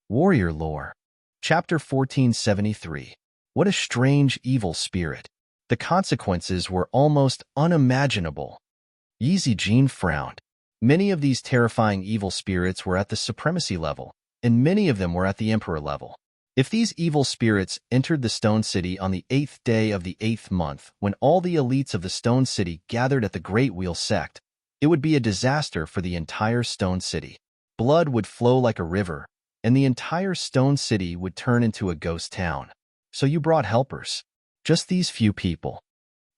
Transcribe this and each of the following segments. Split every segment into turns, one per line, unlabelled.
Warrior Lore. Chapter 1473. What a strange evil spirit. The consequences were almost unimaginable. Yeezy Jean frowned. Many of these terrifying evil spirits were at the supremacy level, and many of them were at the emperor level. If these evil spirits entered the Stone City on the 8th day of the 8th month, when all the elites of the Stone City gathered at the Great Wheel Sect, it would be a disaster for the entire Stone City. Blood would flow like a river, and the entire Stone City would turn into a ghost town. So you brought helpers. Just these few people.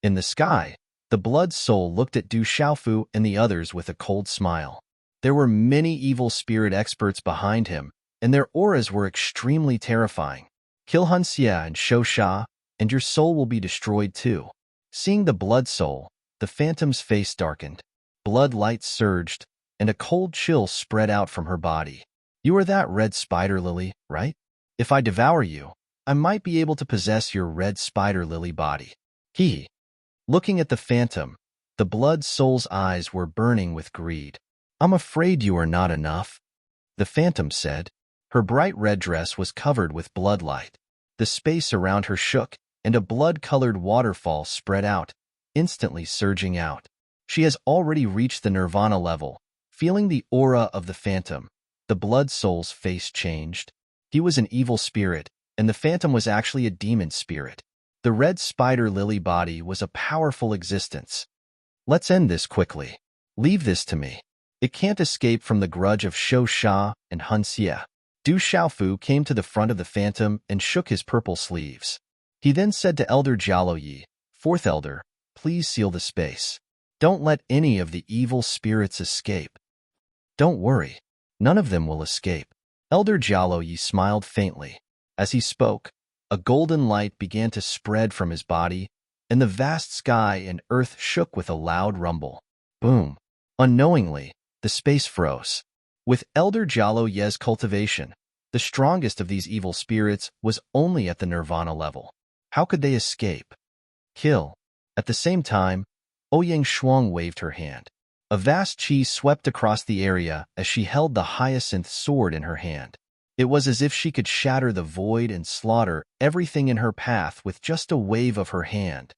In the sky, the Blood Soul looked at Du Xiaofu and the others with a cold smile. There were many evil spirit experts behind him, and their auras were extremely terrifying. Kill Hun Xia and Shou Sha, and your soul will be destroyed too. Seeing the Blood Soul, the Phantom's face darkened. Blood light surged, and a cold chill spread out from her body. You are that red spider lily, right? If I devour you, I might be able to possess your red spider lily body. Hee. Looking at the Phantom, the Blood Soul's eyes were burning with greed. I'm afraid you are not enough, the Phantom said. Her bright red dress was covered with bloodlight. The space around her shook, and a blood-colored waterfall spread out, instantly surging out. She has already reached the nirvana level. Feeling the aura of the Phantom, the Blood Soul's face changed. He was an evil spirit, and the Phantom was actually a demon spirit. The red spider lily body was a powerful existence. Let's end this quickly. Leave this to me. It can't escape from the grudge of Shou Sha and Hun Xia. Du Xiaofu came to the front of the Phantom and shook his purple sleeves. He then said to Elder Jialo Yi, Fourth Elder, please seal the space. Don't let any of the evil spirits escape. Don't worry. None of them will escape. Elder Jialo Yi smiled faintly. As he spoke, a golden light began to spread from his body, and the vast sky and earth shook with a loud rumble. Boom. Unknowingly, the space froze. With Elder Jialo Ye's cultivation, the strongest of these evil spirits was only at the nirvana level. How could they escape? Kill. At the same time, Ouyang Shuang waved her hand. A vast chi swept across the area as she held the hyacinth sword in her hand. It was as if she could shatter the void and slaughter everything in her path with just a wave of her hand.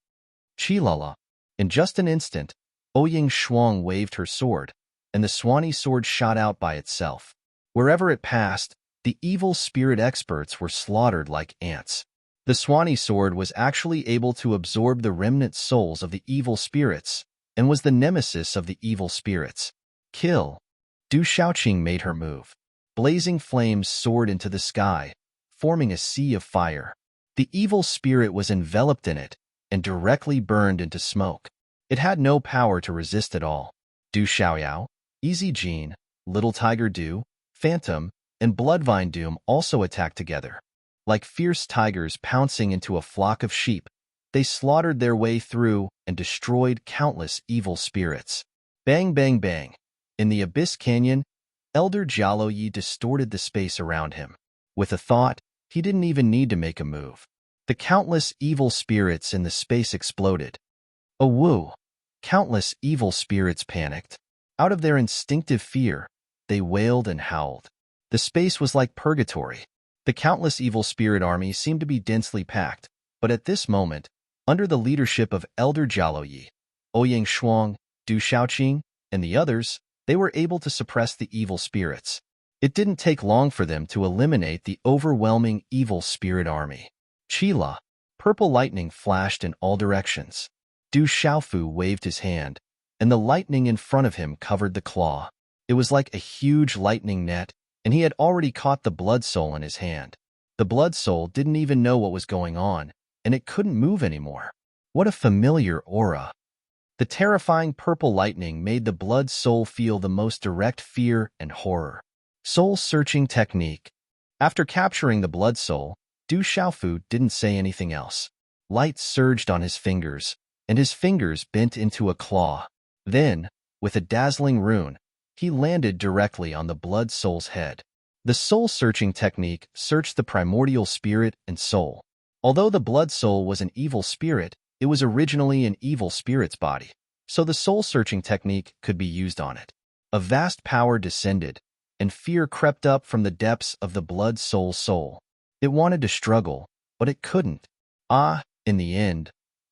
Chilala. In just an instant, Ouyang Shuang waved her sword, and the Swanee sword shot out by itself. Wherever it passed, the evil spirit experts were slaughtered like ants. The Swanee sword was actually able to absorb the remnant souls of the evil spirits, and was the nemesis of the evil spirits. Kill. Du Xiaoqing made her move. Blazing flames soared into the sky, forming a sea of fire. The evil spirit was enveloped in it, and directly burned into smoke. It had no power to resist at all. Du Xiaoyao, Easy Jean, Little Tiger Du, Phantom, and Bloodvine Doom also attacked together. Like fierce tigers pouncing into a flock of sheep, they slaughtered their way through and destroyed countless evil spirits. Bang, bang, bang. In the Abyss Canyon, Elder Jialo Yi distorted the space around him. With a thought, he didn't even need to make a move. The countless evil spirits in the space exploded. Oh woo! Countless evil spirits panicked. Out of their instinctive fear, they wailed and howled. The space was like purgatory. The countless evil spirit army seemed to be densely packed, but at this moment, under the leadership of Elder Jialo Yi, Ouyang Shuang, Du Xiaoqing, and the others, they were able to suppress the evil spirits. It didn't take long for them to eliminate the overwhelming evil spirit army. Chila. Purple lightning flashed in all directions. Du Xiaofu waved his hand, and the lightning in front of him covered the claw. It was like a huge lightning net, and he had already caught the Blood Soul in his hand. The Blood Soul didn't even know what was going on, and it couldn't move anymore. What a familiar aura. The terrifying purple lightning made the Blood Soul feel the most direct fear and horror. Soul-searching technique. After capturing the Blood Soul, Du Xiaofu didn't say anything else. Light surged on his fingers, and his fingers bent into a claw. Then, with a dazzling rune, he landed directly on the Blood Soul's head. The soul-searching technique searched the primordial spirit and soul. Although the Blood Soul was an evil spirit, it was originally an evil spirit's body, so the soul-searching technique could be used on it. A vast power descended, and fear crept up from the depths of the blood-soul soul. It wanted to struggle, but it couldn't. In the end,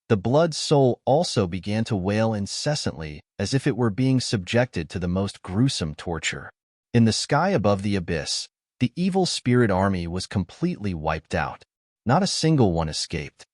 the blood soul also began to wail incessantly as if it were being subjected to the most gruesome torture. In the sky above the abyss, the evil spirit army was completely wiped out. Not a single one escaped.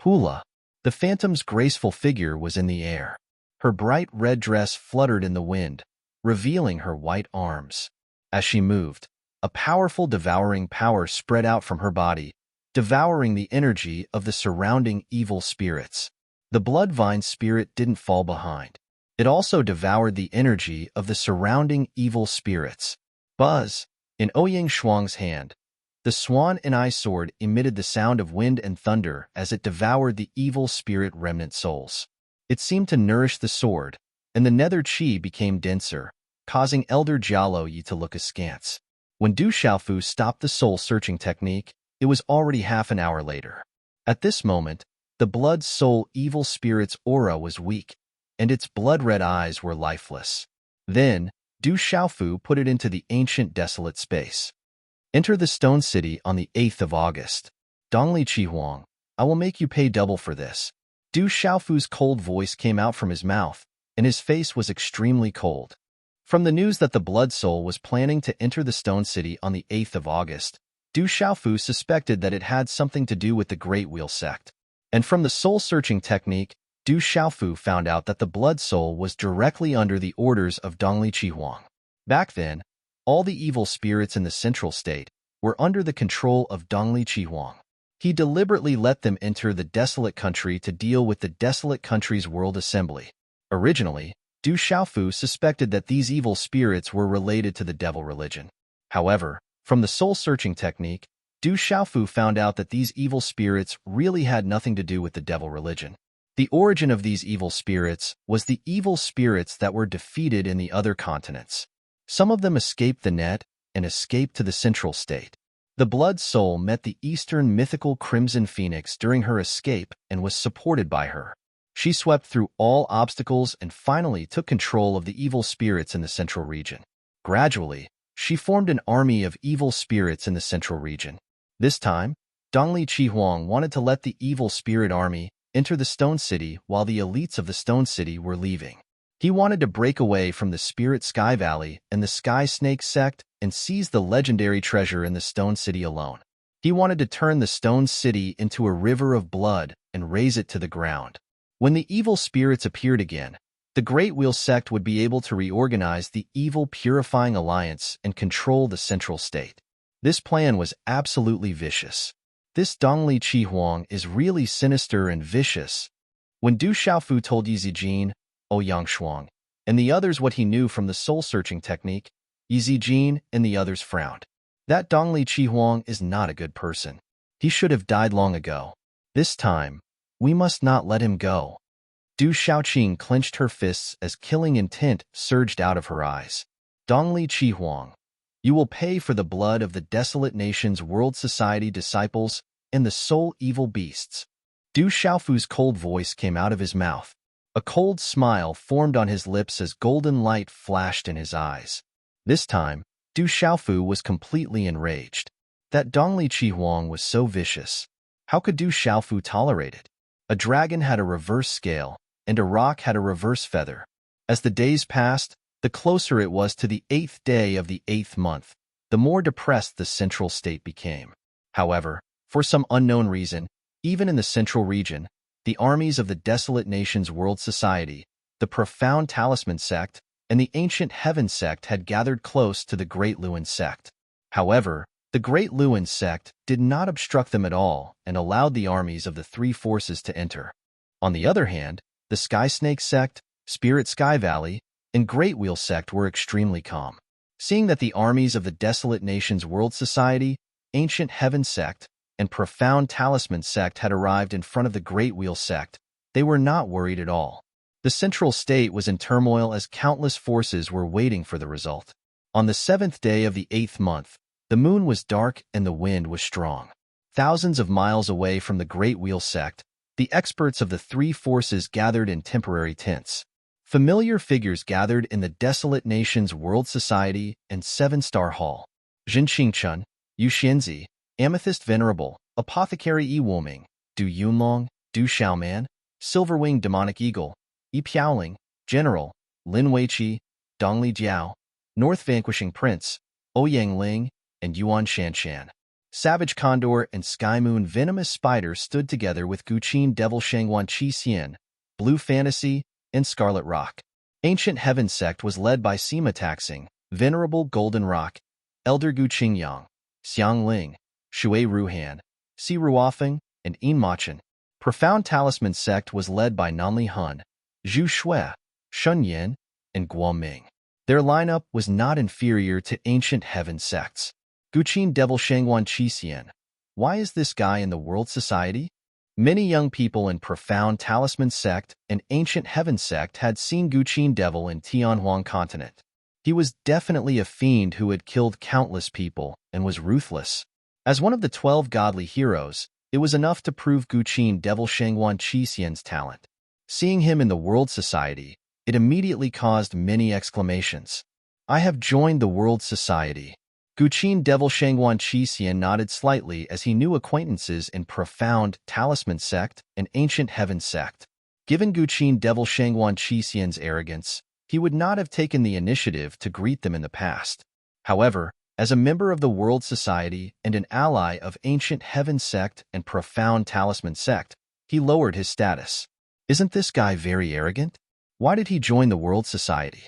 Hula, the phantom's graceful figure, was in the air. Her bright red dress fluttered in the wind, revealing her white arms. As she moved, a powerful devouring power spread out from her body, devouring the energy of the surrounding evil spirits. The blood-vine spirit didn't fall behind. It also devoured the energy of the surrounding evil spirits. Buzz! In Ouyang Shuang's hand, the swan and eye sword emitted the sound of wind and thunder as it devoured the evil spirit remnant souls. It seemed to nourish the sword, and the nether chi became denser, causing Elder Jialo Yi to look askance. When Du Xiaofu stopped the soul-searching technique, it was already half an hour later. At this moment, the blood-soul evil spirit's aura was weak, and its blood-red eyes were lifeless. Then, Du Xiaofu put it into the ancient desolate space. Enter the stone city on the 8th of August. Dongli Chihuang, I will make you pay double for this. Du Xiaofu's cold voice came out from his mouth, and his face was extremely cold. From the news that the blood soul was planning to enter the stone city on the 8th of August, Du Xiaofu suspected that it had something to do with the Great Wheel sect. And from the soul-searching technique, Du Xiaofu found out that the blood soul was directly under the orders of Dongli Chihuang. Back then, all the evil spirits in the central state were under the control of Dongli Chihuang. He deliberately let them enter the desolate country to deal with the desolate country's world assembly. Originally, Du Xiaofu suspected that these evil spirits were related to the devil religion. However, from the soul-searching technique, Du Xiaofu found out that these evil spirits really had nothing to do with the devil religion. The origin of these evil spirits was the evil spirits that were defeated in the other continents. Some of them escaped the net and escaped to the central state. The blood soul met the eastern mythical Crimson Phoenix during her escape and was supported by her. She swept through all obstacles and finally took control of the evil spirits in the central region. Gradually, she formed an army of evil spirits in the central region. This time, Dongli Chihuang wanted to let the evil spirit army enter the Stone City while the elites of the Stone City were leaving. He wanted to break away from the Spirit Sky Valley and the Sky Snake sect and seize the legendary treasure in the Stone City alone. He wanted to turn the Stone City into a river of blood and raze it to the ground. When the evil spirits appeared again, the Great Wheel sect would be able to reorganize the evil purifying alliance and control the central state. This plan was absolutely vicious. This Dongli Chihuang is really sinister and vicious. When Du Xiaofu told Yi Zijin, Ouyang Shuang, and the others what he knew from the soul-searching technique, Yi Zijin and the others frowned. That Dongli Chihuang is not a good person. He should have died long ago. This time, we must not let him go. Du Xiaoqing clenched her fists as killing intent surged out of her eyes. Dongli Chihuang, you will pay for the blood of the desolate nation's world society disciples and the soul evil beasts. Du Xiaofu's cold voice came out of his mouth. A cold smile formed on his lips as golden light flashed in his eyes. This time, Du Xiaofu was completely enraged. That Dongli Chihuang was so vicious. How could Du Xiaofu tolerate it? A dragon had a reverse scale, and a rock had a reverse feather. As the days passed, the closer it was to the 8th day of the 8th month, the more depressed the central state became. However, for some unknown reason, even in the central region, the armies of the desolate nation's world society, the profound talisman sect, and the ancient heaven sect had gathered close to the Great Luan sect. However, the Great Luan sect did not obstruct them at all and allowed the armies of the three forces to enter. On the other hand, the Sky Snake sect, Spirit Sky Valley, and Great Wheel sect were extremely calm. Seeing that the armies of the desolate nation's world society, ancient heaven sect, and profound talisman sect had arrived in front of the Great Wheel sect, they were not worried at all. The central state was in turmoil as countless forces were waiting for the result. On the 7th day of the 8th month, the moon was dark and the wind was strong. Thousands of miles away from the Great Wheel sect, the experts of the three forces gathered in temporary tents. Familiar figures gathered in the desolate nation's World Society and Seven-Star Hall. Jinqingchun, Yu Xianzi, Amethyst Venerable, Apothecary Yi Wuming, Du Yunlong, Du Xiaoman, Silverwing Demonic Eagle, Yi Piaoling, General, Lin Weiqi, Dongli Jiao, North Vanquishing Prince, Ouyang Ling, and Yuan Shanshan. Savage Condor and Sky Moon Venomous Spider stood together with Guqin Devil Shangwan Qi Xian, Blue Fantasy, and Scarlet Rock. Ancient Heaven Sect was led by Sima Taxing, Venerable Golden Rock, Elder Gu Qingyang, Xiang Ling, Shui Ruhan, Si Ruofeng, and Yin Machin. Profound Talisman Sect was led by Nanli Hun, Zhu Shui, Shun Yin, and Guo Ming. Their lineup was not inferior to Ancient Heaven Sects. Guqin Devil Shangwan Qi Xian. Why is this guy in the World Society? Many young people in Profound Talisman Sect and Ancient Heaven Sect had seen Guqin Devil in Tianhuang Continent. He was definitely a fiend who had killed countless people and was ruthless. As one of the 12 godly heroes, it was enough to prove Guqin Devil Shangwan Qi Xian's talent. Seeing him in the World Society, it immediately caused many exclamations. I have joined the World Society. Guqin Devil Shangwan Qi Xian nodded slightly as he knew acquaintances in Profound Talisman Sect and Ancient Heaven Sect. Given Guqin Devil Shangwan Qi Xian's arrogance, he would not have taken the initiative to greet them in the past. However, as a member of the World Society and an ally of Ancient Heaven Sect and Profound Talisman Sect, he lowered his status. Isn't this guy very arrogant? Why did he join the World Society?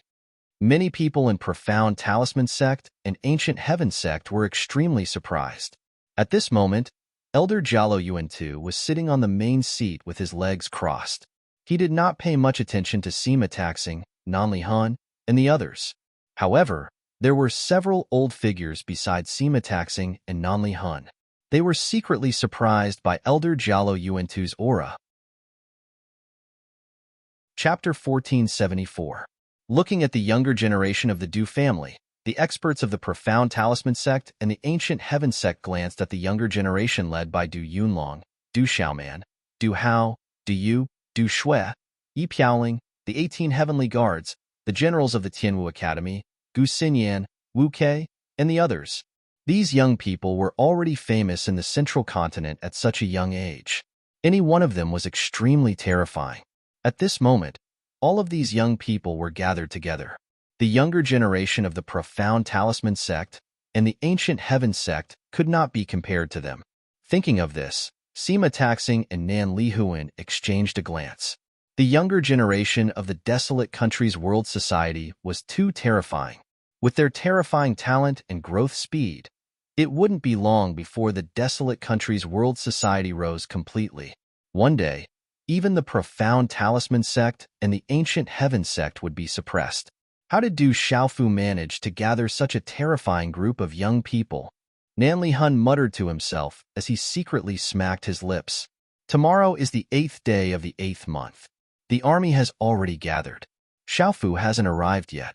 Many people in Profound Talisman Sect and Ancient Heaven Sect were extremely surprised. At this moment, Elder Jialo Yuan-Tu was sitting on the main seat with his legs crossed. He did not pay much attention to Sima Taxing, Nanli Han, and the others. However, there were several old figures besides Sima Taxing and Nanli Han. They were secretly surprised by Elder Jialo Yuan-Tu's aura. Chapter 1474. Looking at the younger generation of the Du family, the experts of the Profound Talisman Sect and the Ancient Heaven Sect glanced at the younger generation led by Du Yunlong, Du Xiaoman, Du Hao, Du Yu, Du Shui, Yi Piaoling, the 18 Heavenly Guards, the generals of the Tianwu Academy, Gu Xinyan, Wu Kei, and the others. These young people were already famous in the Central Continent at such a young age. Any one of them was extremely terrifying. At this moment, all of these young people were gathered together. The younger generation of the Profound Talisman Sect and the Ancient Heaven Sect could not be compared to them. Thinking of this, Sima Taxing and Nan Lihuan exchanged a glance. The younger generation of the desolate country's World Society was too terrifying. With their terrifying talent and growth speed, it wouldn't be long before the desolate country's World Society rose completely. One day, even the Profound Talisman Sect and the Ancient Heaven Sect would be suppressed. How did Du Xiaofu manage to gather such a terrifying group of young people? Nanli Hun muttered to himself as he secretly smacked his lips. Tomorrow is the 8th day of the 8th month. The army has already gathered. Xiaofu hasn't arrived yet.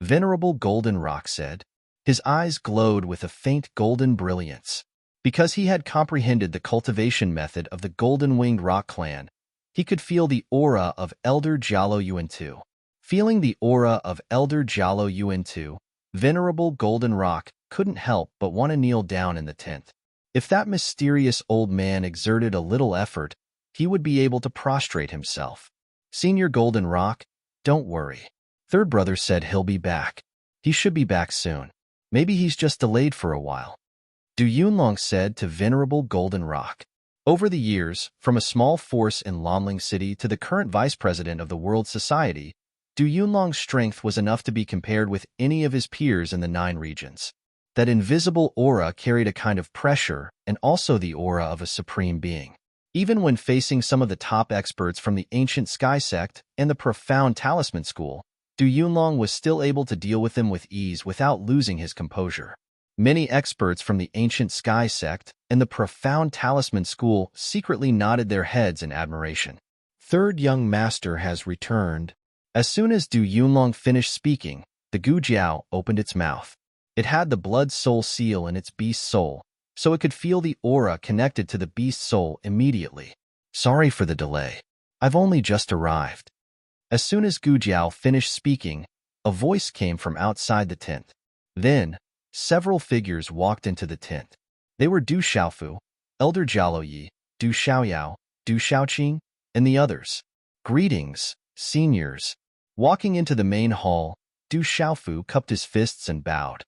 Venerable Golden Rock said. His eyes glowed with a faint golden brilliance. Because he had comprehended the cultivation method of the golden-winged rock clan, he could feel the aura of Elder Jialo Yuan-Tu. Feeling the aura of Elder Jialo Yuan-Tu, Venerable Golden Rock couldn't help but want to kneel down in the tent. If that mysterious old man exerted a little effort, he would be able to prostrate himself. Senior Golden Rock, don't worry. Third brother said he'll be back. He should be back soon. Maybe he's just delayed for a while. Du Yunlong said to Venerable Golden Rock. Over the years, from a small force in Lanling City to the current vice president of the World Society, Du Yunlong's strength was enough to be compared with any of his peers in the 9 regions. That invisible aura carried a kind of pressure and also the aura of a supreme being. Even when facing some of the top experts from the Ancient Sky Sect and the Profound Talisman School, Du Yunlong was still able to deal with them with ease without losing his composure. Many experts from the Ancient Sky Sect and the Profound Talisman School secretly nodded their heads in admiration. Third young master has returned. As soon as Du Yunlong finished speaking, the Gu Jiao opened its mouth. It had the blood soul seal in its beast soul, so it could feel the aura connected to the beast soul immediately. Sorry for the delay. I've only just arrived. As soon as Gu Jiao finished speaking, a voice came from outside the tent. Then, several figures walked into the tent. They were Du Xiaofu, Elder Jialo Yi, Du Xiaoyao, Du Xiaoqing, and the others. Greetings, seniors. Walking into the main hall, Du Xiaofu cupped his fists and bowed.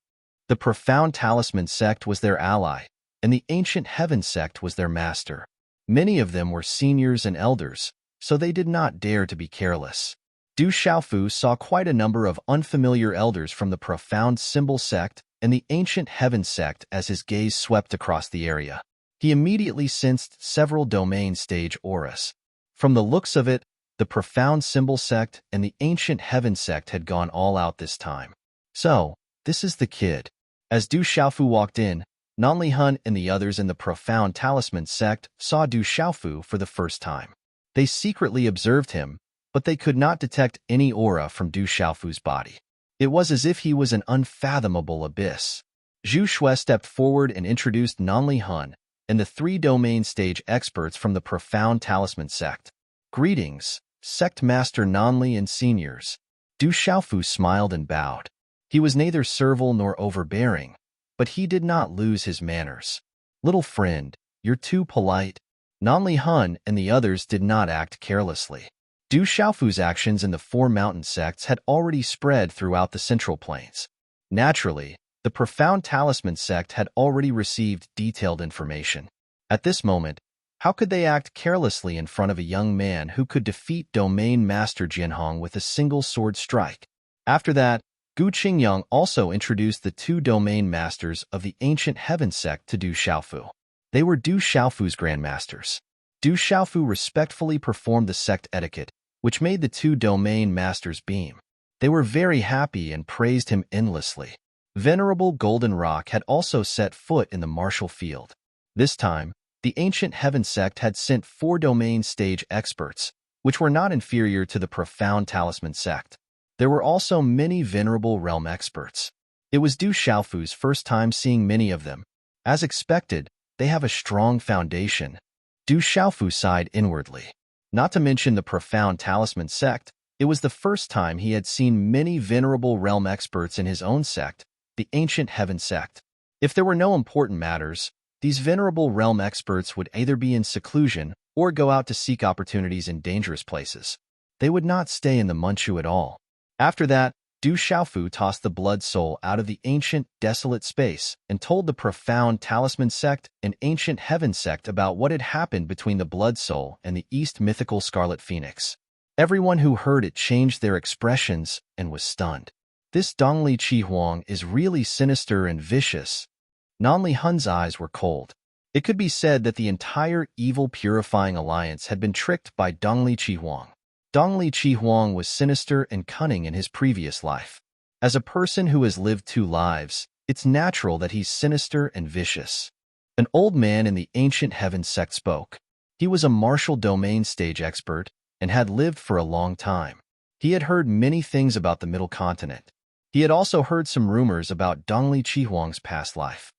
The profound talisman sect was their ally, and the ancient heaven sect was their master. Many of them were seniors and elders, so they did not dare to be careless. Du Xiaofu saw quite a number of unfamiliar elders from the profound symbol sect and the ancient heaven sect as his gaze swept across the area. He immediately sensed several domain stage auras. From the looks of it, the profound symbol sect and the ancient heaven sect had gone all out this time. So, this is the kid. As Du Xiaofu walked in, Nanli Hun and the others in the profound talisman sect saw Du Xiaofu for the first time. They secretly observed him, but they could not detect any aura from Du Xiaofu's body. It was as if he was an unfathomable abyss. Zhu Shui stepped forward and introduced Nanli Hun and the 3 domain stage experts from the profound talisman sect. Greetings, Sect Master Nanli and seniors. Du Xiaofu smiled and bowed. He was neither servile nor overbearing, but he did not lose his manners. Little friend, you're too polite. Nanli Hun and the others did not act carelessly. Du Xiaofu's actions in the 4 mountain sects had already spread throughout the Central Plains. Naturally, the profound talisman sect had already received detailed information. At this moment, how could they act carelessly in front of a young man who could defeat Domain Master Jianhong with a single sword strike? After that, Gu Qingyang also introduced the 2 domain masters of the ancient heaven sect to Du Xiaofu. They were Du Xiaofu's grandmasters. Du Xiaofu respectfully performed the sect etiquette, which made the 2 domain masters beam. They were very happy and praised him endlessly. Venerable Golden Rock had also set foot in the martial field. This time, the ancient heaven sect had sent 4 domain stage experts, which were not inferior to the profound talisman sect. There were also many venerable realm experts. It was Du Xiaofu's first time seeing many of them. As expected, they have a strong foundation. Du Xiaofu sighed inwardly. Not to mention the profound talisman sect, it was the first time he had seen many venerable realm experts in his own sect, the ancient heaven sect. If there were no important matters, these venerable realm experts would either be in seclusion or go out to seek opportunities in dangerous places. They would not stay in the Manchu at all. After that, Du Xiaofu tossed the blood soul out of the ancient, desolate space and told the profound talisman sect and ancient heaven sect about what had happened between the blood soul and the East mythical scarlet phoenix. Everyone who heard it changed their expressions and was stunned. This Dongli Qihuang is really sinister and vicious. Nanli Hun's eyes were cold. It could be said that the entire evil purifying alliance had been tricked by Dongli Qihuang. Dongli Qihuang was sinister and cunning in his previous life. As a person who has lived 2 lives, it's natural that he's sinister and vicious. An old man in the ancient heaven sect spoke. He was a martial domain stage expert and had lived for a long time. He had heard many things about the Middle Continent. He had also heard some rumors about Dongli Qihuang's past life.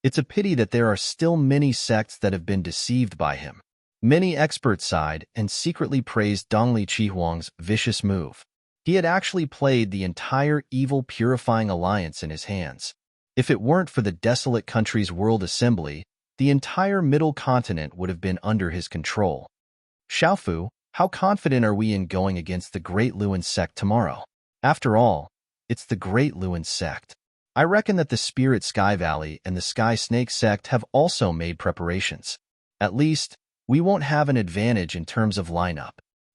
It's a pity that there are still many sects that have been deceived by him. Many experts sighed and secretly praised Dongli Qihuang's vicious move. He had actually played the entire evil purifying alliance in his hands. If it weren't for the desolate country's world assembly, the entire middle continent would have been under his control. Xiaofu, how confident are we in going against the Great Luan sect tomorrow? After all, it's the Great Luan sect. I reckon that the Spirit Sky Valley and the Sky Snake sect have also made preparations. At least, we won't have an advantage in terms of lineup.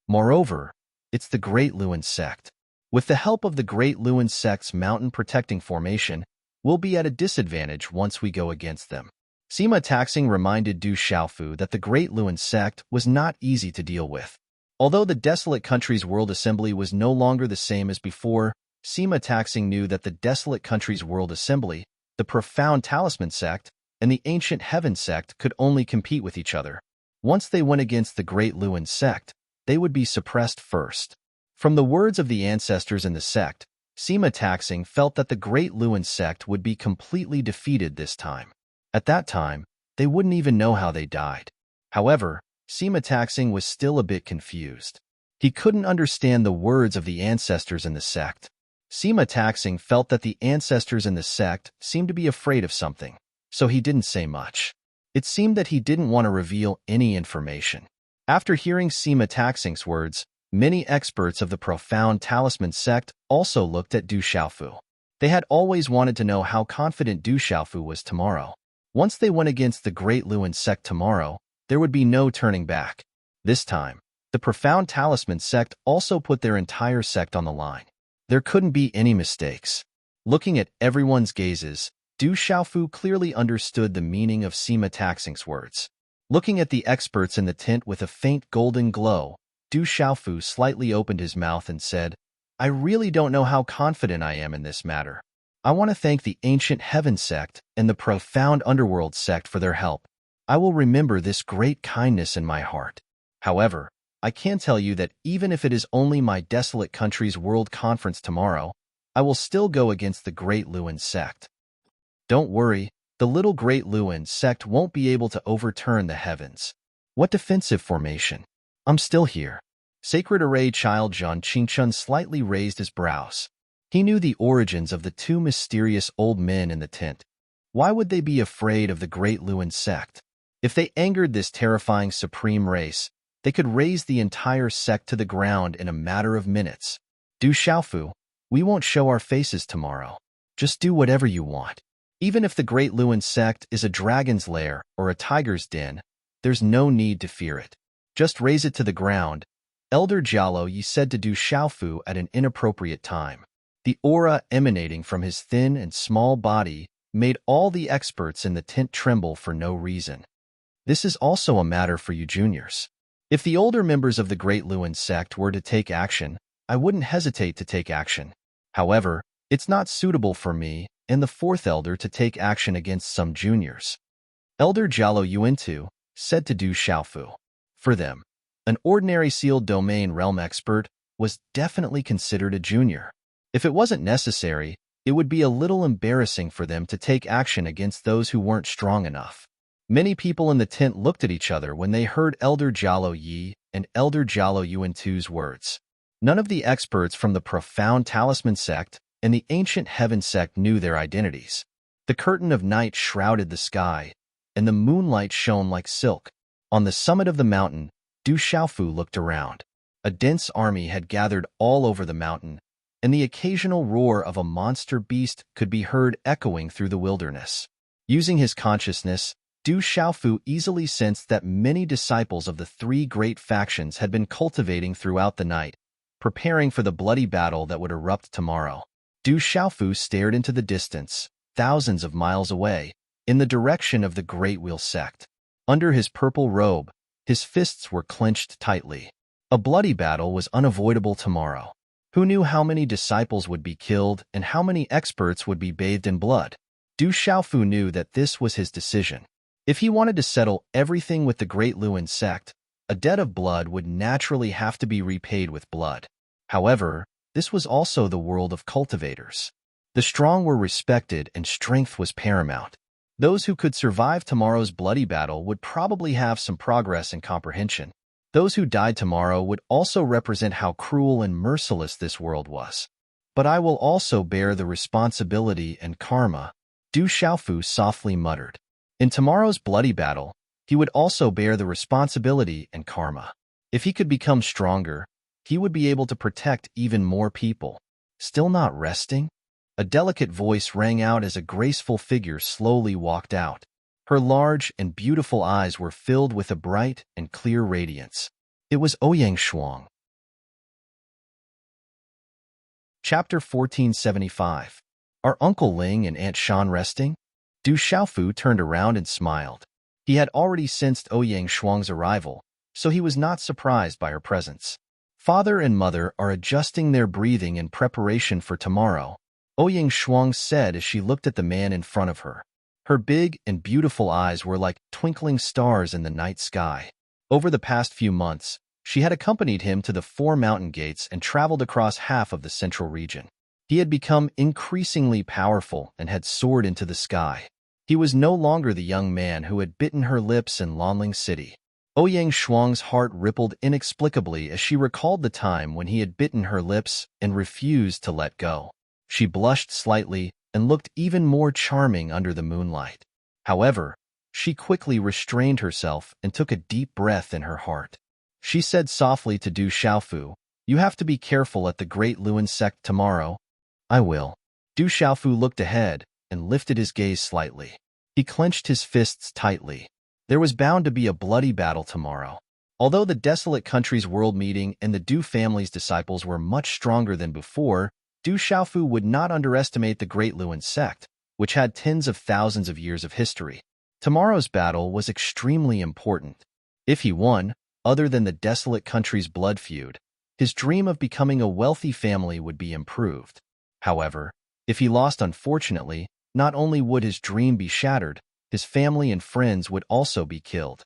Moreover, it's the Great Luan sect. With the help of the Great Luan sect's mountain protecting formation, we'll be at a disadvantage once we go against them. Sima Taxing reminded Du Xiaofu that the Great Luan sect was not easy to deal with. Although the desolate country's world assembly was no longer the same as before, Sima Taxing knew that the desolate country's world assembly, the profound talisman sect, and the ancient heaven sect could only compete with each other. Once they went against the Great Luan sect, they would be suppressed first. From the words of the ancestors in the sect, Sima Taxing felt that the Great Luan sect would be completely defeated this time. At that time, they wouldn't even know how they died. However, Sima Taxing was still a bit confused. He couldn't understand the words of the ancestors in the sect. Sima Taxing felt that the ancestors in the sect seemed to be afraid of something, so he didn't say much. It seemed that he didn't want to reveal any information. After hearing Sima Taxing's words, many experts of the profound talisman sect also looked at Du Xiaofu. They had always wanted to know how confident Du Xiaofu was tomorrow. Once they went against the Great Luan sect tomorrow, there would be no turning back. This time, the profound talisman sect also put their entire sect on the line. There couldn't be any mistakes. Looking at everyone's gazes, Du Xiaofu clearly understood the meaning of Sima Taxing's words. Looking at the experts in the tent with a faint golden glow, Du Xiaofu slightly opened his mouth and said, "I really don't know how confident I am in this matter. I want to thank the ancient heaven sect and the profound underworld sect for their help. I will remember this great kindness in my heart. However, I can tell you that even if it is only my desolate country's world conference tomorrow, I will still go against the Great Luan sect. Don't worry, the little Great Luan sect won't be able to overturn the heavens. What defensive formation? I'm still here." Sacred Array Child Zhan Qingchun slightly raised his brows. He knew the origins of the two mysterious old men in the tent. Why would they be afraid of the Great Luan sect? If they angered this terrifying supreme race, they could raise the entire sect to the ground in a matter of minutes. Du Xiaofu, we won't show our faces tomorrow. Just do whatever you want. Even if the Great Luan sect is a dragon's lair or a tiger's den, there's no need to fear it. Just raise it to the ground, Elder Jialo Yi said to Du Xiaofu at an inappropriate time. The aura emanating from his thin and small body made all the experts in the tent tremble for no reason. This is also a matter for you juniors. If the older members of the Great Luan sect were to take action, I wouldn't hesitate to take action. However, it's not suitable for me and the fourth elder to take action against some juniors. Elder Jialo Yuantu said to Du Xiaofu. For them, an ordinary sealed domain realm expert was definitely considered a junior. If it wasn't necessary, it would be a little embarrassing for them to take action against those who weren't strong enough. Many people in the tent looked at each other when they heard Elder Jialo Yi and Elder Jialo Yuantu's words. None of the experts from the profound talisman sect and the ancient heaven sect knew their identities. The curtain of night shrouded the sky, and the moonlight shone like silk. On the summit of the mountain, Du Xiaofu looked around. A dense army had gathered all over the mountain, and the occasional roar of a monster beast could be heard echoing through the wilderness. Using his consciousness, Du Xiaofu easily sensed that many disciples of the three great factions had been cultivating throughout the night, preparing for the bloody battle that would erupt tomorrow. Du Xiaofu stared into the distance, thousands of miles away, in the direction of the Great Wheel sect. Under his purple robe, his fists were clenched tightly. A bloody battle was unavoidable tomorrow. Who knew how many disciples would be killed and how many experts would be bathed in blood? Du Xiaofu knew that this was his decision. If he wanted to settle everything with the Great Luan sect, a debt of blood would naturally have to be repaid with blood. However, this was also the world of cultivators. The strong were respected and strength was paramount. Those who could survive tomorrow's bloody battle would probably have some progress and comprehension. Those who died tomorrow would also represent how cruel and merciless this world was. But I will also bear the responsibility and karma, Du Xiaofu softly muttered. In tomorrow's bloody battle, he would also bear the responsibility and karma. If he could become stronger, he would be able to protect even more people. Still not resting? A delicate voice rang out as a graceful figure slowly walked out. Her large and beautiful eyes were filled with a bright and clear radiance. It was Ouyang Shuang. Chapter 1475. Are Uncle Ling and Aunt Shan resting? Du Xiaofu turned around and smiled. He had already sensed Ouyang Shuang's arrival, so he was not surprised by her presence. Father and mother are adjusting their breathing in preparation for tomorrow, Ouyang Shuang said as she looked at the man in front of her. Her big and beautiful eyes were like twinkling stars in the night sky. Over the past few months, she had accompanied him to the 4 mountain gates and traveled across half of the central region. He had become increasingly powerful and had soared into the sky. He was no longer the young man who had bitten her lips in Lonling City. Ouyang Shuang's heart rippled inexplicably as she recalled the time when he had bitten her lips and refused to let go. She blushed slightly and looked even more charming under the moonlight. However, she quickly restrained herself and took a deep breath in her heart. She said softly to Du Xiaofu, "You have to be careful at the Great Luan sect tomorrow." "I will." Du Xiaofu looked ahead and lifted his gaze slightly. He clenched his fists tightly. There was bound to be a bloody battle tomorrow. Although the desolate country's world meeting and the Du family's disciples were much stronger than before, Du Xiaofu would not underestimate the Great Luan sect, which had tens of thousands of years of history. Tomorrow's battle was extremely important. If he won, other than the desolate country's blood feud, his dream of becoming a wealthy family would be improved. However, if he lost, unfortunately, not only would his dream be shattered, his family and friends would also be killed.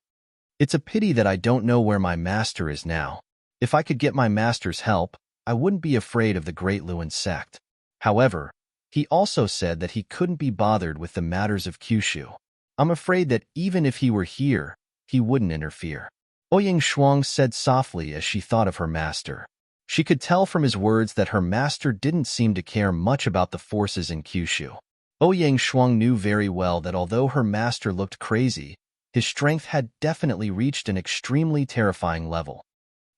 "It's a pity that I don't know where my master is now. If I could get my master's help, I wouldn't be afraid of the Great Luan sect." However, he also said that he couldn't be bothered with the matters of Kyushu. "I'm afraid that even if he were here, he wouldn't interfere," Ouyang Shuang said softly as she thought of her master. She could tell from his words that her master didn't seem to care much about the forces in Kyushu. Ouyang Shuang knew very well that although her master looked crazy, his strength had definitely reached an extremely terrifying level.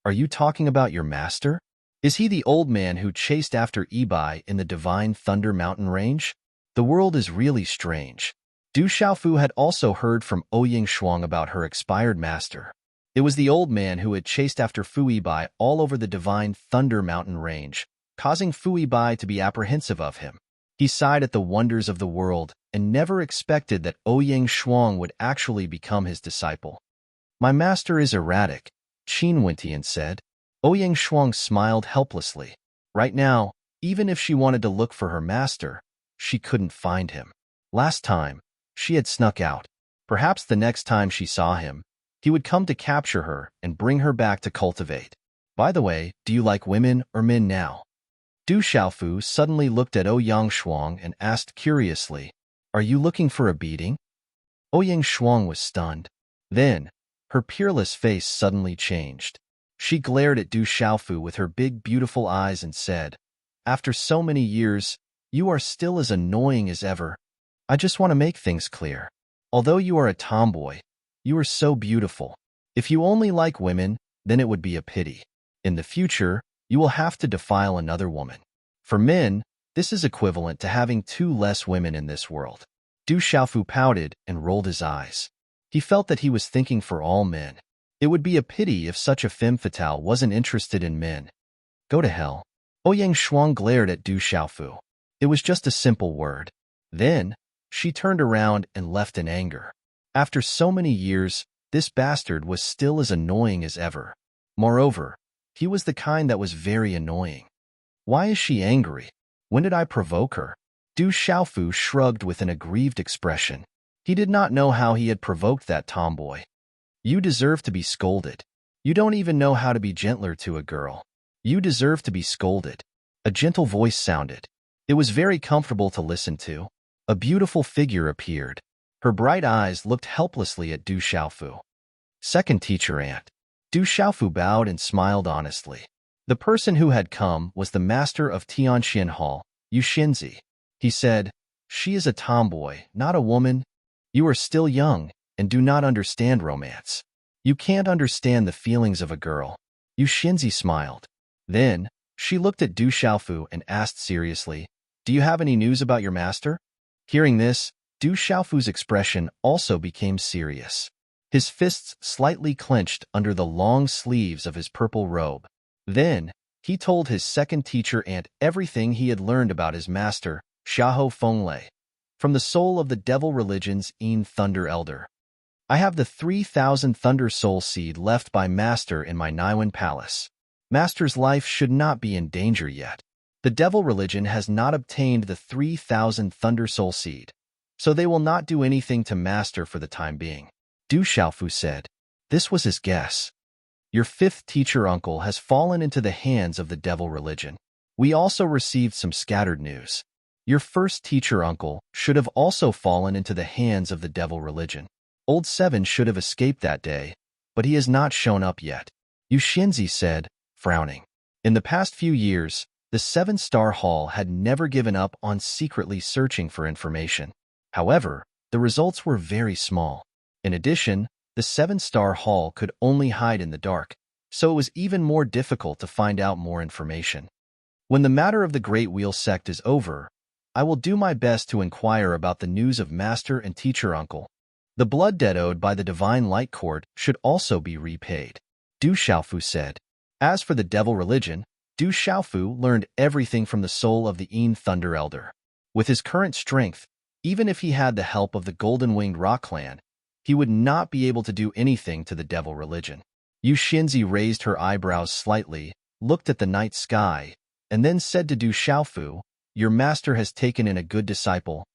"Are you talking about your master? Is he the old man who chased after Ibai in the Divine Thunder Mountain Range? The world is really strange." Du Xiaofu had also heard from Ouyang Shuang about her expired master. It was the old man who had chased after Fu Ibai all over the Divine Thunder Mountain Range, causing Fu Ibai to be apprehensive of him. He sighed at the wonders of the world and never expected that Ouyang Shuang would actually become his disciple. "My master is erratic," Qin Wentian said. Ouyang Shuang smiled helplessly. Right now, even if she wanted to look for her master, she couldn't find him. Last time, she had snuck out. Perhaps the next time she saw him, he would come to capture her and bring her back to cultivate. "By the way, do you like women or men now?" Du Xiaofu suddenly looked at Ouyang Shuang and asked curiously, "Are you looking for a beating?" Ouyang Shuang was stunned. Then, her peerless face suddenly changed. She glared at Du Xiaofu with her big, beautiful eyes and said, "After so many years, you are still as annoying as ever. I just want to make things clear. Although you are a tomboy, you are so beautiful. If you only like women, then it would be a pity. In the future, you will have to defile another woman. For men, this is equivalent to having 2 less women in this world." Du Xiaofu pouted and rolled his eyes. He felt that he was thinking for all men. It would be a pity if such a femme fatale wasn't interested in men. "Go to hell." Ouyang Shuang glared at Du Xiaofu. It was just a simple word. Then, she turned around and left in anger. After so many years, this bastard was still as annoying as ever. Moreover, he was the kind that was very annoying. Why is she angry? When did I provoke her? Du Xiaofu shrugged with an aggrieved expression. He did not know how he had provoked that tomboy. "You deserve to be scolded. You don't even know how to be gentler to a girl. You deserve to be scolded." A gentle voice sounded. It was very comfortable to listen to. A beautiful figure appeared. Her bright eyes looked helplessly at Du Xiaofu. "Second teacher aunt." Du Xiaofu bowed and smiled honestly. The person who had come was the master of Tianxian Hall, Yu Xinzi. He said, "She is a tomboy, not a woman. You are still young and do not understand romance. You can't understand the feelings of a girl." Yu Xinzi smiled. Then, she looked at Du Xiaofu and asked seriously, "Do you have any news about your master?" Hearing this, Du Xiaofu's expression also became serious. His fists slightly clenched under the long sleeves of his purple robe. Then, he told his second teacher aunt everything he had learned about his master, Xiahou Fenglei, from the soul of the devil religion's Yin Thunder Elder. "I have the 3,000 Thunder Soul Seed left by Master in my Niwen Palace. Master's life should not be in danger yet. The devil religion has not obtained the 3,000 Thunder Soul Seed, so they will not do anything to Master for the time being." Du Xiaofu said. This was his guess. "Your 5th teacher uncle has fallen into the hands of the devil religion. We also received some scattered news. Your 1st teacher uncle should have also fallen into the hands of the devil religion. Old 7 should have escaped that day, but he has not shown up yet," Yushinzi said, frowning. In the past few years, the Seven-Star Hall had never given up on secretly searching for information. However, the results were very small. In addition, the Seven-Star Hall could only hide in the dark, so it was even more difficult to find out more information. When the matter of the Great Wheel sect is over, I will do my best to inquire about the news of Master and Teacher Uncle. The blood debt owed by the Divine Light Court should also be repaid, Du Xiaofu said. As for the devil religion, Du Xiaofu learned everything from the soul of the Yin Thunder Elder. With his current strength, even if he had the help of the Golden-Winged Rock Clan, he would not be able to do anything to the devil religion. Yu Xinzi raised her eyebrows slightly, looked at the night sky, and then said to Du Xiaofu, "Your master has taken in a good disciple.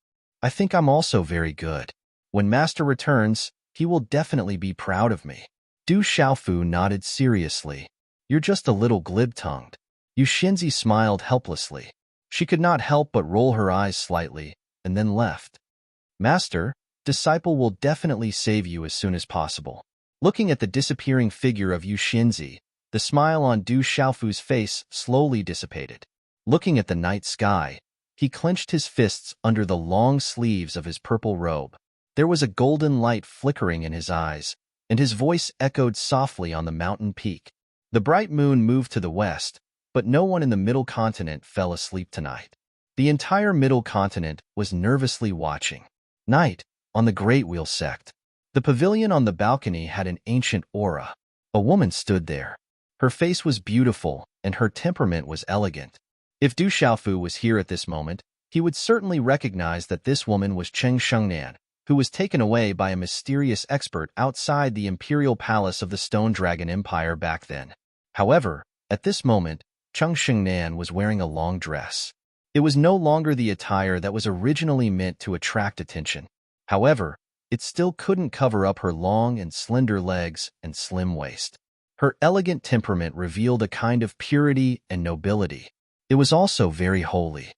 I think I'm also very good. When master returns, he will definitely be proud of me." Du Xiaofu nodded seriously. "You're just a little glib-tongued." Yu Xinzi smiled helplessly. She could not help but roll her eyes slightly, and then left. "Master, disciple will definitely save you as soon as possible." Looking at the disappearing figure of Yu Xinzi, the smile on Du Xiaofu's face slowly dissipated. Looking at the night sky, he clenched his fists under the long sleeves of his purple robe. There was a golden light flickering in his eyes, and his voice echoed softly on the mountain peak. The bright moon moved to the west, but no one in the Middle Continent fell asleep tonight. The entire Middle Continent was nervously watching. Night, on the Great Wheel sect. The pavilion on the balcony had an ancient aura. A woman stood there. Her face was beautiful, and her temperament was elegant. If Du Xiaofu was here at this moment, he would certainly recognize that this woman was Cheng Shengnan, who was taken away by a mysterious expert outside the imperial palace of the Stone Dragon Empire back then. However, at this moment, Cheng Shengnan was wearing a long dress. It was no longer the attire that was originally meant to attract attention. However, it still couldn't cover up her long and slender legs and slim waist. Her elegant temperament revealed a kind of purity and nobility. It was also very holy.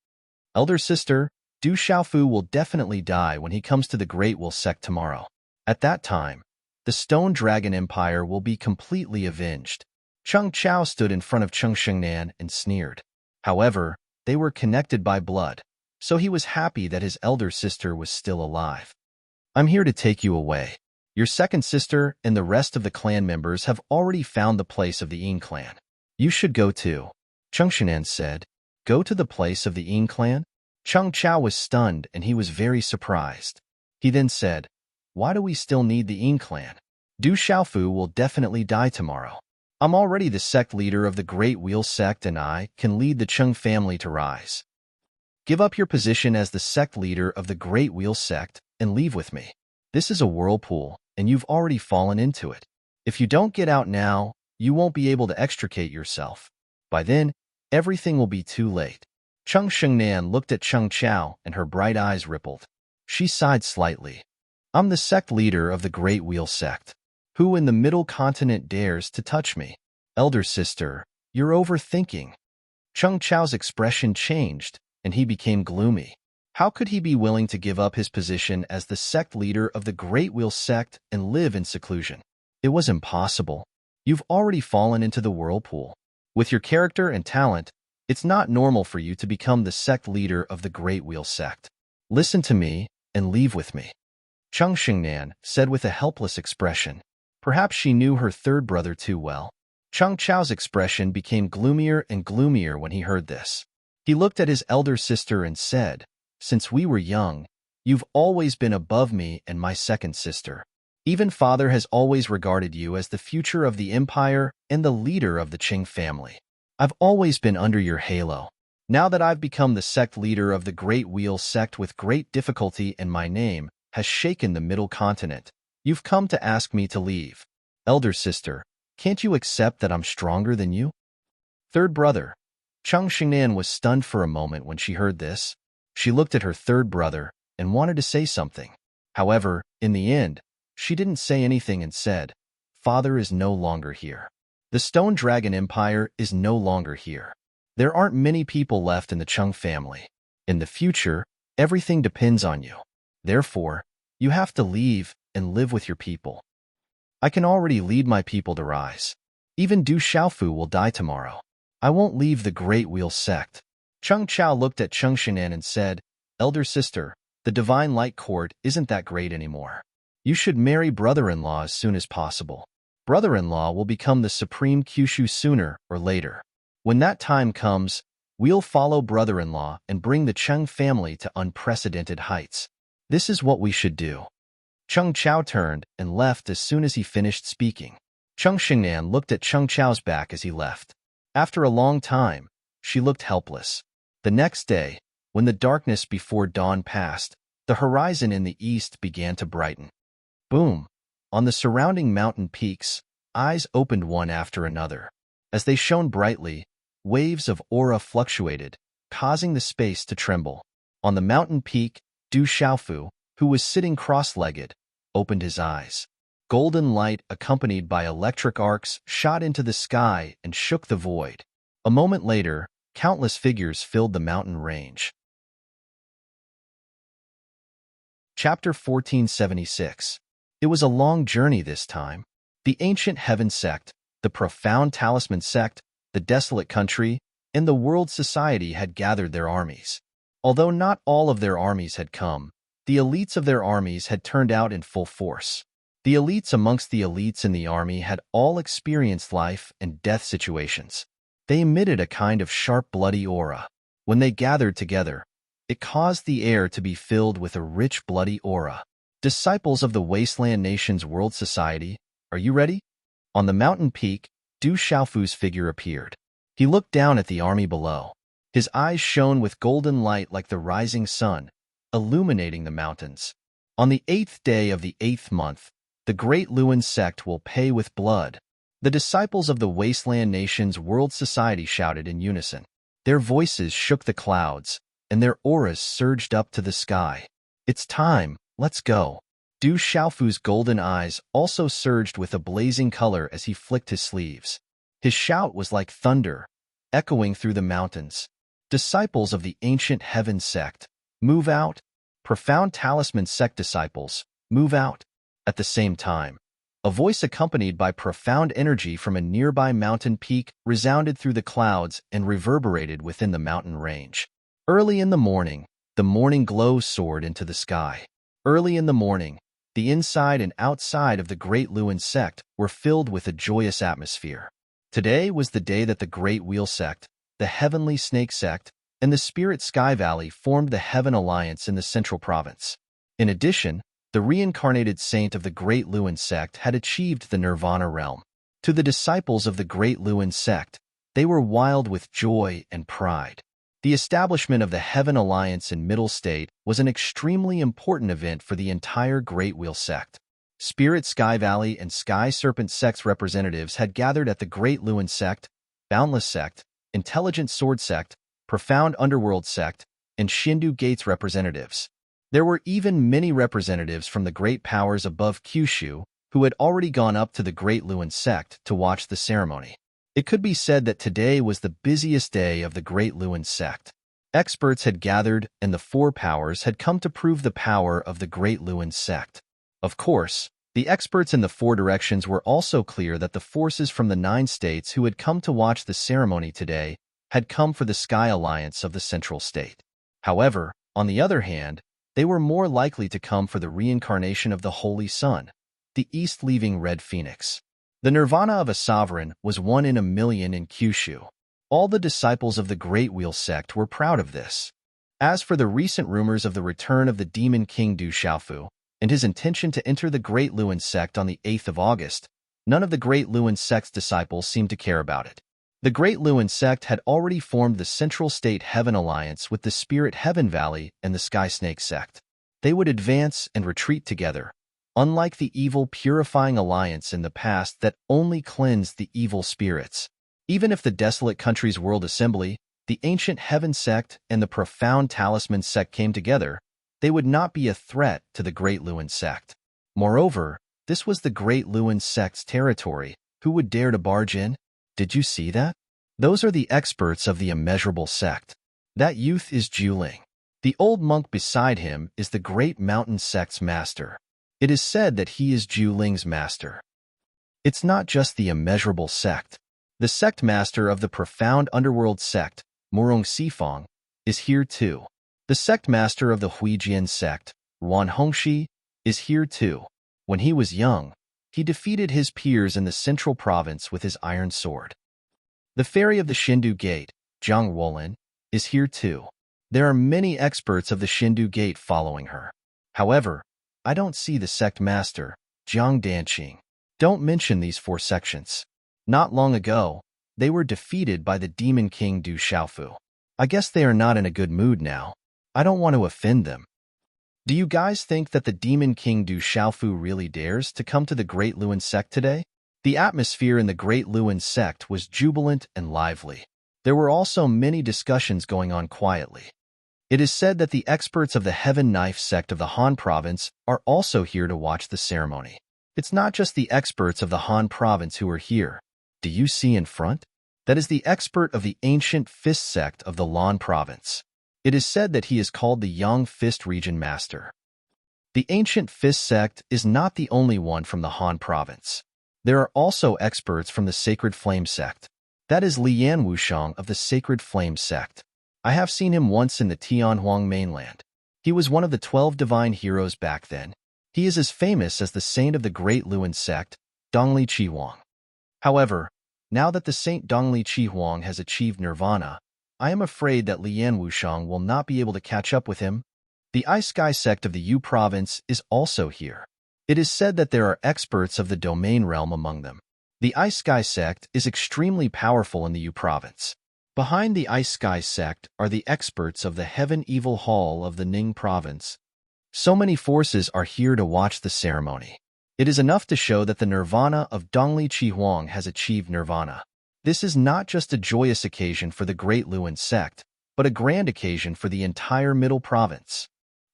"Elder sister, Du Xiaofu will definitely die when he comes to the Great Wheel sect tomorrow. At that time, the Stone Dragon Empire will be completely avenged." Cheng Chao stood in front of Cheng Shengnan and sneered. However, they were connected by blood, so he was happy that his elder sister was still alive. "I'm here to take you away. Your second sister and the rest of the clan members have already found the place of the Yin clan. You should go too," Cheng Shengnan said. "Go to the place of the Yin clan?" Cheng Chao was stunned and he was very surprised. He then said, "Why do we still need the Yin clan? Du Xiaofu will definitely die tomorrow. I'm already the sect leader of the Great Wheel sect and I can lead the Cheng family to rise. Give up your position as the sect leader of the Great Wheel sect and leave with me. This is a whirlpool, and you've already fallen into it. If you don't get out now, you won't be able to extricate yourself. By then, everything will be too late." Cheng Shengnan looked at Cheng Chao and her bright eyes rippled. She sighed slightly. "I'm the sect leader of the Great Wheel sect. Who in the Middle Continent dares to touch me? Elder sister, you're overthinking." Cheng Chao's expression changed, and he became gloomy. How could he be willing to give up his position as the sect leader of the Great Wheel sect and live in seclusion? It was impossible. You've already fallen into the whirlpool. With your character and talent, it's not normal for you to become the sect leader of the Great Wheel sect. Listen to me and leave with me," Cheng Shengnan said with a helpless expression. Perhaps she knew her third brother too well. Cheng Chao's expression became gloomier and gloomier when he heard this. He looked at his elder sister and said, "Since we were young, you've always been above me and my second sister. Even father has always regarded you as the future of the empire and the leader of the Qing family. I've always been under your halo. Now that I've become the sect leader of the Great Wheel sect with great difficulty and my name has shaken the Middle Continent, you've come to ask me to leave. Elder sister, can't you accept that I'm stronger than you?" Third brother. Cheng Shengnan was stunned for a moment when she heard this. She looked at her third brother and wanted to say something. However, in the end, she didn't say anything and said, "Father is no longer here. The Stone Dragon Empire is no longer here. There aren't many people left in the Cheng family. In the future, everything depends on you. Therefore, you have to leave and live with your people." I can already lead my people to rise. Even Du Xiaofu will die tomorrow. I won't leave the Great Wheel sect. Cheng Chao looked at Cheng Xinan and said, Elder sister, the Divine Light Court isn't that great anymore. You should marry brother-in-law as soon as possible. Brother-in-law will become the supreme Kyushu sooner or later. When that time comes, we'll follow brother-in-law and bring the Cheng family to unprecedented heights. This is what we should do. Cheng Chao turned and left as soon as he finished speaking. Cheng Xinan looked at Cheng Chao's back as he left. After a long time, she looked helpless. The next day, when the darkness before dawn passed, the horizon in the east began to brighten. Boom! On the surrounding mountain peaks, eyes opened one after another. As they shone brightly, waves of aura fluctuated, causing the space to tremble. On the mountain peak, Du Xiaofu, who was sitting cross-legged, opened his eyes. Golden light accompanied by electric arcs shot into the sky and shook the void. A moment later, countless figures filled the mountain range. Chapter 1476. It was a long journey this time. The ancient heaven sect, the profound talisman sect, the desolate country, and the world society had gathered their armies. Although not all of their armies had come, the elites of their armies had turned out in full force. The elites amongst the elites in the army had all experienced life and death situations. They emitted a kind of sharp, bloody aura. When they gathered together, it caused the air to be filled with a rich, bloody aura. Disciples of the Wasteland Nation's World Society, are you ready? On the mountain peak, Du Xiaofu's figure appeared. He looked down at the army below. His eyes shone with golden light like the rising sun, illuminating the mountains. On the 8th day of the 8th month, the Great Luan sect will pay with blood. The disciples of the Wasteland Nation's World Society shouted in unison. Their voices shook the clouds, and their auras surged up to the sky. It's time, let's go. Du Xiaofu's golden eyes also surged with a blazing color as he flicked his sleeves. His shout was like thunder, echoing through the mountains. Disciples of the ancient heaven sect, move out. Profound talisman sect disciples, move out. At the same time, a voice accompanied by profound energy from a nearby mountain peak resounded through the clouds and reverberated within the mountain range. Early in the morning glow soared into the sky. Early in the morning, the inside and outside of the Great Luan sect were filled with a joyous atmosphere. Today was the day that the Great Wheel sect, the Heavenly Snake sect, and the Spirit Sky Valley formed the Heaven Alliance in the Central Province. In addition, the reincarnated saint of the Great Luan sect had achieved the Nirvana realm. To the disciples of the Great Luan sect, they were wild with joy and pride. The establishment of the Heaven Alliance in Middle State was an extremely important event for the entire Great Wheel sect. Spirit Sky Valley and Sky Serpent sects representatives had gathered at the Great Luan sect, Boundless sect, Intelligent Sword sect, Profound Underworld sect, and Shindu Gates representatives. There were even many representatives from the great powers above Kyushu who had already gone up to the Great Luan sect to watch the ceremony. It could be said that today was the busiest day of the Great Luan sect. Experts had gathered and the four powers had come to prove the power of the Great Luan sect. Of course, the experts in the four directions were also clear that the forces from the 9 states who had come to watch the ceremony today had come for the Sky Alliance of the Central State. However, on the other hand, they were more likely to come for the reincarnation of the Holy Sun, the East-leaving Red Phoenix. The nirvana of a sovereign was 1 in a million in Kyushu. All the disciples of the Great Wheel sect were proud of this. As for the recent rumors of the return of the Demon King Du Xiaofu and his intention to enter the Great Luan sect on the 8th of August, none of the Great Luan sect's disciples seemed to care about it. The Great Luan sect had already formed the Central State Heaven Alliance with the Spirit Heaven Valley and the Sky Snake sect. They would advance and retreat together, unlike the evil purifying alliance in the past that only cleansed the evil spirits. Even if the desolate country's world assembly, the ancient heaven sect, and the profound talisman sect came together, they would not be a threat to the Great Luan sect. Moreover, this was the Great Luan sect's territory. Who would dare to barge in? Did you see that? Those are the experts of the immeasurable sect. That youth is Juling. The old monk beside him is the Great Mountain sect's master. It is said that he is Juling's master. It's not just the immeasurable sect. The sect master of the profound underworld sect, Murong Sifong, is here too. The sect master of the Huijian sect, Wan Hongxi, is here too. When he was young, he defeated his peers in the central province with his iron sword. The fairy of the Shindu Gate, Zhang Wolin, is here too. There are many experts of the Shindu Gate following her. However, I don't see the sect master, Jiang Danqing. Don't mention these 4 sections. Not long ago, they were defeated by the Demon King Du Xiaofu. I guess they are not in a good mood now. I don't want to offend them. Do you guys think that the Demon King Du Xiaofu really dares to come to the Great Luan sect today? The atmosphere in the Great Luan sect was jubilant and lively. There were also many discussions going on quietly. It is said that the experts of the Heaven Knife sect of the Han province are also here to watch the ceremony. It's not just the experts of the Han province who are here. Do you see in front? That is the expert of the ancient Fist sect of the Lan province. It is said that he is called the Yang Fist Region Master. The ancient Fist sect is not the only one from the Han province. There are also experts from the Sacred Flame sect. That is Lian Wushang of the Sacred Flame sect. I have seen him once in the Tianhuang mainland. He was one of the 12 divine heroes back then. He is as famous as the saint of the Great Luan sect, Dongli Chihuang. However, now that the saint Dongli Chihuang has achieved nirvana, I am afraid that Lian Wushang will not be able to catch up with him. The Ice Sky sect of the Yu province is also here. It is said that there are experts of the domain realm among them. The Ice Sky sect is extremely powerful in the Yu province. Behind the Ice Sky sect are the experts of the Heaven Evil Hall of the Ning province. So many forces are here to watch the ceremony. It is enough to show that the nirvana of Dongli Chihuang has achieved nirvana. This is not just a joyous occasion for the Great Luan sect, but a grand occasion for the entire Middle Province.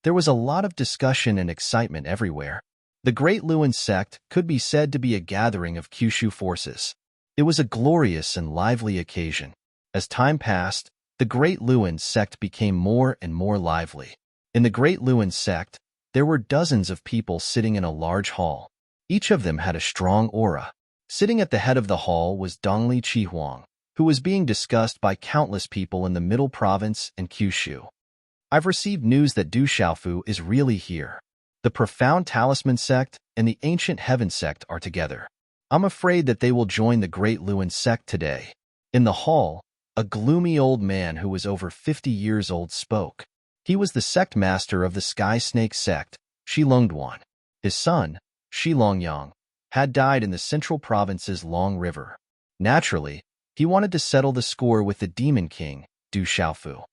There was a lot of discussion and excitement everywhere. The Great Luan sect could be said to be a gathering of Kyushu forces. It was a glorious and lively occasion. As time passed, the Great Luan sect became more and more lively. In the Great Luan sect, there were dozens of people sitting in a large hall. Each of them had a strong aura. Sitting at the head of the hall was Dongli Chihuang, who was being discussed by countless people in the Middle Province and Kyushu. I've received news that Du Xiaofu is really here. The Profound Talisman sect and the Ancient Heaven sect are together. I'm afraid that they will join the Great Luan sect today. In the hall, a gloomy old man who was over 50 years old spoke. He was the sect master of the Sky Snake sect, Shilongduan. His son, Shilongyang, had died in the central province's Long River. Naturally, he wanted to settle the score with the Demon King, Du Xiaofu.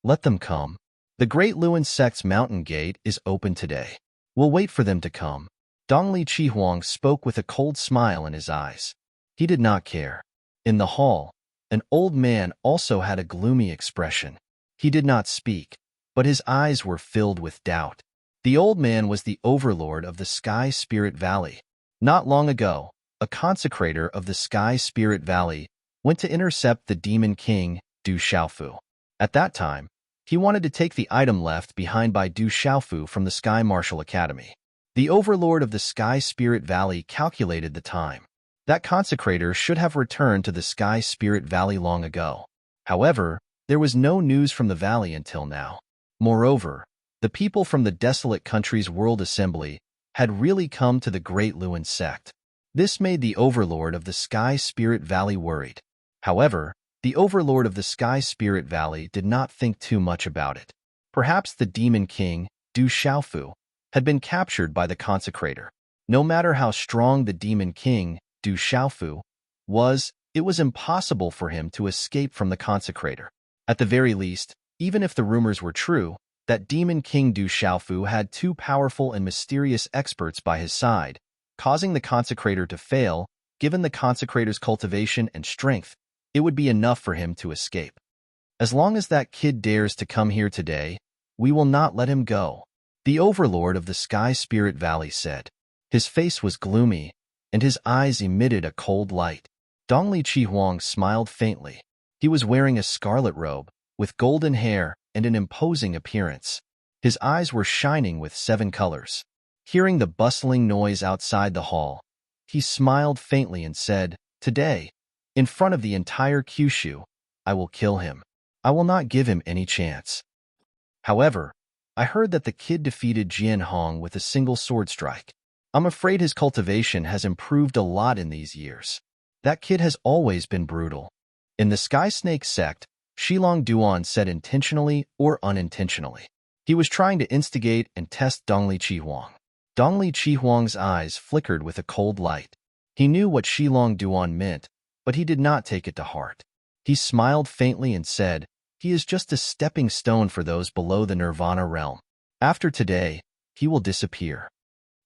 Let them come. The Great Luan sect's mountain gate is open today. We'll wait for them to come. Dongli Chihuang spoke with a cold smile in his eyes. He did not care. In the hall, an old man also had a gloomy expression. He did not speak, but his eyes were filled with doubt. The old man was the overlord of the Sky Spirit Valley. Not long ago, a consecrator of the Sky Spirit Valley went to intercept the Demon King, Du Xiaofu. At that time, he wanted to take the item left behind by Du Xiaofu from the Sky Martial Academy. The overlord of the Sky Spirit Valley calculated the time. That consecrator should have returned to the Sky Spirit Valley long ago. However, there was no news from the valley until now. Moreover, the people from the Desolate Country's World Assembly had really come to the Great Luan sect. This made the overlord of the Sky Spirit Valley worried. However, the overlord of the Sky Spirit Valley did not think too much about it. Perhaps the Demon King, Du Xiaofu, had been captured by the consecrator. No matter how strong the Demon King, Du Xiaofu, was, it was impossible for him to escape from the consecrator. At the very least, even if the rumors were true, that Demon King Du Xiaofu had 2 powerful and mysterious experts by his side, causing the consecrator to fail. Given the consecrator's cultivation and strength, it would be enough for him to escape. As long as that kid dares to come here today, we will not let him go, the overlord of the Sky Spirit Valley said. His face was gloomy, and his eyes emitted a cold light. Dongli Chihuang smiled faintly. He was wearing a scarlet robe, with golden hair and an imposing appearance. His eyes were shining with 7 colors. Hearing the bustling noise outside the hall, He smiled faintly and said, "Today, in front of the entire Kyushu, I will kill him. I will not give him any chance." However, I heard that the kid defeated Jian Hong with a single sword strike. I'm afraid his cultivation has improved a lot in these years. That kid has always been brutal. In the Sky Snake sect, Shilong Duan said intentionally or unintentionally. He was trying to instigate and test Dongli Chihuang. Dongli Chihuang's eyes flickered with a cold light. He knew what Shilong Duan meant, but he did not take it to heart. He smiled faintly and said, "He is just a stepping stone for those below the Nirvana realm. After today, he will disappear."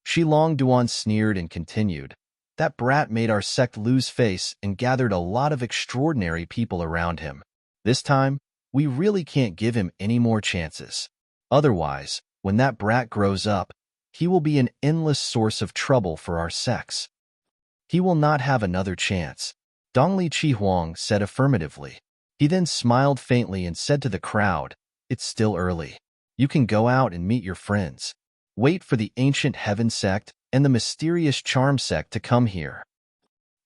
Shilong Duan sneered and continued, "That brat made our sect lose face and gathered a lot of extraordinary people around him. This time, we really can't give him any more chances. Otherwise, when that brat grows up, he will be an endless source of trouble for our sects. He will not have another chance." Dongli Chihuang said affirmatively. He then smiled faintly and said to the crowd, "It's still early. You can go out and meet your friends. Wait for the Ancient Heaven sect and the Mysterious Charm sect to come here."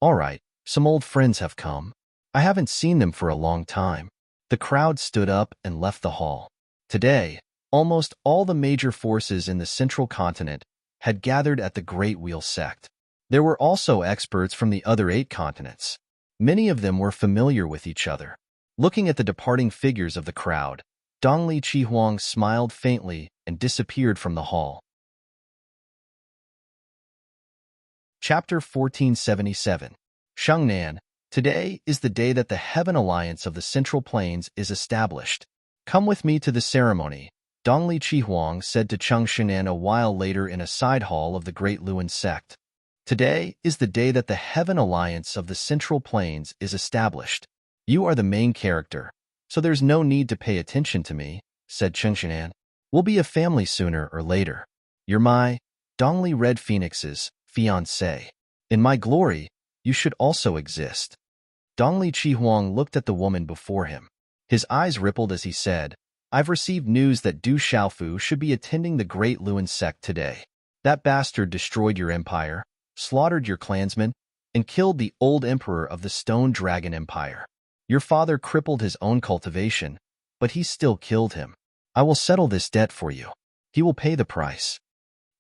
"All right, some old friends have come. I haven't seen them for a long time." The crowd stood up and left the hall. Today, almost all the major forces in the central continent had gathered at the Great Wheel sect. There were also experts from the other 8 continents. Many of them were familiar with each other. Looking at the departing figures of the crowd, Dongli Chihuang smiled faintly and disappeared from the hall. Chapter 1477. Shengnan. Today is the day that the Heaven Alliance of the Central Plains is established. "Come with me to the ceremony," Dongli Chihuang said to Shengnan a while later in a side hall of the Great Luan sect. "Today is the day that the Heaven Alliance of the Central Plains is established. You are the main character, so there's no need to pay attention to me," said Shengnan. "We'll be a family sooner or later. You're my Dongli Red Phoenix's fiancé. In my glory, you should also exist." Dongli Chihuang looked at the woman before him. His eyes rippled as he said, "I've received news that Du Xiaofu should be attending the Great Luan sect today. That bastard destroyed your empire, slaughtered your clansmen, and killed the old emperor of the Stone Dragon Empire. Your father crippled his own cultivation, but he still killed him. I will settle this debt for you. He will pay the price."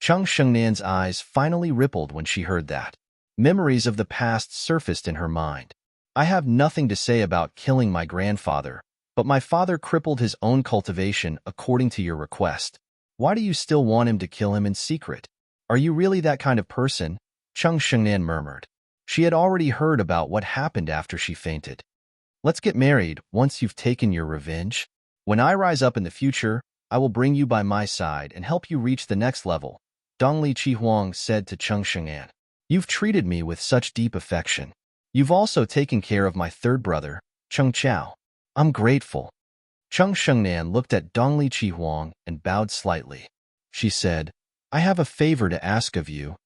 Shengnan's eyes finally rippled when she heard that. Memories of the past surfaced in her mind. "I have nothing to say about killing my grandfather, but my father crippled his own cultivation according to your request. Why do you still want him to kill him in secret? Are you really that kind of person?" Shengnan murmured. She had already heard about what happened after she fainted. "Let's get married once you've taken your revenge. When I rise up in the future, I will bring you by my side and help you reach the next level," Dongli Chihuang said to Shengnan. "You've treated me with such deep affection. You've also taken care of my third brother, Cheng Chao. I'm grateful." Shengnan looked at Dongli Chihuang and bowed slightly. She said, "I have a favor to ask of you.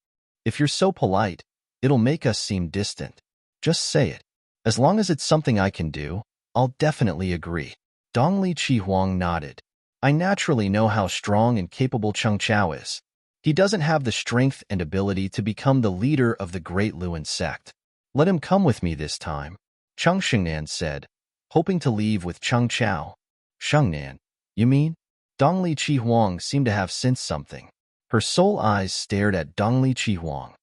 If you're so polite, it'll make us seem distant. Just say it. As long as it's something I can do, I'll definitely agree." Dongli Chihuang nodded. "I naturally know how strong and capable Cheng Chao is. He doesn't have the strength and ability to become the leader of the Great Luan sect. Let him come with me this time," Shengnan said, hoping to leave with Cheng Chao. "Shengnan, you mean?" Dongli Chihuang seemed to have sensed something. Her soul eyes stared at Dongli Chihuang.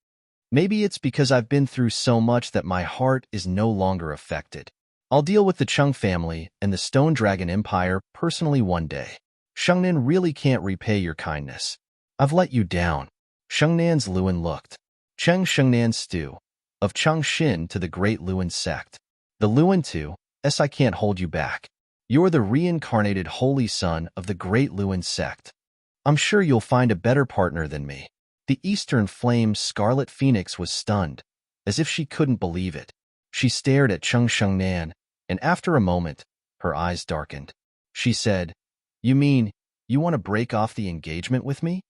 "Maybe it's because I've been through so much that my heart is no longer affected. I'll deal with the Cheng family and the Stone Dragon Empire personally one day. Shengnan really can't repay your kindness. I've let you down." Shengnan's Luan looked. Shengnan stew. Of Changshin to the Great Luan sect. The Luan to, I can't hold you back. You're the reincarnated holy son of the Great Luan sect. I'm sure you'll find a better partner than me. The Eastern Flame Scarlet Phoenix was stunned, as if she couldn't believe it. She stared at Shengnan, and after a moment, her eyes darkened. She said, "You mean, you want to break off the engagement with me?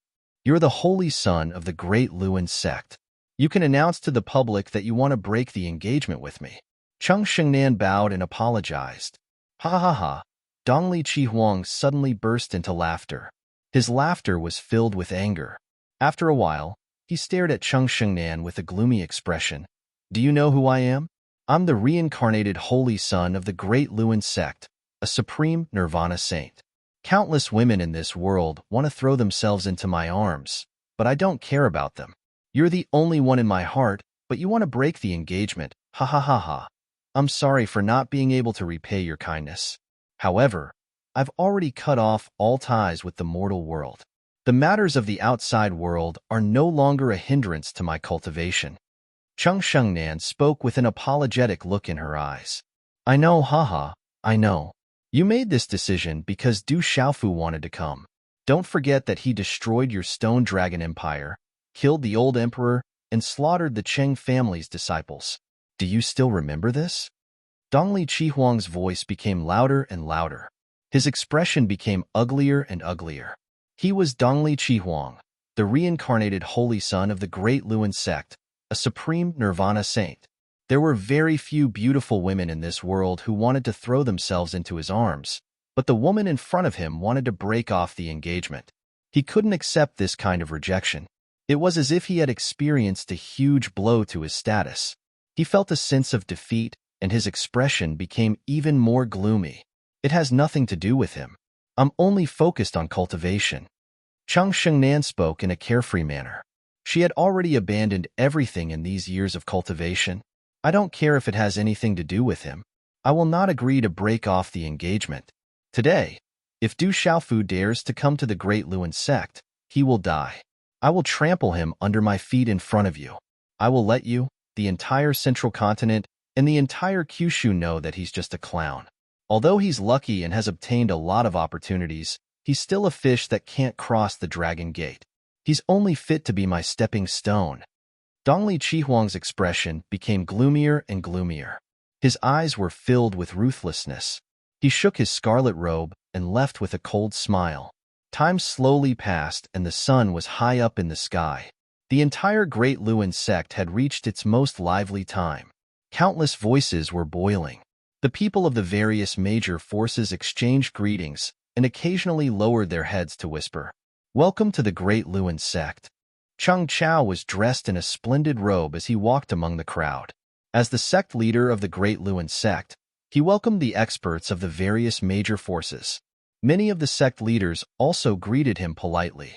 You're the holy son of the Great Luan sect. You can announce to the public that you want to break the engagement with me." Shengnan bowed and apologized. "Ha ha ha." Dongli Chihuang suddenly burst into laughter. His laughter was filled with anger. After a while, He stared at Cheng Shengnan with a gloomy expression. Do you know who I am? I'm the reincarnated holy son of the great Luan sect, a supreme nirvana saint. Countless women in this world want to throw themselves into my arms, but I don't care about them. You're the only one in my heart, but you want to break the engagement. Ha ha ha ha. I'm sorry for not being able to repay your kindness. However, I've already cut off all ties with the mortal world. The matters of the outside world are no longer a hindrance to my cultivation. Cheng Shengnan spoke with an apologetic look in her eyes. I know, haha, I know. You made this decision because Du Xiaofu wanted to come. Don't forget that he destroyed your stone dragon empire, killed the old emperor, and slaughtered the Cheng family's disciples. Do you still remember this? Dongli Qihuang's voice became louder and louder. His expression became uglier and uglier. He was Dongli Qihuang, the reincarnated holy son of the great Luan sect, a supreme nirvana saint. There were very few beautiful women in this world who wanted to throw themselves into his arms, but the woman in front of him wanted to break off the engagement. He couldn't accept this kind of rejection. It was as if he had experienced a huge blow to his status. He felt a sense of defeat, and his expression became even more gloomy. It has nothing to do with him. I'm only focused on cultivation. Cheng Shengnan spoke in a carefree manner. She had already abandoned everything in these years of cultivation. I don't care if it has anything to do with him. I will not agree to break off the engagement. Today, if Du Xiaofu dares to come to the great Luan sect, he will die. I will trample him under my feet in front of you. I will let you, the entire central continent, and the entire Kyushu know that he's just a clown. Although he's lucky and has obtained a lot of opportunities, he's still a fish that can't cross the dragon gate. He's only fit to be my stepping stone. Dongli Qihuang's expression became gloomier and gloomier. His eyes were filled with ruthlessness. He shook his scarlet robe and left with a cold smile. Time slowly passed and the sun was high up in the sky. The entire Great Luan sect had reached its most lively time. Countless voices were boiling. The people of the various major forces exchanged greetings and occasionally lowered their heads to whisper, "Welcome to the Great Luan sect." Cheng Chao was dressed in a splendid robe as he walked among the crowd. As the sect leader of the Great Luan sect, he welcomed the experts of the various major forces. Many of the sect leaders also greeted him politely.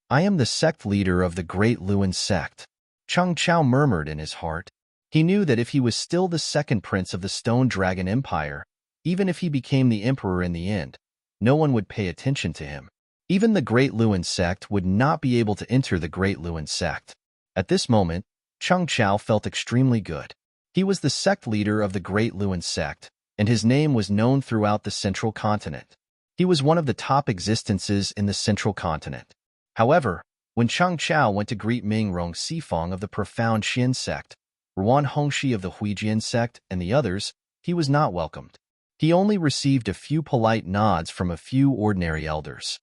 I am the sect leader of the Great Luan sect, Cheng Chao murmured in his heart. He knew that if he was still the second prince of the Stone Dragon Empire, even if he became the emperor in the end, no one would pay attention to him. Even the Great Luan sect would not be able to enter the Great Luan sect. At this moment, Cheng Chao felt extremely good. He was the sect leader of the Great Luan sect, and his name was known throughout the central continent. He was one of the top existences in the central continent. However, when Cheng Chao went to greet Ming Rong Sifong of the profound Xian sect, Ruan Hongxi of the Huijian sect, and the others, he was not welcomed. He only received a few polite nods from a few ordinary elders.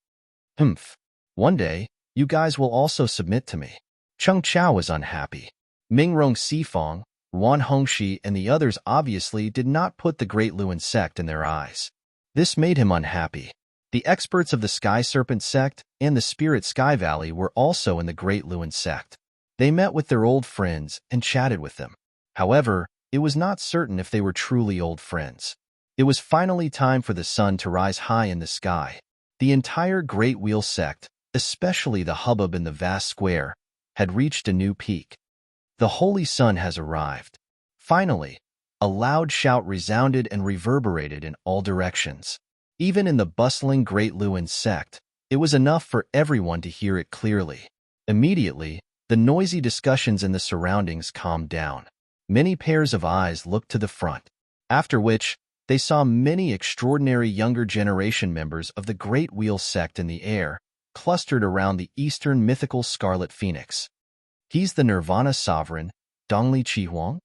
Humph. One day, you guys will also submit to me. Cheng Chao was unhappy. Ming Rong Sifong, Ruan Hongxi, and the others obviously did not put the Great Luan sect in their eyes. This made him unhappy. The experts of the Sky Serpent sect and the Spirit Sky Valley were also in the Great Luan sect. They met with their old friends and chatted with them. However, it was not certain if they were truly old friends. It was finally time for the sun to rise high in the sky. The entire Great Wheel sect, especially the hubbub in the vast square, had reached a new peak. The holy sun has arrived. Finally, a loud shout resounded and reverberated in all directions. Even in the bustling Great Luan sect, it was enough for everyone to hear it clearly. Immediately, the noisy discussions in the surroundings calmed down. Many pairs of eyes looked to the front, after which they saw many extraordinary younger generation members of the Great Wheel sect in the air, clustered around the Eastern mythical Scarlet Phoenix. He's the Nirvana sovereign, Dongli Qihuang?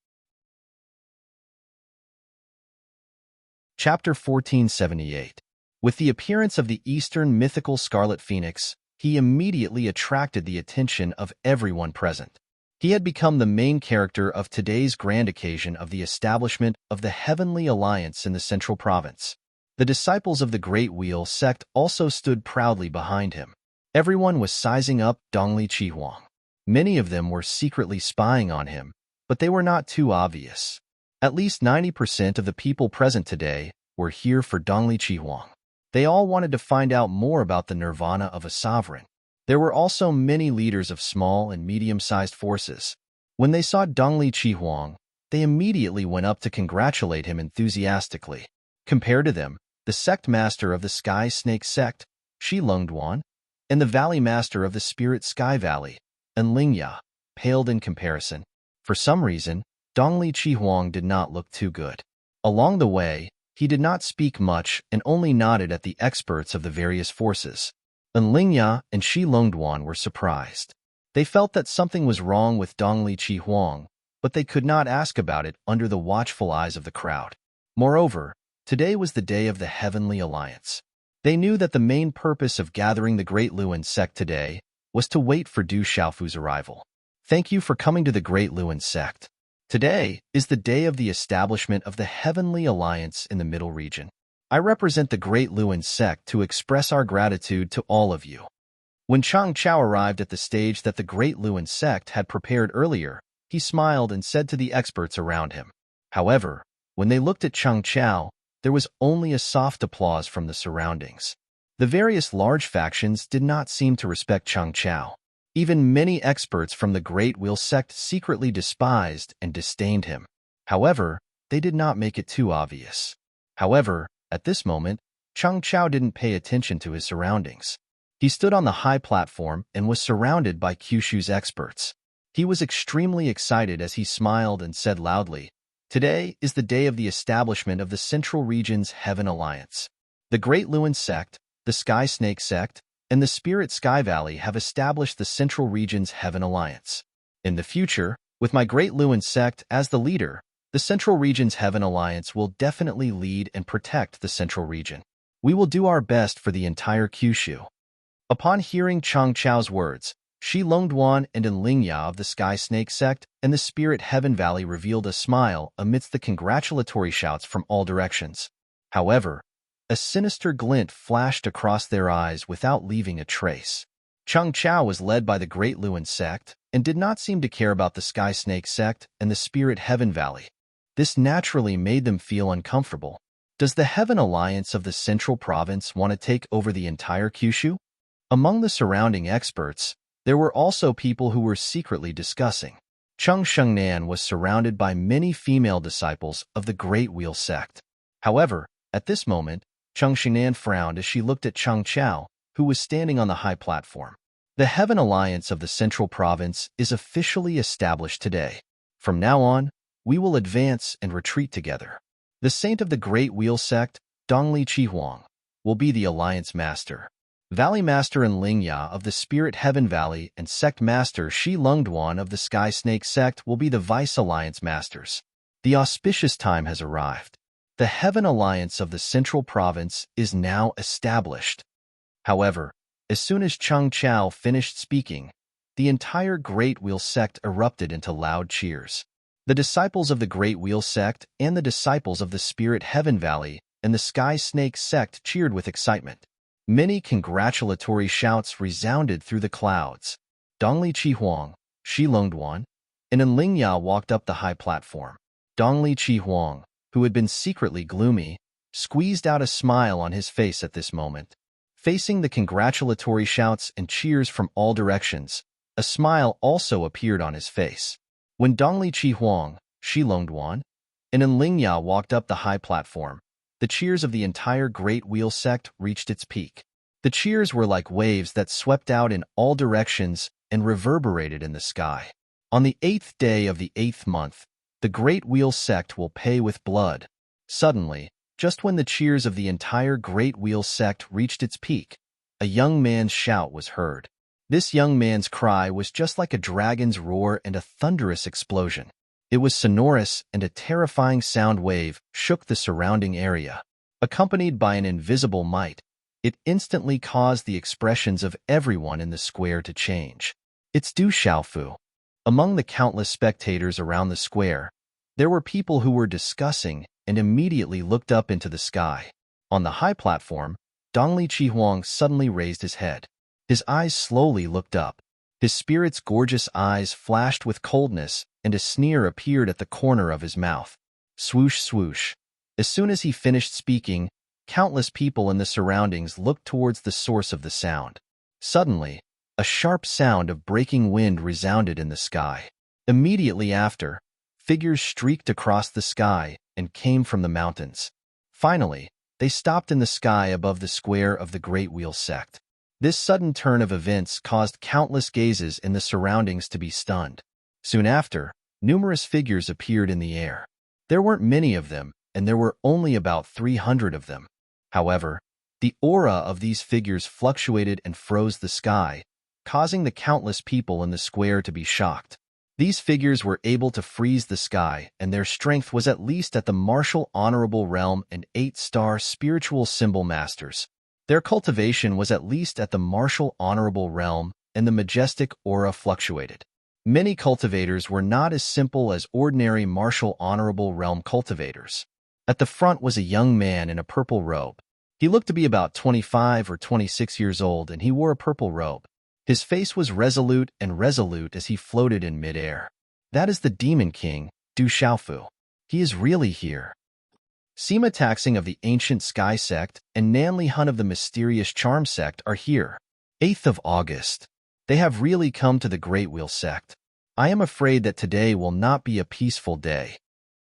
Chapter 1478. With the appearance of the Eastern mythical Scarlet Phoenix, he immediately attracted the attention of everyone present. He had become the main character of today's grand occasion of the establishment of the Heavenly Alliance in the Central Province. The disciples of the Great Wheel sect also stood proudly behind him. Everyone was sizing up Dongli Qihuang. Many of them were secretly spying on him, but they were not too obvious. At least 90% of the people present today were here for Dongli Chihuang. They all wanted to find out more about the nirvana of a sovereign. There were also many leaders of small and medium-sized forces. When they saw Dongli Chihuang, they immediately went up to congratulate him enthusiastically. Compared to them, the sect master of the Sky Snake sect, Shi Longduan, and the valley master of the Spirit Sky Valley, Enlingya, paled in comparison. For some reason, Dongli Chihuang did not look too good. Along the way, he did not speak much and only nodded at the experts of the various forces. Enlingya and Shi Longduan were surprised. They felt that something was wrong with Dongli Chihuang, but they could not ask about it under the watchful eyes of the crowd. Moreover, today was the day of the Heavenly Alliance. They knew that the main purpose of gathering the Great Luan sect today was to wait for Du Xiaofu's arrival. Thank you for coming to the Great Luan sect. Today is the day of the establishment of the Heavenly Alliance in the Middle Region. I represent the Great Luan sect to express our gratitude to all of you. When Chang Chao arrived at the stage that the Great Luan sect had prepared earlier, he smiled and said to the experts around him. However, when they looked at Chang Chao, there was only a soft applause from the surroundings. The various large factions did not seem to respect Chang Chao. Even many experts from the Great Wheel sect secretly despised and disdained him. However, they did not make it too obvious. However, at this moment, Chang Chao didn't pay attention to his surroundings. He stood on the high platform and was surrounded by Kyushu's experts. He was extremely excited as he smiled and said loudly, "Today is the day of the establishment of the Central Region's Heaven Alliance. The Great Luan sect, the Sky Snake sect, and the Spirit Sky Valley have established the Central Region's Heaven Alliance. In the future, with my Great Luan sect as the leader, the Central Region's Heaven Alliance will definitely lead and protect the Central Region. We will do our best for the entire Kyushu." Upon hearing Chang Chao's words, Shi Longduan and Enlingya of the Sky Snake sect and the Spirit Heaven Valley revealed a smile amidst the congratulatory shouts from all directions. However, a sinister glint flashed across their eyes without leaving a trace. Chang Chao was led by the Great Luan sect and did not seem to care about the Sky Snake sect and the Spirit Heaven Valley. This naturally made them feel uncomfortable. Does the Heaven Alliance of the Central Province want to take over the entire Kyushu? Among the surrounding experts, there were also people who were secretly discussing. Chung Shengnan was surrounded by many female disciples of the Great Wheel sect. However, at this moment, Chung Shengnan frowned as she looked at Chang Chao, who was standing on the high platform. The Heaven Alliance of the Central Province is officially established today. From now on, we will advance and retreat together. The saint of the Great Wheel sect, Dongli Chihuang, will be the Alliance Master. Valley Master Enlingya of the Spirit Heaven Valley and Sect Master Shi Longduan of the Sky Snake sect will be the Vice Alliance Masters. The auspicious time has arrived. The Heaven Alliance of the Central Province is now established. However, as soon as Chang Chao finished speaking, the entire Great Wheel sect erupted into loud cheers. The disciples of the Great Wheel sect and the disciples of the Spirit Heaven Valley and the Sky Snake sect cheered with excitement. Many congratulatory shouts resounded through the clouds. Dongli Chihuang, Shi Longduan, and Enlingya walked up the high platform. Dongli Chihuang, who had been secretly gloomy, squeezed out a smile on his face at this moment. Facing the congratulatory shouts and cheers from all directions, a smile also appeared on his face. When Dongli Chihuang, Shi Longduan, and Enlingya walked up the high platform, the cheers of the entire Great Wheel sect reached its peak. The cheers were like waves that swept out in all directions and reverberated in the sky. On the 8th day of the 8th month, the Great Wheel sect will pay with blood. Suddenly, just when the cheers of the entire Great Wheel sect reached its peak, a young man's shout was heard. This young man's cry was just like a dragon's roar and a thunderous explosion. It was sonorous, and a terrifying sound wave shook the surrounding area. Accompanied by an invisible might, it instantly caused the expressions of everyone in the square to change. It's Du Xiaofu. Among the countless spectators around the square, there were people who were discussing and immediately looked up into the sky. On the high platform, Dongli Chihuang suddenly raised his head. His eyes slowly looked up. His spirit's gorgeous eyes flashed with coldness, and a sneer appeared at the corner of his mouth. Swoosh, swoosh. As soon as he finished speaking, countless people in the surroundings looked towards the source of the sound. Suddenly, a sharp sound of breaking wind resounded in the sky. Immediately after, figures streaked across the sky and came from the mountains. Finally, they stopped in the sky above the square of the Great Wheel sect. This sudden turn of events caused countless gazes in the surroundings to be stunned. Soon after, numerous figures appeared in the air. There weren't many of them, and there were only about 300 of them. However, the aura of these figures fluctuated and froze the sky, causing the countless people in the square to be shocked. These figures were able to freeze the sky, and their strength was at least at the martial honorable realm and 8-star spiritual symbol masters. Their cultivation was at least at the martial honorable realm, and the majestic aura fluctuated. Many cultivators were not as simple as ordinary martial honorable realm cultivators. At the front was a young man in a purple robe. He looked to be about 25 or 26 years old, and he wore a purple robe. His face was resolute as he floated in midair. That is the Demon King, Du Xiaofu. He is really here. Sima Taxing of the Ancient Sky Sect and Nanli Hun of the Mysterious Charm Sect are here. 8th of August. They have really come to the Great Wheel Sect. I am afraid that today will not be a peaceful day.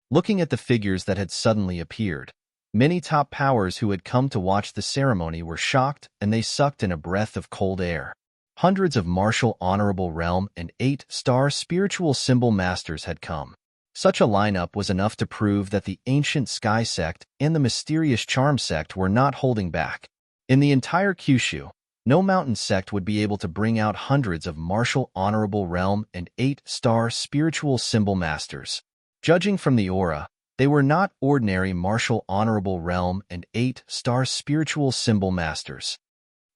Looking at the figures that had suddenly appeared, many top powers who had come to watch the ceremony were shocked, and they sucked in a breath of cold air. Hundreds of martial honorable realm and 8-star spiritual symbol masters had come. Such a lineup was enough to prove that the Ancient Sky Sect and the Mysterious Charm Sect were not holding back. In the entire Kyushu, no mountain sect would be able to bring out hundreds of martial honorable realm and 8-star spiritual symbol masters. Judging from the aura, they were not ordinary martial honorable realm and 8-star spiritual symbol masters.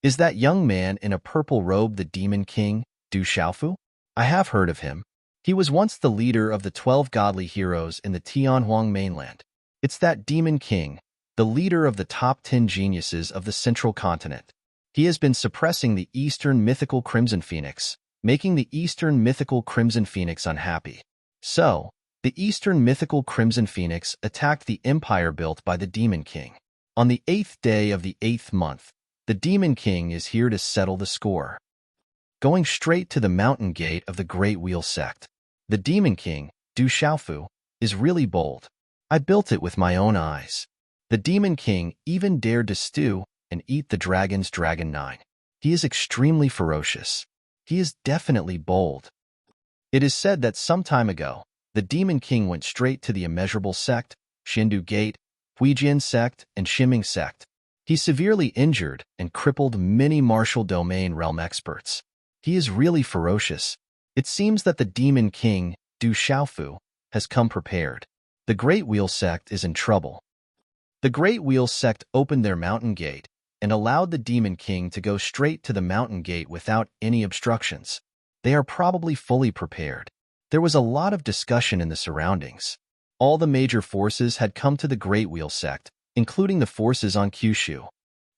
Is that young man in a purple robe the Demon King, Du Xiaofu? I have heard of him. He was once the leader of the 12 godly heroes in the Tianhuang mainland. It's that Demon King, the leader of the top 10 geniuses of the central continent. He has been suppressing the Eastern mythical Crimson Phoenix, making the Eastern mythical Crimson Phoenix unhappy. So, the Eastern mythical Crimson Phoenix attacked the empire built by the Demon King. On the 8th day of the 8th month, the Demon King is here to settle the score. Going straight to the mountain gate of the Great Wheel Sect. The Demon King, Du Xiaofu, is really bold. I built it with my own eyes. The Demon King even dared to stew and eat the dragon's Dragon 9. He is extremely ferocious. He is definitely bold. It is said that some time ago, the Demon King went straight to the Immeasurable Sect, Shindu Gate, Huijian Sect, and Shiming Sect. He severely injured and crippled many martial domain realm experts. He is really ferocious. It seems that the Demon King, Du Xiaofu, has come prepared. The Great Wheel Sect is in trouble. The Great Wheel Sect opened their mountain gate and allowed the Demon King to go straight to the mountain gate without any obstructions. They are probably fully prepared. There was a lot of discussion in the surroundings. All the major forces had come to the Great Wheel Sect, including the forces on Kyushu.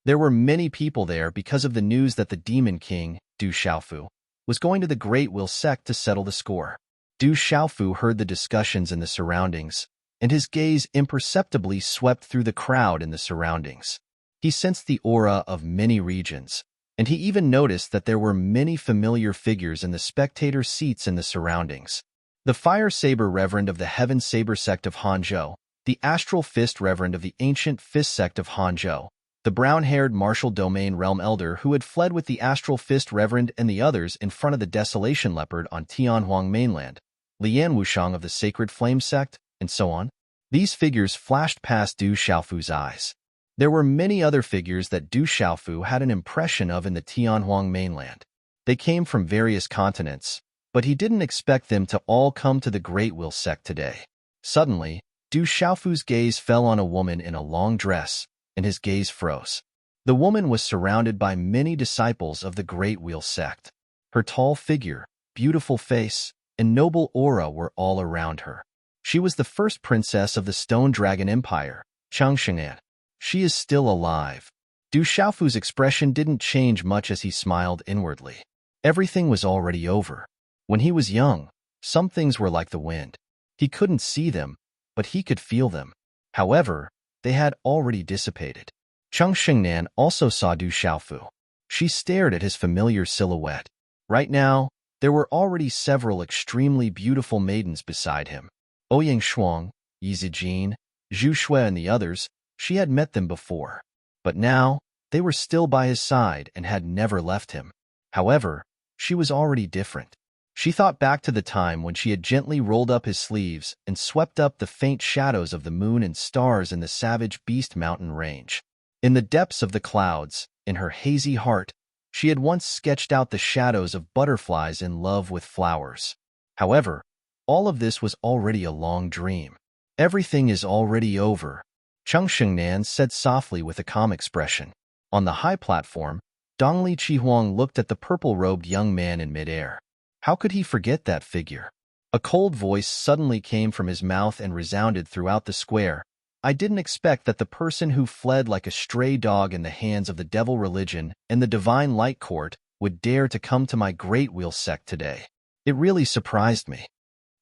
There were many people there because of the news that the Demon King, Du Xiaofu, was going to the Great Wheel Sect to settle the score. Du Xiaofu heard the discussions in the surroundings, and his gaze imperceptibly swept through the crowd in the surroundings. He sensed the aura of many regions, and he even noticed that there were many familiar figures in the spectator seats in the surroundings. The Fire Saber Reverend of the Heaven Saber Sect of Hanzhou, the Astral Fist Reverend of the Ancient Fist Sect of Hanzhou, the brown-haired martial domain realm elder who had fled with the Astral Fist Reverend and the others in front of the Desolation Leopard on Tianhuang mainland, Lian Wushang of the Sacred Flame Sect, and so on. These figures flashed past Du Xiaofu's eyes. There were many other figures that Du Xiaofu had an impression of in the Tianhuang mainland. They came from various continents, but he didn't expect them to all come to the Great Wheel Sect today. Suddenly, Du Xiaofu's gaze fell on a woman in a long dress, and his gaze froze. The woman was surrounded by many disciples of the Great Wheel Sect. Her tall figure, beautiful face, and noble aura were all around her. She was the first princess of the Stone Dragon Empire, Changshen'an. She is still alive. Du Xiaofu's expression didn't change much as he smiled inwardly. Everything was already over. When he was young, some things were like the wind. He couldn't see them, but he could feel them. However, they had already dissipated. Cheng Xingnan also saw Du Xiaofu. She stared at his familiar silhouette. Right now, there were already several extremely beautiful maidens beside him. Ouyang Shuang, Yi Zijin, Zhu Shui and the others, she had met them before. But now, they were still by his side and had never left him. However, she was already different. She thought back to the time when she had gently rolled up his sleeves and swept up the faint shadows of the moon and stars in the savage beast mountain range. In the depths of the clouds, in her hazy heart, she had once sketched out the shadows of butterflies in love with flowers. However, all of this was already a long dream. Everything is already over, Cheng Xingnan said softly with a calm expression. On the high platform, Dongli Qihuang looked at the purple-robed young man in midair. How could he forget that figure? A cold voice suddenly came from his mouth and resounded throughout the square. I didn't expect that the person who fled like a stray dog in the hands of the devil religion and the divine light court would dare to come to my great wheel sect today. It really surprised me.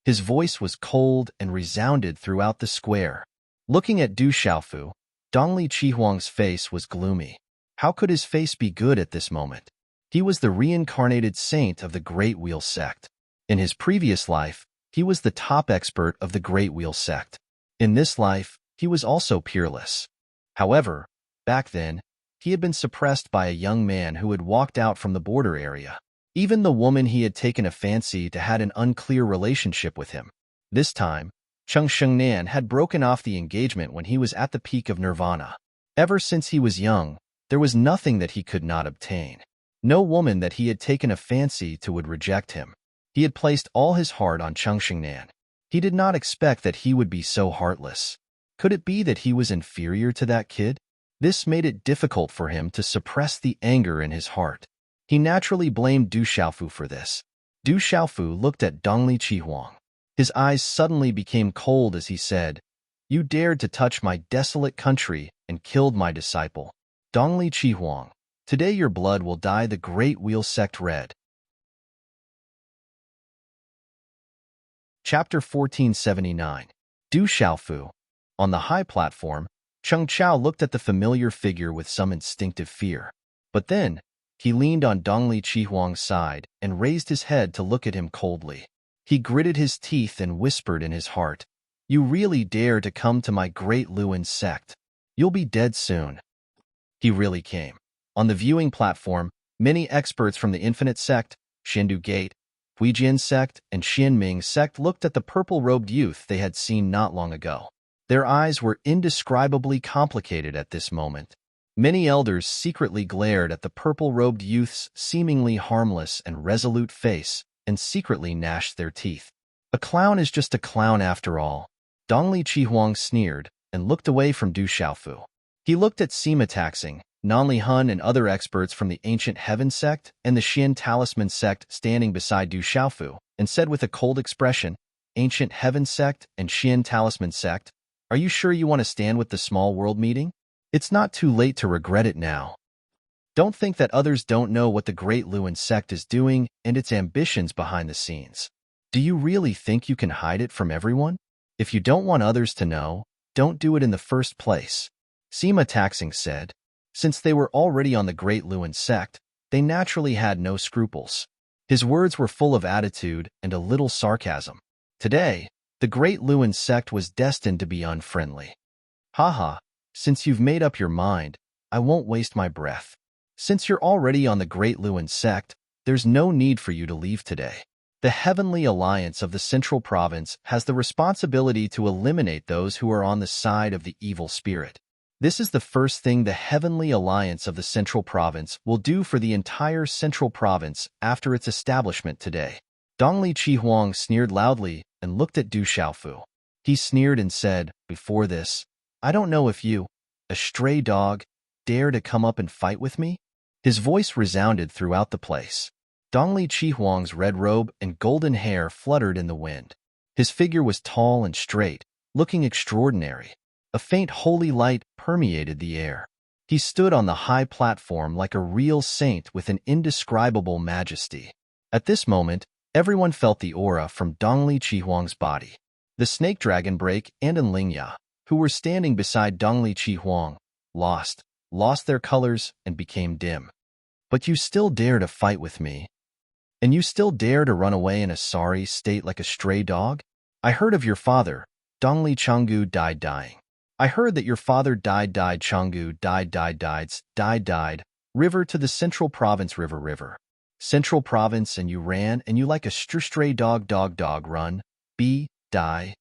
His voice was cold and resounded throughout the square. Looking at Du Xiaofu, Dongli Qihuang's face was gloomy. How could his face be good at this moment? He was the reincarnated saint of the Great Wheel sect. In his previous life, he was the top expert of the Great Wheel sect. In this life, he was also peerless. However, back then, he had been suppressed by a young man who had walked out from the border area. Even the woman he had taken a fancy to had an unclear relationship with him. This time, Cheng Xingnan had broken off the engagement when he was at the peak of nirvana. Ever since he was young, there was nothing that he could not obtain. No woman that he had taken a fancy to would reject him. He had placed all his heart on Cheng Xingnan. He did not expect that he would be so heartless. Could it be that he was inferior to that kid? This made it difficult for him to suppress the anger in his heart. He naturally blamed Du Xiaofu for this. Du Xiaofu looked at Dongli Qihuang. His eyes suddenly became cold as he said, "You dared to touch my desolate country and killed my disciple. Dongli Qihuang, today your blood will dye the Great Wheel sect red." Chapter 1479. Du Xiaofu. On the high platform, Cheng Chao looked at the familiar figure with some instinctive fear. But then, he leaned on Dongli Qihuang's side and raised his head to look at him coldly. He gritted his teeth and whispered in his heart, "You really dare to come to my Great Luin sect? You'll be dead soon." He really came. On the viewing platform, many experts from the Infinite Sect, Shindu Gate, Huijian Sect, and Xianming Sect looked at the purple-robed youth they had seen not long ago. Their eyes were indescribably complicated at this moment. Many elders secretly glared at the purple-robed youth's seemingly harmless and resolute face and secretly gnashed their teeth. A clown is just a clown after all. Dongli Qihuang sneered and looked away from Du Xiaofu. He looked at Sima Taxing, Nanli Hun and other experts from the Ancient Heaven Sect and the Xian Talisman Sect standing beside Du Xiaofu and said with a cold expression, "Ancient Heaven Sect and Xian Talisman Sect, are you sure you want to stand with the small world meeting? It's not too late to regret it now. Don't think that others don't know what the Great Luin sect is doing and its ambitions behind the scenes. Do you really think you can hide it from everyone? If you don't want others to know, don't do it in the first place." Sima Taxing said. Since they were already on the Great Luin sect, they naturally had no scruples. His words were full of attitude and a little sarcasm. Today, the Great Luin sect was destined to be unfriendly. Haha, since you've made up your mind, I won't waste my breath. Since you're already on the Great Luin sect, there's no need for you to leave today. The Heavenly Alliance of the Central Province has the responsibility to eliminate those who are on the side of the evil spirit. This is the first thing the Heavenly Alliance of the Central Province will do for the entire Central Province after its establishment today. Dongli Qihuang sneered loudly and looked at Du Xiaofu. He sneered and said, "Before this, I don't know if you, a stray dog, dare to come up and fight with me?" His voice resounded throughout the place. Dongli Qihuang's red robe and golden hair fluttered in the wind. His figure was tall and straight, looking extraordinary. A faint holy light permeated the air. He stood on the high platform like a real saint with an indescribable majesty. At this moment, everyone felt the aura from Dongli Chihuang's body. The snake dragon Break and Enlingya, who were standing beside Dongli Chihuang, lost their colors and became dim. But you still dare to fight with me? And you still dare to run away in a sorry state like a stray dog? I heard of your father, Dongli Changgu died dying. I heard that your father died Changgu died, river to the central province river. Central province and you ran and you like a stray dog run, die.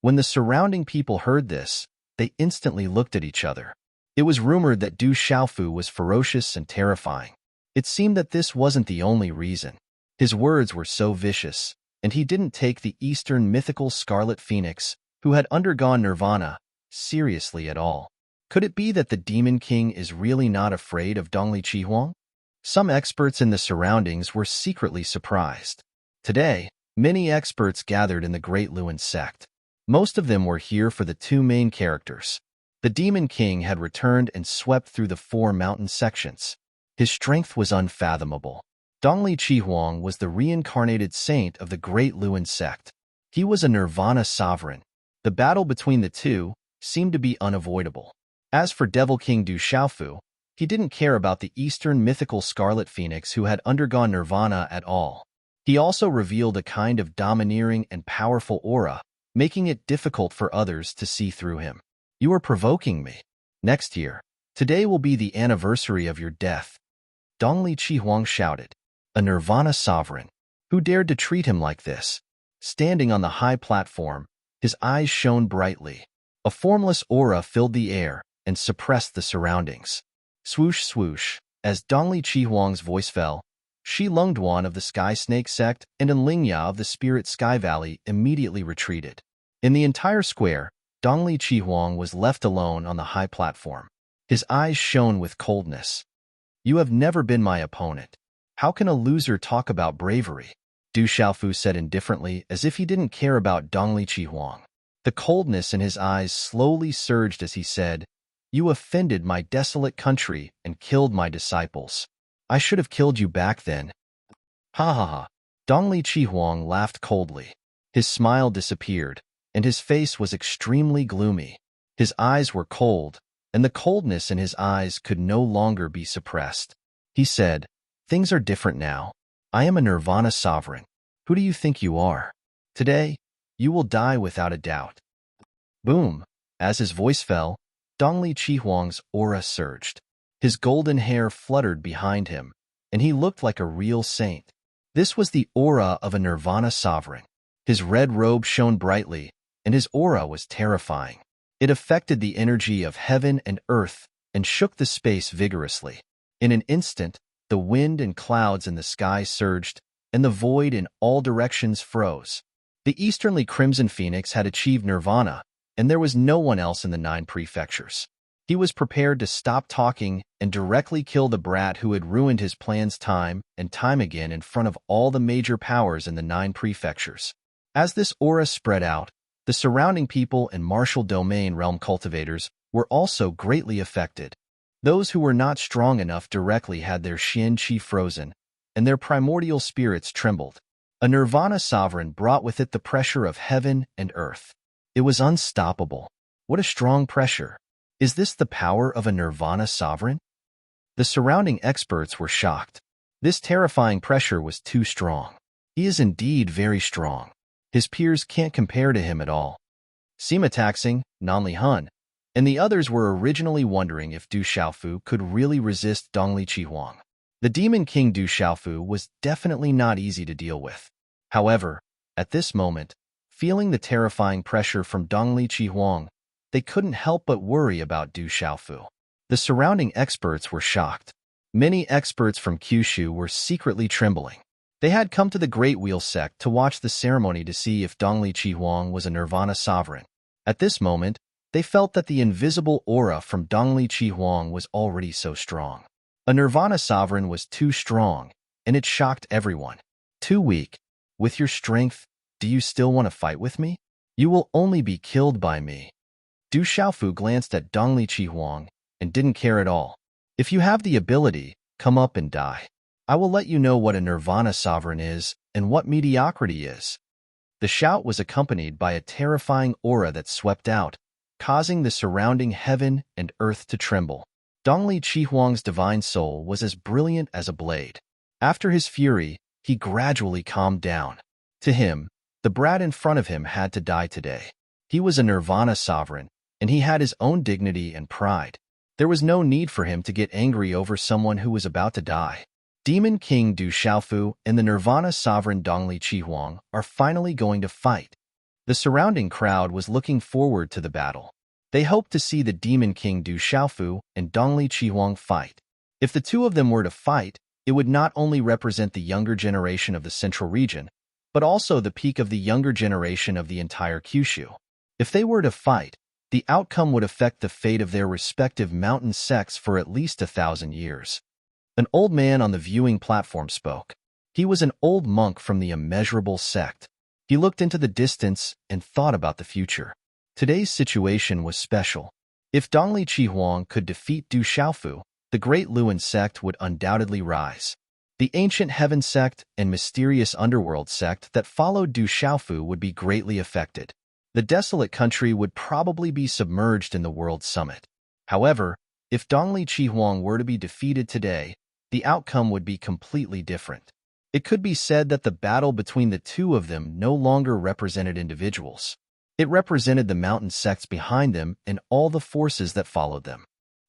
When the surrounding people heard this, they instantly looked at each other. It was rumored that Du Xiaofu was ferocious and terrifying. It seemed that this wasn't the only reason. His words were so vicious, and he didn't take the Eastern mythical Scarlet Phoenix, who had undergone nirvana, seriously at all. Could it be that the Demon King is really not afraid of Dongli Chihuang? Some experts in the surroundings were secretly surprised. Today, many experts gathered in the Great Luan sect. Most of them were here for the two main characters. The Demon King had returned and swept through the 4 mountain sections. His strength was unfathomable. Dongli Chihuang was the reincarnated saint of the Great Luan sect. He was a nirvana sovereign. The battle between the two seemed to be unavoidable. As for Devil King Du Xiaofu, he didn't care about the Eastern mythical Scarlet Phoenix who had undergone nirvana at all. He also revealed a kind of domineering and powerful aura, making it difficult for others to see through him. You are provoking me. Next year, today will be the anniversary of your death. Dongli Chihuang shouted. A nirvana sovereign. Who dared to treat him like this? Standing on the high platform, his eyes shone brightly. A formless aura filled the air and suppressed the surroundings. Swoosh, swoosh, as Dongli Chihuang's voice fell, Shi Lungduan of the Sky Snake sect and Enlingya of the Spirit Sky Valley immediately retreated. In the entire square, Dongli Chihuang was left alone on the high platform. His eyes shone with coldness. You have never been my opponent. How can a loser talk about bravery? Du Xiaofu said indifferently, as if he didn't care about Dongli Chihuang. The coldness in his eyes slowly surged as he said, You offended my desolate country and killed my disciples. I should have killed you back then. Ha ha ha. Dongli Chihuang laughed coldly. His smile disappeared, and his face was extremely gloomy. His eyes were cold, and the coldness in his eyes could no longer be suppressed. He said, Things are different now. I am a nirvana sovereign. Who do you think you are? Today, you will die without a doubt. Boom! As his voice fell, Dongli Chihuang's aura surged. His golden hair fluttered behind him, and he looked like a real saint. This was the aura of a nirvana sovereign. His red robe shone brightly, and his aura was terrifying. It affected the energy of heaven and earth and shook the space vigorously. In an instant, the wind and clouds in the sky surged, and the void in all directions froze. The easternly Crimson Phoenix had achieved nirvana, and there was no one else in the 9 prefectures. He was prepared to stop talking and directly kill the brat who had ruined his plans time and time again in front of all the major powers in the 9 prefectures. As this aura spread out, the surrounding people and martial domain realm cultivators were also greatly affected. Those who were not strong enough directly had their Xian Qi frozen, and their primordial spirits trembled. A nirvana sovereign brought with it the pressure of heaven and earth. It was unstoppable. What a strong pressure. Is this the power of a nirvana sovereign? The surrounding experts were shocked. This terrifying pressure was too strong. He is indeed very strong. His peers can't compare to him at all. Sima Taxing, Nanli Hun, and the others were originally wondering if Du Xiaofu could really resist Dongli Chihuang. The Demon King Du Xiaofu was definitely not easy to deal with. However, at this moment, feeling the terrifying pressure from Dongli Chihuang, they couldn't help but worry about Du Xiaofu. The surrounding experts were shocked. Many experts from Kyushu were secretly trembling. They had come to the Great Wheel sect to watch the ceremony to see if Dongli Chihuang was a nirvana sovereign. At this moment, they felt that the invisible aura from Dongli Chihuang was already so strong. A nirvana sovereign was too strong, and it shocked everyone. Too weak. With your strength, do you still want to fight with me? You will only be killed by me. Du Xiaofu glanced at Dongli Chihuang, and didn't care at all. If you have the ability, come up and die. I will let you know what a nirvana sovereign is and what mediocrity is. The shout was accompanied by a terrifying aura that swept out, causing the surrounding heaven and earth to tremble. Dongli Chihuang's divine soul was as brilliant as a blade. After his fury, he gradually calmed down. To him, the brat in front of him had to die today. He was a nirvana sovereign, and he had his own dignity and pride. There was no need for him to get angry over someone who was about to die. Demon King Du Xiaofu and the Nirvana Sovereign Dongli Chihuang are finally going to fight. The surrounding crowd was looking forward to the battle. They hoped to see the Demon King Du Xiaofu and Dongli Chihuang fight. If the two of them were to fight, it would not only represent the younger generation of the central region, but also the peak of the younger generation of the entire Kyushu. If they were to fight, the outcome would affect the fate of their respective mountain sects for at least 1,000 years. An old man on the viewing platform spoke. He was an old monk from the immeasurable sect. He looked into the distance and thought about the future. Today's situation was special. If Dongli Chihuang could defeat Du Xiaofu, the Great Luan sect would undoubtedly rise. The ancient heaven sect and mysterious underworld sect that followed Du Xiaofu would be greatly affected. The desolate country would probably be submerged in the World Summit. However, if Dongli Chihuang were to be defeated today, the outcome would be completely different. It could be said that the battle between the two of them no longer represented individuals. It represented the mountain sects behind them and all the forces that followed them.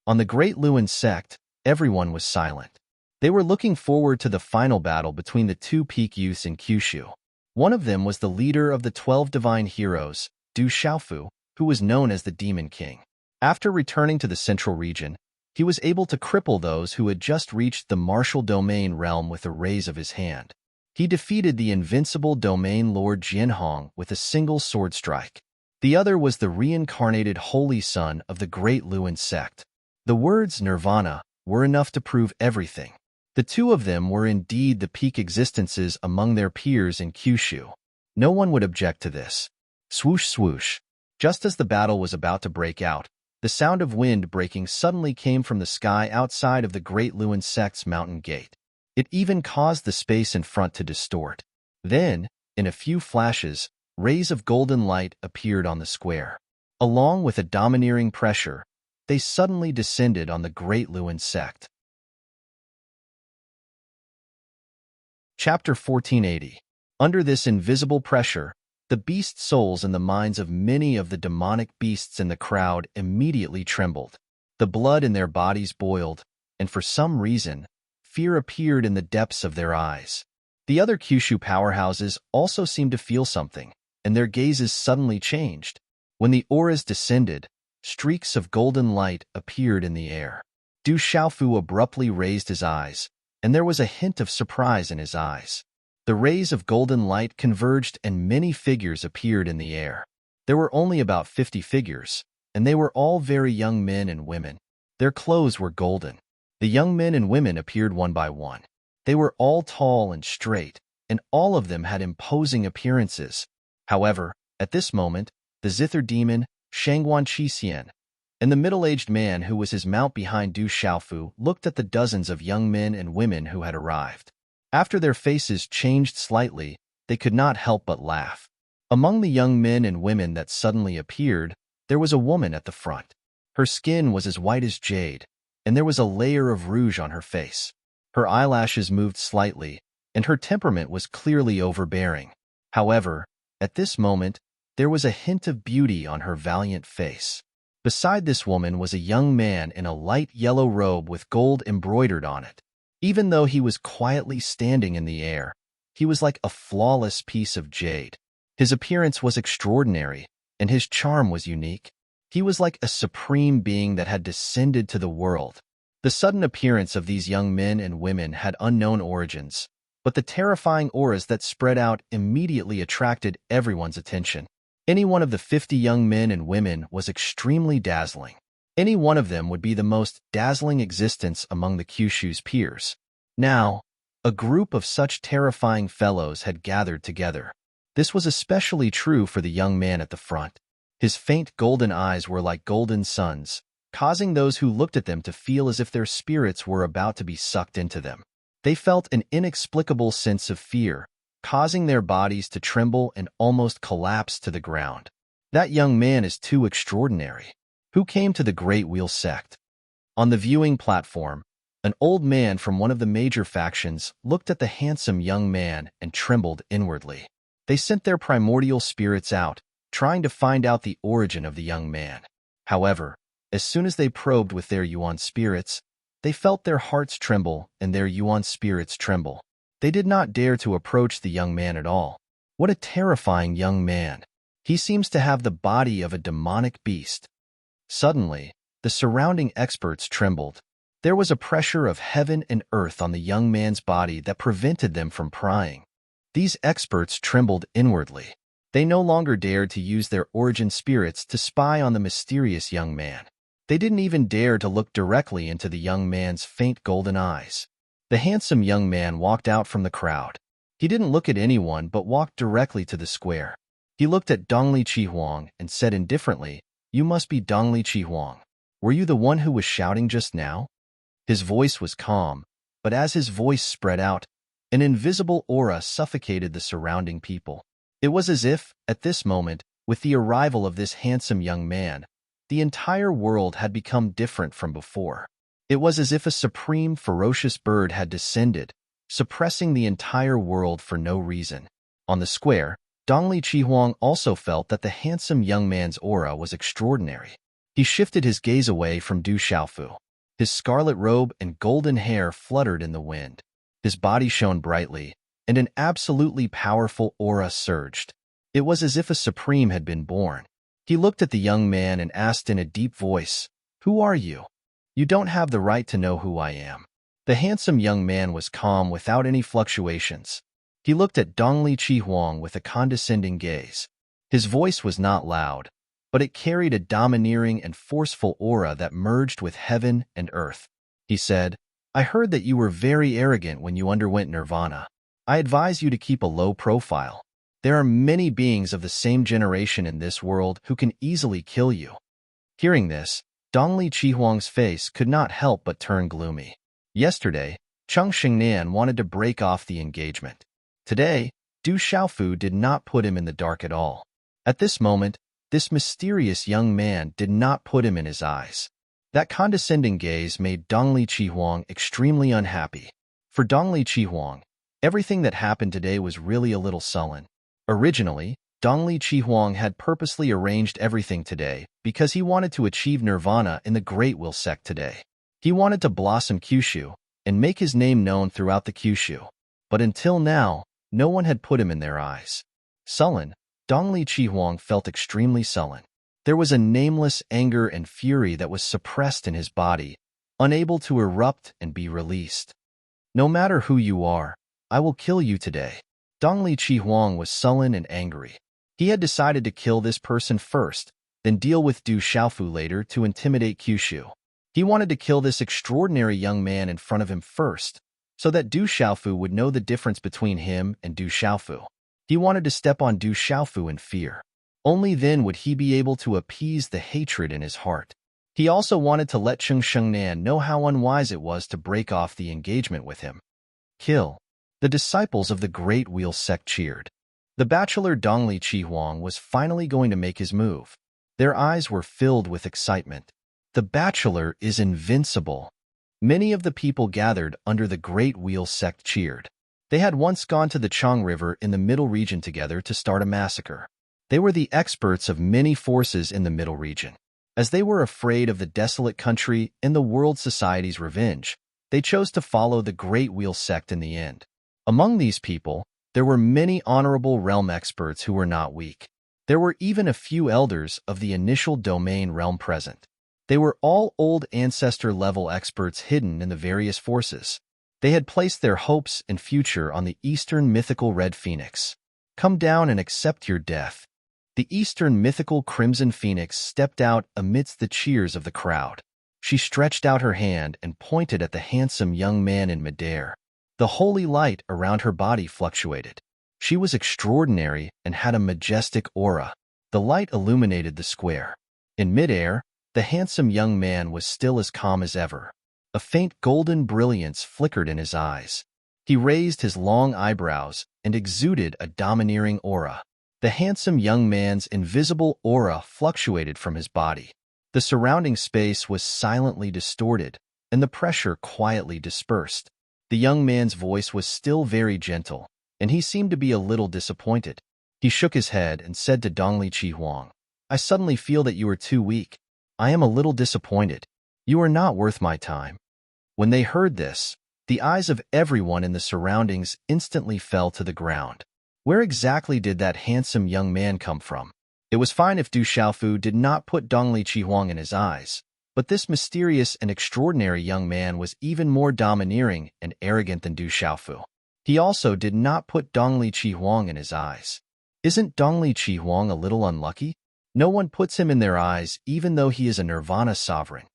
On the Great Luan sect, everyone was silent. They were looking forward to the final battle between the two peak youths in Kyushu. One of them was the leader of the 12 divine heroes, Du Xiaofu, who was known as the Demon King. After returning to the central region, he was able to cripple those who had just reached the martial domain realm with a raise of his hand. He defeated the invincible domain lord Jianhong with a single sword strike. The other was the reincarnated holy son of the Great Luan sect. The words nirvana were enough to prove everything. The two of them were indeed the peak existences among their peers in Kyushu. No one would object to this. Swoosh swoosh. Just as the battle was about to break out, the sound of wind breaking suddenly came from the sky outside of the Great Luan sect's mountain gate. It even caused the space in front to distort. Then, in a few flashes, rays of golden light appeared on the square. Along with a domineering pressure, they suddenly descended on the Great Luan sect. Chapter 1480. Under this invisible pressure, the beast souls and the minds of many of the demonic beasts in the crowd immediately trembled. The blood in their bodies boiled, and for some reason, fear appeared in the depths of their eyes. The other Kyushu powerhouses also seemed to feel something, and their gazes suddenly changed. When the auras descended, streaks of golden light appeared in the air. Du Xiaofu abruptly raised his eyes, and there was a hint of surprise in his eyes. The rays of golden light converged and many figures appeared in the air. There were only about 50 figures, and they were all very young men and women. Their clothes were golden. The young men and women appeared one by one. They were all tall and straight, and all of them had imposing appearances. However, at this moment, the zither demon, Shangguan Qixian, and the middle-aged man who was his mount behind Du Xiaofu looked at the dozens of young men and women who had arrived. After their faces changed slightly, they could not help but laugh. Among the young men and women that suddenly appeared, there was a woman at the front. Her skin was as white as jade, and there was a layer of rouge on her face. Her eyelashes moved slightly, and her temperament was clearly overbearing. However, at this moment, there was a hint of beauty on her valiant face. Beside this woman was a young man in a light yellow robe with gold embroidered on it. Even though he was quietly standing in the air, he was like a flawless piece of jade. His appearance was extraordinary, and his charm was unique. He was like a supreme being that had descended to the world. The sudden appearance of these young men and women had unknown origins, but the terrifying auras that spread out immediately attracted everyone's attention. Any one of the 50 young men and women was extremely dazzling. Any one of them would be the most dazzling existence among the Kyushu's peers. Now, a group of such terrifying fellows had gathered together. This was especially true for the young man at the front. His faint golden eyes were like golden suns, causing those who looked at them to feel as if their spirits were about to be sucked into them. They felt an inexplicable sense of fear, causing their bodies to tremble and almost collapse to the ground. That young man is too extraordinary. Who came to the Great Wheel sect? On the viewing platform, an old man from one of the major factions looked at the handsome young man and trembled inwardly. They sent their primordial spirits out, trying to find out the origin of the young man. However, as soon as they probed with their yuan spirits, they felt their hearts tremble and their yuan spirits tremble. They did not dare to approach the young man at all. What a terrifying young man. He seems to have the body of a demonic beast. Suddenly, the surrounding experts trembled. There was a pressure of heaven and earth on the young man's body that prevented them from prying. These experts trembled inwardly. They no longer dared to use their origin spirits to spy on the mysterious young man. They didn't even dare to look directly into the young man's faint golden eyes. The handsome young man walked out from the crowd. He didn't look at anyone but walked directly to the square. He looked at Dongli Chihuang and said indifferently, "You must be Dongli Chihuang. Were you the one who was shouting just now?" His voice was calm, but as his voice spread out, an invisible aura suffocated the surrounding people. It was as if, at this moment, with the arrival of this handsome young man, the entire world had become different from before. It was as if a supreme, ferocious bird had descended, suppressing the entire world for no reason. On the square, Dongli Chihuang also felt that the handsome young man's aura was extraordinary. He shifted his gaze away from Du Xiaofu. His scarlet robe and golden hair fluttered in the wind. His body shone brightly, and an absolutely powerful aura surged. It was as if a supreme had been born. He looked at the young man and asked in a deep voice, "Who are you? You don't have the right to know who I am." The handsome young man was calm without any fluctuations. He looked at Dongli Chihuang with a condescending gaze. His voice was not loud, but it carried a domineering and forceful aura that merged with heaven and earth. He said, "I heard that you were very arrogant when you underwent nirvana. I advise you to keep a low profile. There are many beings of the same generation in this world who can easily kill you." Hearing this, Dongli Chihuang's face could not help but turn gloomy. Yesterday, Cheng Xingnan wanted to break off the engagement. Today, Du Xiaofu did not put him in the dark at all. At this moment, this mysterious young man did not put him in his eyes. That condescending gaze made Dongli Chihuang extremely unhappy. For Dongli Chihuang, everything that happened today was really a little sullen. Originally, Dongli Chihuang had purposely arranged everything today because he wanted to achieve nirvana in the Great Wheel sect today. He wanted to blossom Kyushu and make his name known throughout the Kyushu. But until now, no one had put him in their eyes. Sullen, Dongli Chihuang felt extremely sullen. There was a nameless anger and fury that was suppressed in his body, unable to erupt and be released. "No matter who you are, I will kill you today." Dongli Chihuang was sullen and angry. He had decided to kill this person first, then deal with Du Xiaofu later to intimidate Kyushu. He wanted to kill this extraordinary young man in front of him first, so that Du Xiaofu would know the difference between him and Du Xiaofu. He wanted to step on Du Xiaofu in fear. Only then would he be able to appease the hatred in his heart. He also wanted to let Cheng Shengnan know how unwise it was to break off the engagement with him. Kill. The disciples of the Great Wheel sect cheered. The bachelor Dongli Chihuang was finally going to make his move. Their eyes were filled with excitement. The bachelor is invincible. Many of the people gathered under the Great Wheel sect cheered. They had once gone to the Chang River in the Middle Region together to start a massacre. They were the experts of many forces in the Middle Region. As they were afraid of the desolate country and the world society's revenge, they chose to follow the Great Wheel sect in the end. Among these people, there were many honorable realm experts who were not weak. There were even a few elders of the initial domain realm present. They were all old ancestor-level experts hidden in the various forces. They had placed their hopes and future on the Eastern mythical Red Phoenix. "Come down and accept your death." The Eastern mythical Crimson Phoenix stepped out amidst the cheers of the crowd. She stretched out her hand and pointed at the handsome young man in midair. The holy light around her body fluctuated. She was extraordinary and had a majestic aura. The light illuminated the square. In midair, The handsome young man was still as calm as ever. A faint golden brilliance flickered in his eyes. He raised his long eyebrows and exuded a domineering aura. The handsome young man's invisible aura fluctuated from his body. The surrounding space was silently distorted, and the pressure quietly dispersed. The young man's voice was still very gentle, and he seemed to be a little disappointed. He shook his head and said to Dongli Huang, "I suddenly feel that you are too weak. I am a little disappointed. You are not worth my time." When they heard this, the eyes of everyone in the surroundings instantly fell to the ground. Where exactly did that handsome young man come from? It was fine if Du Xiaofu did not put Dongli Huang in his eyes, but this mysterious and extraordinary young man was even more domineering and arrogant than Du Xiaofu. He also did not put Dongli Huang in his eyes. Isn't Dongli Huang a little unlucky? No one puts him in their eyes even though he is a nirvana sovereign.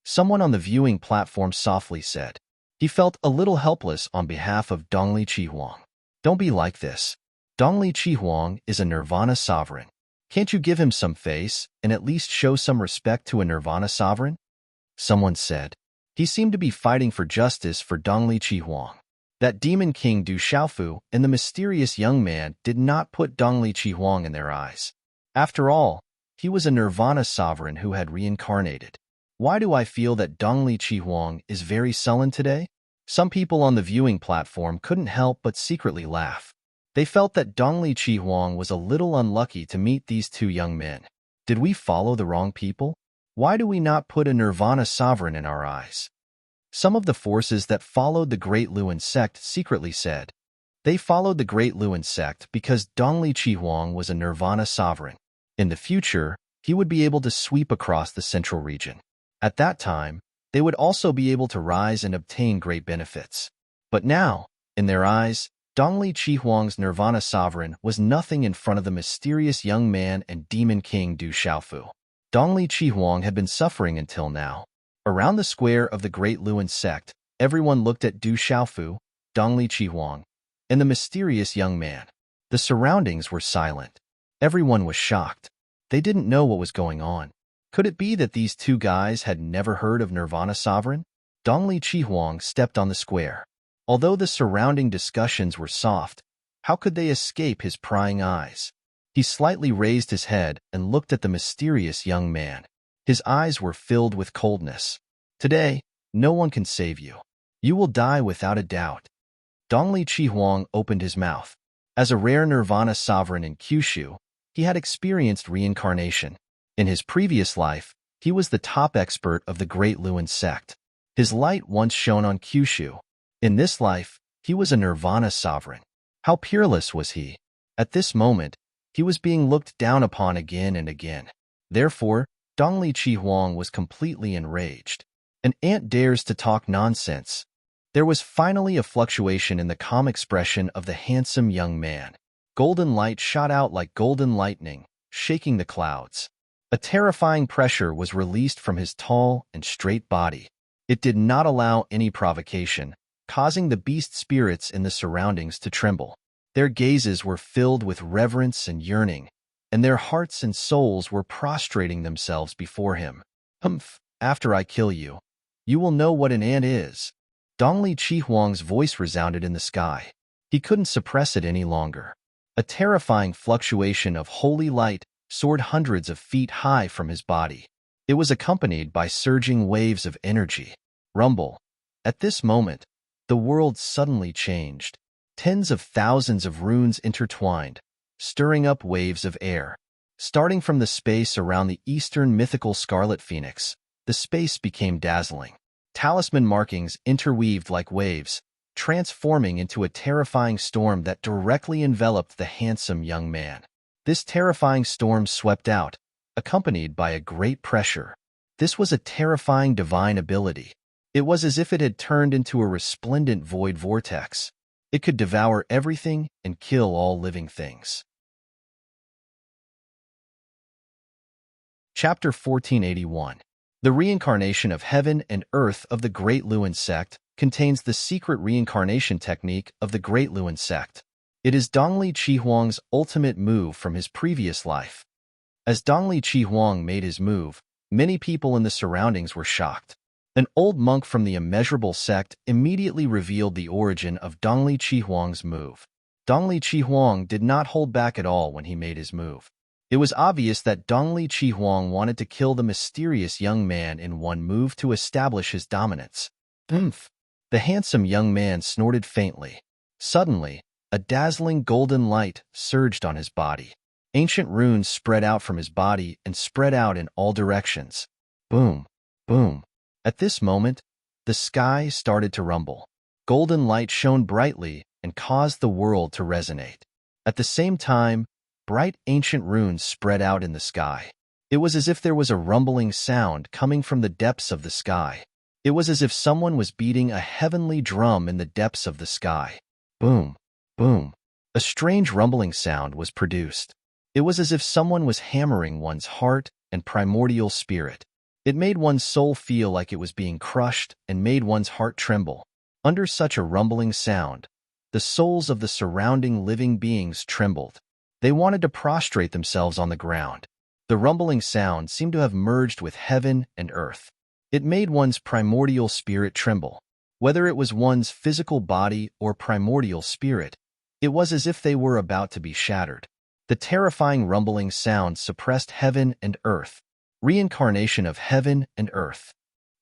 Someone on the viewing platform softly said. He felt a little helpless on behalf of Dongli Huang. Don't be like this. Dongli Huang is a nirvana sovereign. Can't you give him some face and at least show some respect to a nirvana sovereign? Someone said. He seemed to be fighting for justice for Dongli Huang. That demon king Du Xiaofu and the mysterious young man did not put Dongli Huang in their eyes. After all, he was a nirvana sovereign who had reincarnated. Why do I feel that Dongli Huang is very sullen today? Some people on the viewing platform couldn't help but secretly laugh. They felt that Dongli Huang was a little unlucky to meet these two young men. Did we follow the wrong people? Why do we not put a nirvana sovereign in our eyes? Some of the forces that followed the Great Luan sect secretly said. They followed the Great Luan sect because Dongli Huang was a nirvana sovereign. In the future, he would be able to sweep across the central region. At that time, they would also be able to rise and obtain great benefits. But now, in their eyes, Dongli Huang's nirvana sovereign was nothing in front of the mysterious young man and demon king Du Xiaofu. Dongli Huang had been suffering until now. Around the square of the Great Luan sect, everyone looked at Du Xiaofu, Dongli Huang, and the mysterious young man. The surroundings were silent. Everyone was shocked. They didn't know what was going on. Could it be that these two guys had never heard of Nirvana Sovereign? Dongli Huang stepped on the square. Although the surrounding discussions were soft, how could they escape his prying eyes? He slightly raised his head and looked at the mysterious young man. His eyes were filled with coldness. Today, no one can save you. You will die without a doubt. Dongli Huang opened his mouth. As a rare Nirvana sovereign in Kyushu, he had experienced reincarnation. In his previous life, he was the top expert of the Great Luan sect. His light once shone on Kyushu. In this life, he was a Nirvana sovereign. How peerless was he? At this moment, he was being looked down upon again and again. Therefore, Dongli Huang was completely enraged. An ant dares to talk nonsense. There was finally a fluctuation in the calm expression of the handsome young man. Golden light shot out like golden lightning, shaking the clouds. A terrifying pressure was released from his tall and straight body. It did not allow any provocation, causing the beast spirits in the surroundings to tremble. Their gazes were filled with reverence and yearning, and their hearts and souls were prostrating themselves before him. "Humph, after I kill you, you will know what an ant is." Dongli Huang's voice resounded in the sky. He couldn't suppress it any longer. A terrifying fluctuation of holy light soared hundreds of feet high from his body. It was accompanied by surging waves of energy. Rumble. At this moment, the world suddenly changed. Tens of thousands of runes intertwined, stirring up waves of air. Starting from the space around the eastern mythical Scarlet Phoenix, the space became dazzling. Talisman markings interweaved like waves, transforming into a terrifying storm that directly enveloped the handsome young man. This terrifying storm swept out, accompanied by a great pressure. This was a terrifying divine ability. It was as if it had turned into a resplendent void vortex. It could devour everything and kill all living things. Chapter 1481. The Reincarnation of Heaven and Earth of the Great Luan Sect contains the secret reincarnation technique of the Great Luan Sect. It is Dongli Huang's ultimate move from his previous life. As Dongli Huang made his move, Many people in the surroundings were shocked. An old monk from the immeasurable sect immediately revealed the origin of Dongli Chihuang's move. Dongli Chihuang did not hold back at all when he made his move. It was obvious that Dongli Chihuang wanted to kill the mysterious young man in one move to establish his dominance. Oomph! The handsome young man snorted faintly. Suddenly, a dazzling golden light surged on his body. Ancient runes spread out from his body and spread out in all directions. Boom! Boom! At this moment, the sky started to rumble. Golden light shone brightly and caused the world to resonate. At the same time, bright ancient runes spread out in the sky. It was as if there was a rumbling sound coming from the depths of the sky. It was as if someone was beating a heavenly drum in the depths of the sky. Boom! Boom! A strange rumbling sound was produced. It was as if someone was hammering one's heart and primordial spirit. It made one's soul feel like it was being crushed and made one's heart tremble. Under such a rumbling sound, the souls of the surrounding living beings trembled. They wanted to prostrate themselves on the ground. The rumbling sound seemed to have merged with heaven and earth. It made one's primordial spirit tremble. Whether it was one's physical body or primordial spirit, it was as if they were about to be shattered. The terrifying rumbling sound suppressed heaven and earth. Reincarnation of heaven and earth.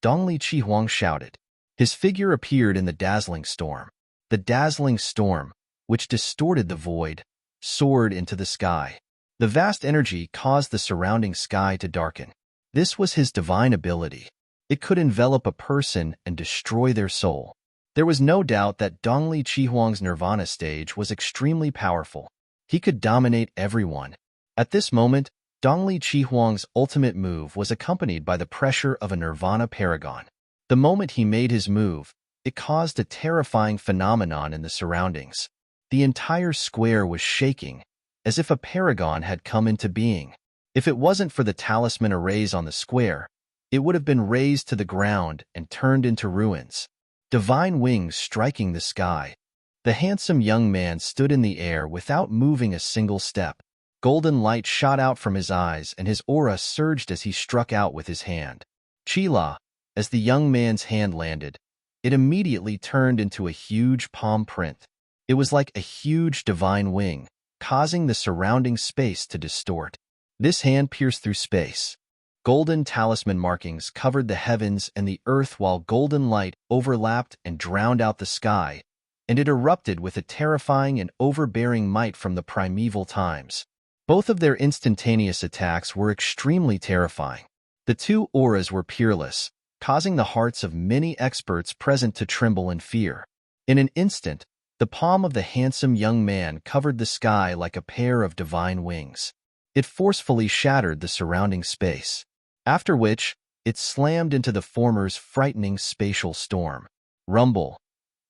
Dongli Chihuang shouted. His figure appeared in the dazzling storm. The dazzling storm, which distorted the void, soared into the sky. The vast energy caused the surrounding sky to darken. This was his divine ability. It could envelop a person and destroy their soul. There was no doubt that Dongli Chihuang's nirvana stage was extremely powerful. He could dominate everyone. At this moment, Dongli Chihuang's ultimate move was accompanied by the pressure of a nirvana paragon. The moment he made his move, it caused a terrifying phenomenon in the surroundings. The entire square was shaking, as if a paragon had come into being. If it wasn't for the talisman arrays on the square, it would have been razed to the ground and turned into ruins. Divine wings striking the sky. The handsome young man stood in the air without moving a single step. Golden light shot out from his eyes and his aura surged as he struck out with his hand. Chila, as the young man's hand landed, it immediately turned into a huge palm print. It was like a huge divine wing, causing the surrounding space to distort. This hand pierced through space. Golden talisman markings covered the heavens and the earth while golden light overlapped and drowned out the sky, and it erupted with a terrifying and overbearing might from the primeval times. Both of their instantaneous attacks were extremely terrifying. The two auras were peerless, causing the hearts of many experts present to tremble in fear. In an instant, the palm of the handsome young man covered the sky like a pair of divine wings. It forcefully shattered the surrounding space, after which it slammed into the former's frightening spatial storm. Rumble.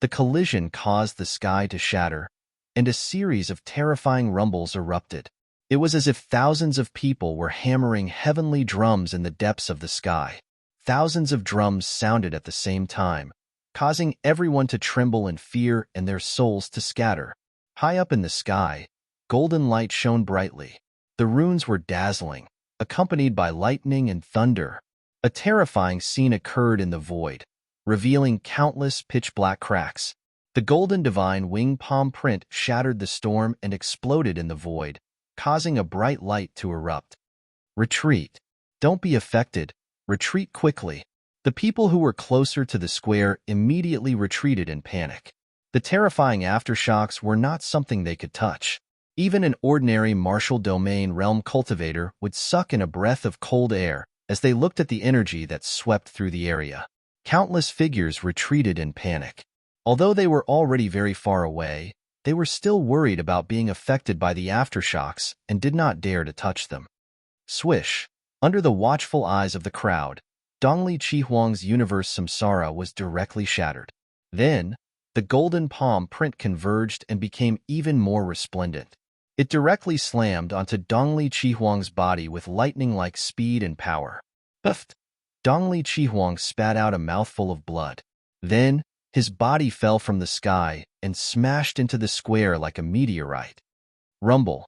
The collision caused the sky to shatter, and a series of terrifying rumbles erupted. It was as if thousands of people were hammering heavenly drums in the depths of the sky. Thousands of drums sounded at the same time, causing everyone to tremble in fear and their souls to scatter. High up in the sky, golden light shone brightly. The runes were dazzling, accompanied by lightning and thunder. A terrifying scene occurred in the void, revealing countless pitch-black cracks. The golden divine wing palm print shattered the storm and exploded in the void, causing a bright light to erupt. Retreat. Don't be affected. Retreat quickly. The people who were closer to the square immediately retreated in panic. The terrifying aftershocks were not something they could touch. Even an ordinary martial domain realm cultivator would suck in a breath of cold air as they looked at the energy that swept through the area. Countless figures retreated in panic. Although they were already very far away, they were still worried about being affected by the aftershocks and did not dare to touch them. Swish! Under the watchful eyes of the crowd, Dongli Chihuang's universe samsara was directly shattered. Then, the golden palm print converged and became even more resplendent. It directly slammed onto Dongli Chihuang's body with lightning-like speed and power. Puffed! Dongli Chihuang spat out a mouthful of blood. Then, his body fell from the sky and smashed into the square like a meteorite. Rumble.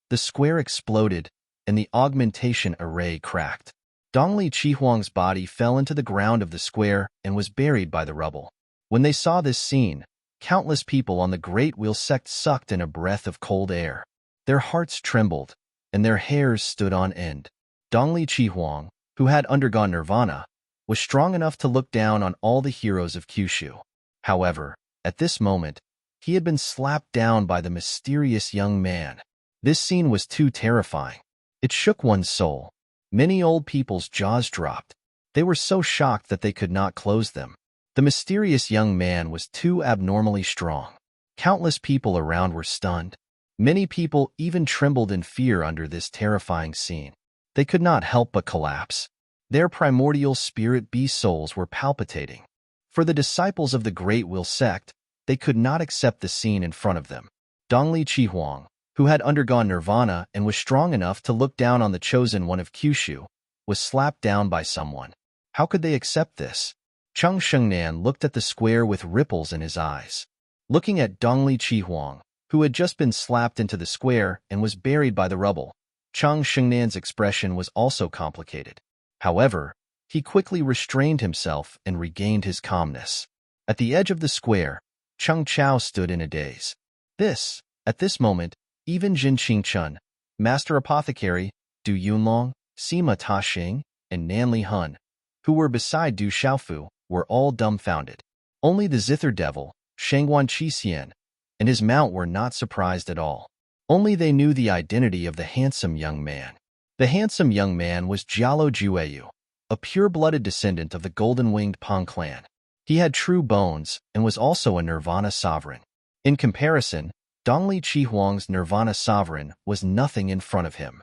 The square exploded, and the augmentation array cracked. Dongli Chihuang's body fell into the ground of the square and was buried by the rubble. When they saw this scene, countless people on the Great Wheel sect sucked in a breath of cold air. Their hearts trembled, and their hairs stood on end. Dongli Chihuang, who had undergone nirvana, was strong enough to look down on all the heroes of Kyushu. However, at this moment, he had been slapped down by the mysterious young man. This scene was too terrifying. It shook one's soul. Many old people's jaws dropped. They were so shocked that they could not close them. The mysterious young man was too abnormally strong. Countless people around were stunned. Many people even trembled in fear under this terrifying scene. They could not help but collapse. Their primordial spirit beast souls were palpitating. For the disciples of the Great Wheel sect, they could not accept the scene in front of them. Dongli Chihuang, who had undergone nirvana and was strong enough to look down on the chosen one of Kyushu, was slapped down by someone. How could they accept this? Chung Shengnan looked at the square with ripples in his eyes. Looking at Dongli Chihuang, who had just been slapped into the square and was buried by the rubble, Chung Shengnan's expression was also complicated. However, he quickly restrained himself and regained his calmness. At the edge of the square, Chung Chao stood in a daze. At this moment, even Jin Qingchun, Master Apothecary, Du Yunlong, Sima Ta Xing, and Nanli Hun, who were beside Du Xiaofu, were all dumbfounded. Only the Zither Devil, Shangguan Qixien, and his mount were not surprised at all. Only they knew the identity of the handsome young man. The handsome young man was Jialo Jueyu, a pure-blooded descendant of the golden-winged Pang clan. He had true bones and was also a Nirvana sovereign. In comparison, Dongli Chihuang's Nirvana sovereign was nothing in front of him.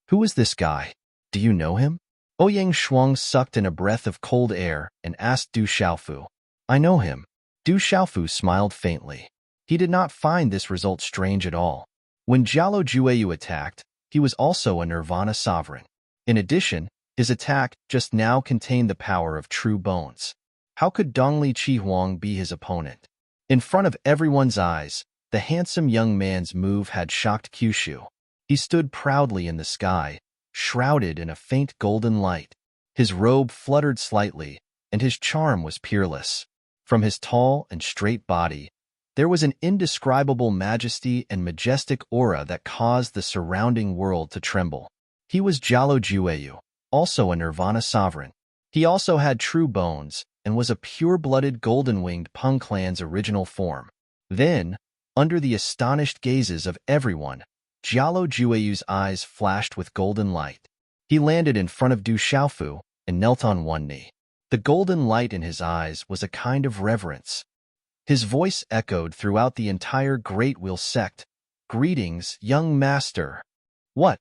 Who is this guy? Do you know him? Ouyang Shuang sucked in a breath of cold air and asked Du Xiaofu. I know him. Du Xiaofu smiled faintly. He did not find this result strange at all. When Jialo Jueyu attacked, he was also a Nirvana sovereign. In addition, his attack just now contained the power of true bones. How could Dongli Chihuang be his opponent? In front of everyone's eyes, the handsome young man's move had shocked Kyushu. He stood proudly in the sky, shrouded in a faint golden light. His robe fluttered slightly, and his charm was peerless. From his tall and straight body, there was an indescribable majesty and majestic aura that caused the surrounding world to tremble. He was Jialo Jueyu, also a Nirvana sovereign. He also had true bones and was a pure-blooded golden-winged Peng clan's original form. Then, under the astonished gazes of everyone, Jialo Jueyu's eyes flashed with golden light. He landed in front of Du Xiaofu and knelt on one knee. The golden light in his eyes was a kind of reverence. His voice echoed throughout the entire Great Wheel sect. Greetings, young master. What?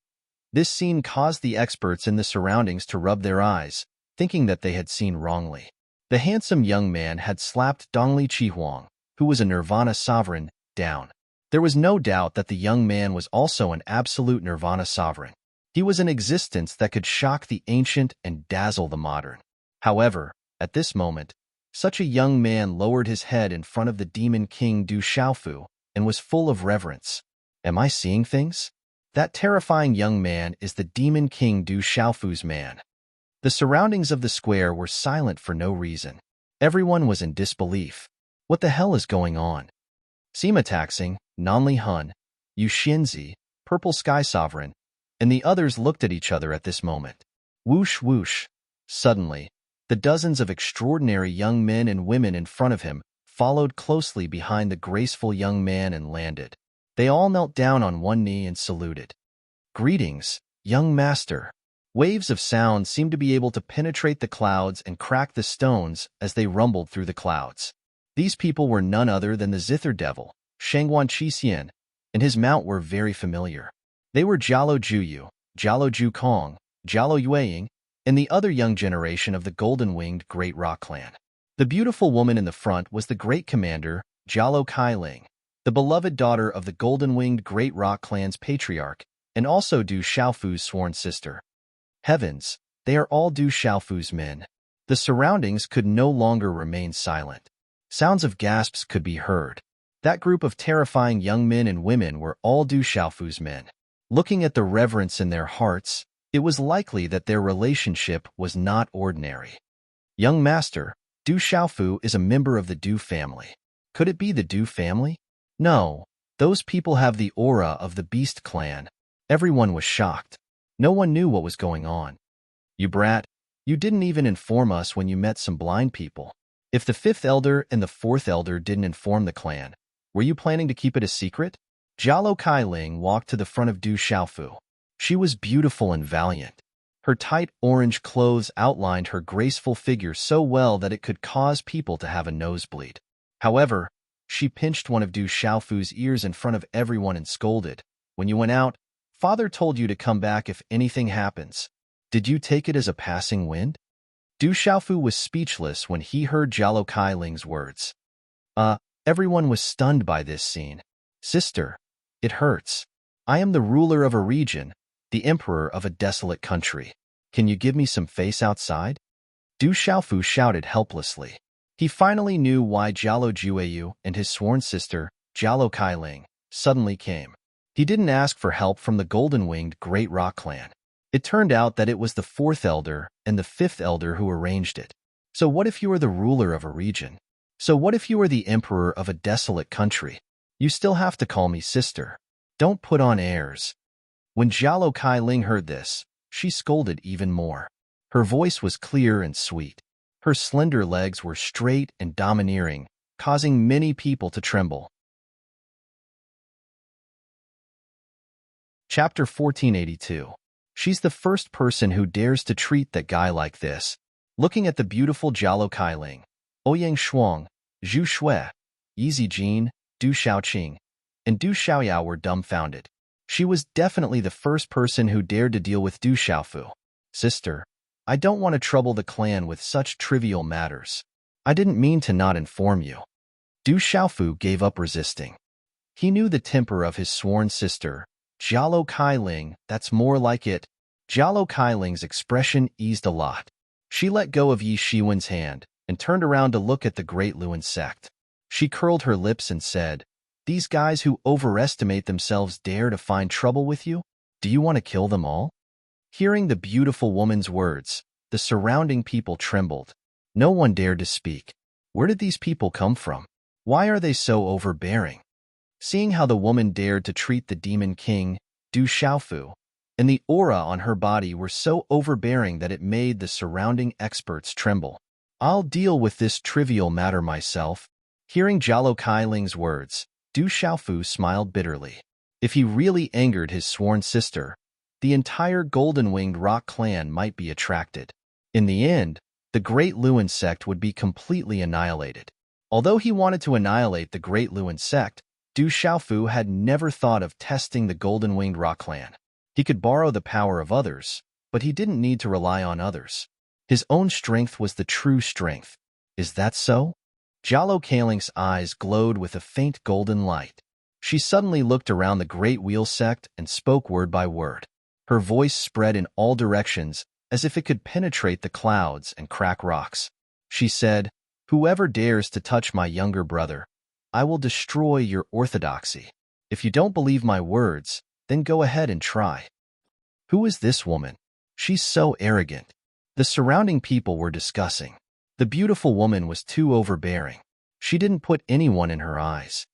This scene caused the experts in the surroundings to rub their eyes, thinking that they had seen wrongly. The handsome young man had slapped Dongli Chihuang, who was a Nirvana sovereign, down. There was no doubt that the young man was also an absolute Nirvana sovereign. He was an existence that could shock the ancient and dazzle the modern. However, at this moment, such a young man lowered his head in front of the demon king Du Xiaofu and was full of reverence. Am I seeing things? That terrifying young man is the demon king Du Xiaofu's man. The surroundings of the square were silent for no reason. Everyone was in disbelief. What the hell is going on? Sima Taxing, Nanli Hun, Yu Xinzi, Purple Sky Sovereign, and the others looked at each other at this moment. Whoosh whoosh. Suddenly, the dozens of extraordinary young men and women in front of him followed closely behind the graceful young man and landed. They all knelt down on one knee and saluted. Greetings, young master. Waves of sound seemed to be able to penetrate the clouds and crack the stones as they rumbled through the clouds. These people were none other than the Zither Devil, Shangguan Qixien, and his mount were very familiar. They were Jialo Juyu, Jialo Jukong, Jialo Yueying, and the other young generation of the golden-winged Great Rock clan. The beautiful woman in the front was the great commander, Jialo Kailing, the beloved daughter of the golden-winged Great Rock clan's patriarch, and also Du Xiaofu's sworn sister. Heavens, they are all Du Xiaofu's men. The surroundings could no longer remain silent. Sounds of gasps could be heard. That group of terrifying young men and women were all Du Xiaofu's men. Looking at the reverence in their hearts, It was likely that their relationship was not ordinary. Young master, Du Xiaofu is a member of the Du family. Could it be the Du family? No, those people have the aura of the Beast clan. Everyone was shocked. No one knew what was going on. You brat, you didn't even inform us when you met some blind people. If the fifth elder and the fourth elder didn't inform the clan, were you planning to keep it a secret? Jialo Kailing walked to the front of Du Xiaofu. She was beautiful and valiant. Her tight orange clothes outlined her graceful figure so well that it could cause people to have a nosebleed. However, she pinched one of Du Xiaofu's ears in front of everyone and scolded. When you went out, father told you to come back if anything happens. Did you take it as a passing wind? Du Xiaofu was speechless when he heard Jialo Kailing's words. Everyone was stunned by this scene. Sister, it hurts. I am the ruler of a region, the emperor of a desolate country. Can you give me some face outside? Du Xiaofu shouted helplessly. He finally knew why Jialo Jueyu and his sworn sister, Jialo Kailing, suddenly came. He didn't ask for help from the golden-winged Great Rock clan. It turned out that it was the fourth elder and the fifth elder who arranged it. So what if you are the ruler of a region? So what if you are the emperor of a desolate country? You still have to call me sister. Don't put on airs. When Jialo Kailing heard this, she scolded even more. Her voice was clear and sweet. Her slender legs were straight and domineering, causing many people to tremble. Chapter 1482. She's the first person who dares to treat that guy like this. Looking at the beautiful Jialo Kailing, Ouyang Shuang, Zhu Shui, Yizi Jin, Du Xiaoqing, and Du Xiaoyao were dumbfounded. She was definitely the first person who dared to deal with Du Xiaofu. Sister, I don't want to trouble the clan with such trivial matters. I didn't mean to not inform you. Du Xiaofu gave up resisting. He knew the temper of his sworn sister, Jialo Kailing. That's more like it. Jialo Kailing's expression eased a lot. She let go of Yi Shiwen's hand and turned around to look at the Great Luan sect. She curled her lips and said, "These guys who overestimate themselves dare to find trouble with you? Do you want to kill them all?" Hearing the beautiful woman's words, the surrounding people trembled. No one dared to speak. Where did these people come from? Why are they so overbearing? Seeing how the woman dared to treat the demon king, Du Xiaofu, and the aura on her body were so overbearing that it made the surrounding experts tremble. I'll deal with this trivial matter myself. Hearing Jialo Kailing's words, Du Xiaofu smiled bitterly. If he really angered his sworn sister, the entire golden-winged rock clan might be attracted. In the end, the Great Luan sect would be completely annihilated. Although he wanted to annihilate the Great Luan sect, Du Xiaofu had never thought of testing the golden-winged rock clan. He could borrow the power of others, but he didn't need to rely on others. His own strength was the true strength. Is that so? Jialo Kailing's eyes glowed with a faint golden light. She suddenly looked around the Great Wheel sect and spoke word by word. Her voice spread in all directions as if it could penetrate the clouds and crack rocks. She said, "Whoever dares to touch my younger brother, I will destroy your orthodoxy. If you don't believe my words, then go ahead and try." Who is this woman? She's so arrogant. The surrounding people were discussing. The beautiful woman was too overbearing. She didn't put anyone in her eyes.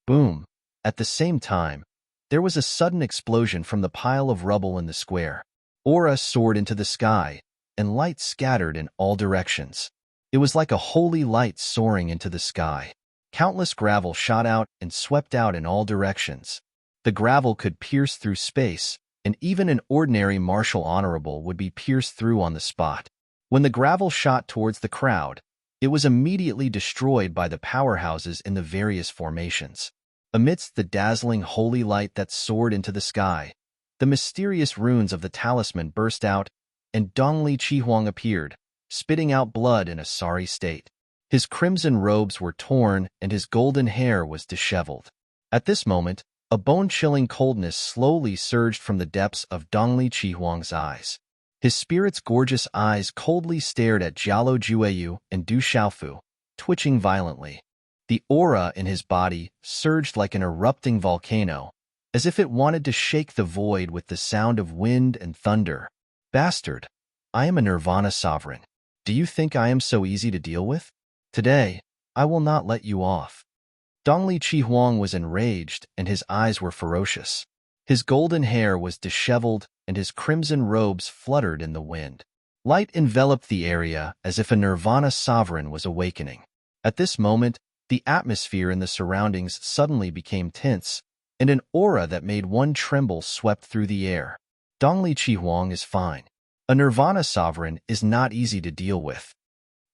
Boom. At the same time, there was a sudden explosion from the pile of rubble in the square. Aura soared into the sky, and light scattered in all directions. It was like a holy light soaring into the sky. Countless gravel shot out and swept out in all directions. The gravel could pierce through space, and even an ordinary martial honorable would be pierced through on the spot. When the gravel shot towards the crowd, it was immediately destroyed by the powerhouses in the various formations. Amidst the dazzling holy light that soared into the sky, the mysterious runes of the talisman burst out, and Dongli Chihuang appeared, spitting out blood in a sorry state. His crimson robes were torn and his golden hair was disheveled. At this moment, a bone-chilling coldness slowly surged from the depths of Dongli Chihuang's eyes. His spirit's gorgeous eyes coldly stared at Jialo Jueyu and Du Xiaofu, twitching violently. The aura in his body surged like an erupting volcano, as if it wanted to shake the void with the sound of wind and thunder. Bastard, I am a Nirvana sovereign. Do you think I am so easy to deal with? Today, I will not let you off. Dongli Chi Huang was enraged, and his eyes were ferocious. His golden hair was disheveled, and his crimson robes fluttered in the wind. Light enveloped the area as if a Nirvana sovereign was awakening. At this moment, the atmosphere in the surroundings suddenly became tense, and an aura that made one tremble swept through the air. Dongli Chi Huang is fine. A Nirvana sovereign is not easy to deal with.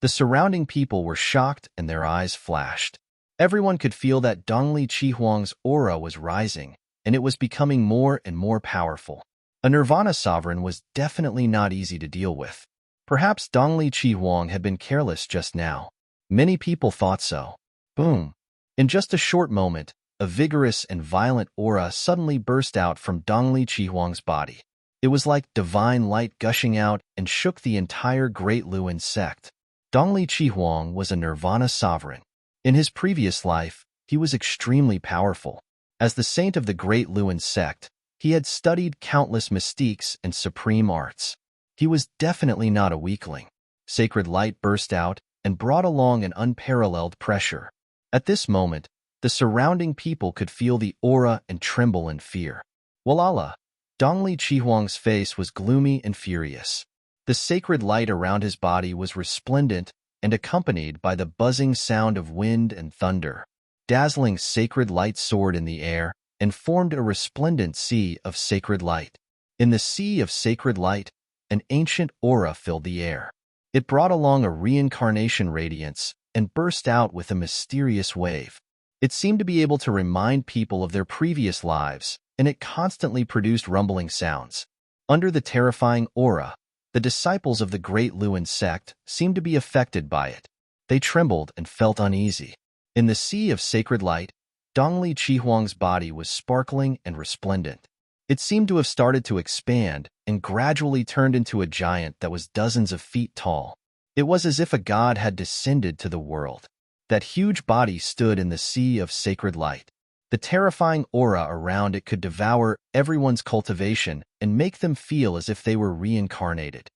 The surrounding people were shocked and their eyes flashed. Everyone could feel that Dongli Chi Huang's aura was rising, and it was becoming more and more powerful. A Nirvana sovereign was definitely not easy to deal with. Perhaps Dongli Chi Huang had been careless just now. Many people thought so. Boom! In just a short moment, a vigorous and violent aura suddenly burst out from Dongli Chi Huang's body. It was like divine light gushing out and shook the entire Great Luin sect. Dongli Chi Huang was a Nirvana sovereign. In his previous life, he was extremely powerful. As the saint of the Great Luin sect, he had studied countless mystiques and supreme arts. He was definitely not a weakling. Sacred light burst out and brought along an unparalleled pressure. At this moment, the surrounding people could feel the aura and tremble in fear. Walala! Dongli Chi Huang's face was gloomy and furious. The sacred light around his body was resplendent and accompanied by the buzzing sound of wind and thunder. Dazzling sacred light soared in the air and formed a resplendent sea of sacred light. In the sea of sacred light, an ancient aura filled the air. It brought along a reincarnation radiance and burst out with a mysterious wave. It seemed to be able to remind people of their previous lives, and it constantly produced rumbling sounds. Under the terrifying aura, the disciples of the Great Luin sect seemed to be affected by it. They trembled and felt uneasy. In the sea of sacred light, Dongli Chi Huang's body was sparkling and resplendent. It seemed to have started to expand and gradually turned into a giant that was dozens of feet tall. It was as if a god had descended to the world. That huge body stood in the sea of sacred light. The terrifying aura around it could devour everyone's cultivation and make them feel as if they were reincarnated.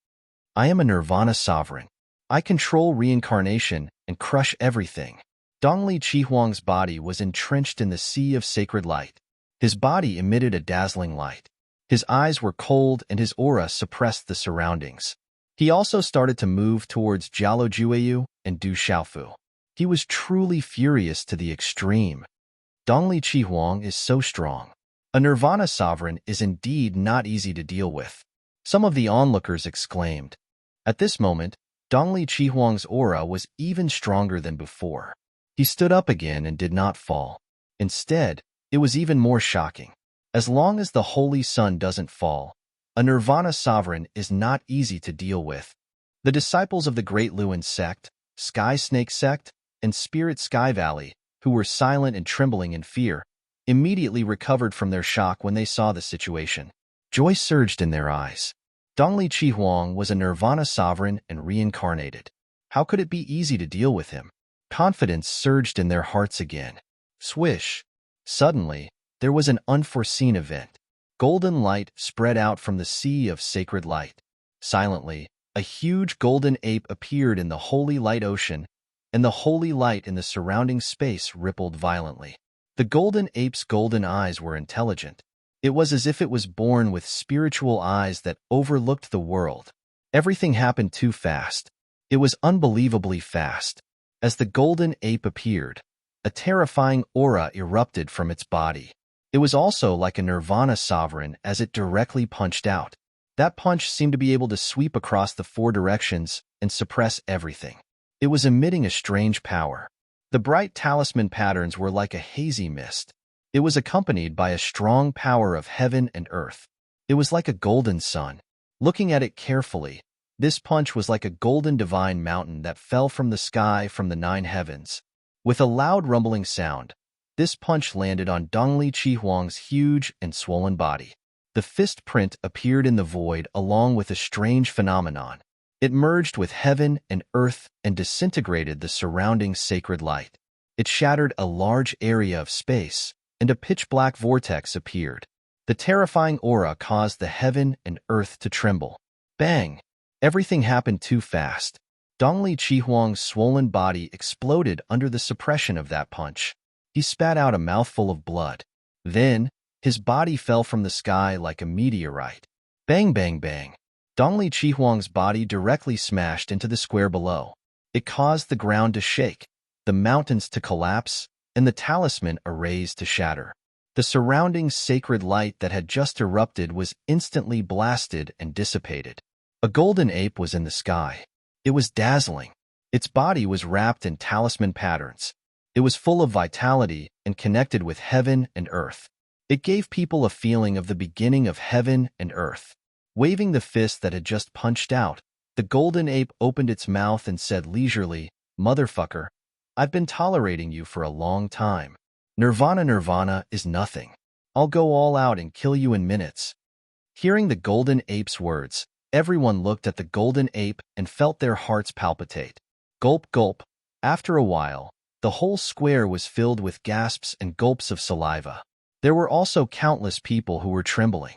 I am a Nirvana sovereign. I control reincarnation and crush everything. Dongli Chi Huang's body was entrenched in the sea of sacred light. His body emitted a dazzling light. His eyes were cold and his aura suppressed the surroundings. He also started to move towards Jialo Jueyu and Du Xiaofu. He was truly furious to the extreme. Dongli Chi Huang is so strong. A Nirvana sovereign is indeed not easy to deal with. Some of the onlookers exclaimed. At this moment, Dongli Chi Huang's aura was even stronger than before. He stood up again and did not fall. Instead, it was even more shocking. As long as the holy sun doesn't fall, a Nirvana sovereign is not easy to deal with. The disciples of the Great Luin sect, Sky Snake sect, and Spirit Sky Valley, who were silent and trembling in fear, immediately recovered from their shock when they saw the situation. Joy surged in their eyes. Dongli Chi Huang was a Nirvana sovereign and reincarnated. How could it be easy to deal with him? Confidence surged in their hearts again. Swish! Suddenly, there was an unforeseen event. Golden light spread out from the sea of sacred light. Silently, a huge golden ape appeared in the holy light ocean, and the holy light in the surrounding space rippled violently. The golden ape's golden eyes were intelligent. It was as if it was born with spiritual eyes that overlooked the world. Everything happened too fast. It was unbelievably fast. As the golden ape appeared, a terrifying aura erupted from its body. It was also like a Nirvana sovereign as it directly punched out. That punch seemed to be able to sweep across the four directions and suppress everything. It was emitting a strange power. The bright talisman patterns were like a hazy mist. It was accompanied by a strong power of heaven and earth. It was like a golden sun. Looking at it carefully, this punch was like a golden divine mountain that fell from the sky from the 9 heavens. With a loud rumbling sound, this punch landed on Dongli Chi Huang's huge and swollen body. The fist print appeared in the void along with a strange phenomenon. It merged with heaven and earth and disintegrated the surrounding sacred light. It shattered a large area of space, and a pitch-black vortex appeared. The terrifying aura caused the heaven and earth to tremble. Bang! Everything happened too fast. Dongli Chihuang's swollen body exploded under the suppression of that punch. He spat out a mouthful of blood. Then, his body fell from the sky like a meteorite. Bang, bang, bang. Dongli Chihuang's body directly smashed into the square below. It caused the ground to shake, the mountains to collapse, and the talisman arrays to shatter. The surrounding sacred light that had just erupted was instantly blasted and dissipated. A golden ape was in the sky. It was dazzling. Its body was wrapped in talisman patterns. It was full of vitality and connected with heaven and earth. It gave people a feeling of the beginning of heaven and earth. Waving the fist that had just punched out, the golden ape opened its mouth and said leisurely, "Motherfucker, I've been tolerating you for a long time. Nirvana is nothing. I'll go all out and kill you in minutes." Hearing the golden ape's words, everyone looked at the golden ape and felt their hearts palpitate. Gulp, gulp. After a while, the whole square was filled with gasps and gulps of saliva. There were also countless people who were trembling.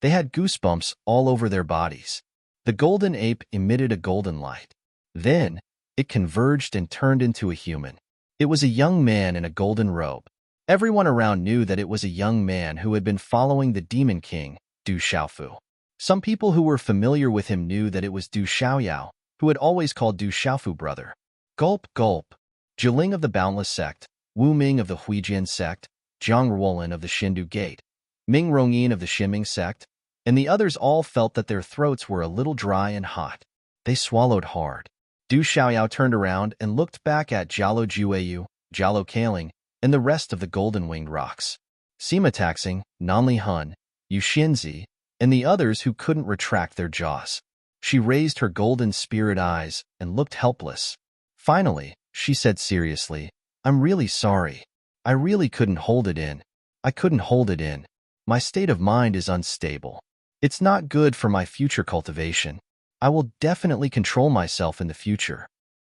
They had goosebumps all over their bodies. The golden ape emitted a golden light. Then, it converged and turned into a human. It was a young man in a golden robe. Everyone around knew that it was a young man who had been following the Demon King, Du Xiaofu. Some people who were familiar with him knew that it was Du Xiaoyao, who had always called Du Xiaofu brother. Gulp, gulp. Jiling of the Boundless Sect, Wu Ming of the Huijian Sect, Jiang Ruolin of the Shindu Gate, Ming Rongyin of the Shiming Sect, and the others all felt that their throats were a little dry and hot. They swallowed hard. Du Xiaoyao turned around and looked back at Jialo Jueyu, Jialo Kaling, and the rest of the golden-winged rocks. Sima Taxing, Nanli Hun, Yu Xinzi, and the others who couldn't retract their jaws. She raised her golden spirit eyes and looked helpless. Finally, she said seriously, "I'm really sorry. I really couldn't hold it in. I couldn't hold it in. My state of mind is unstable. It's not good for my future cultivation. I will definitely control myself in the future."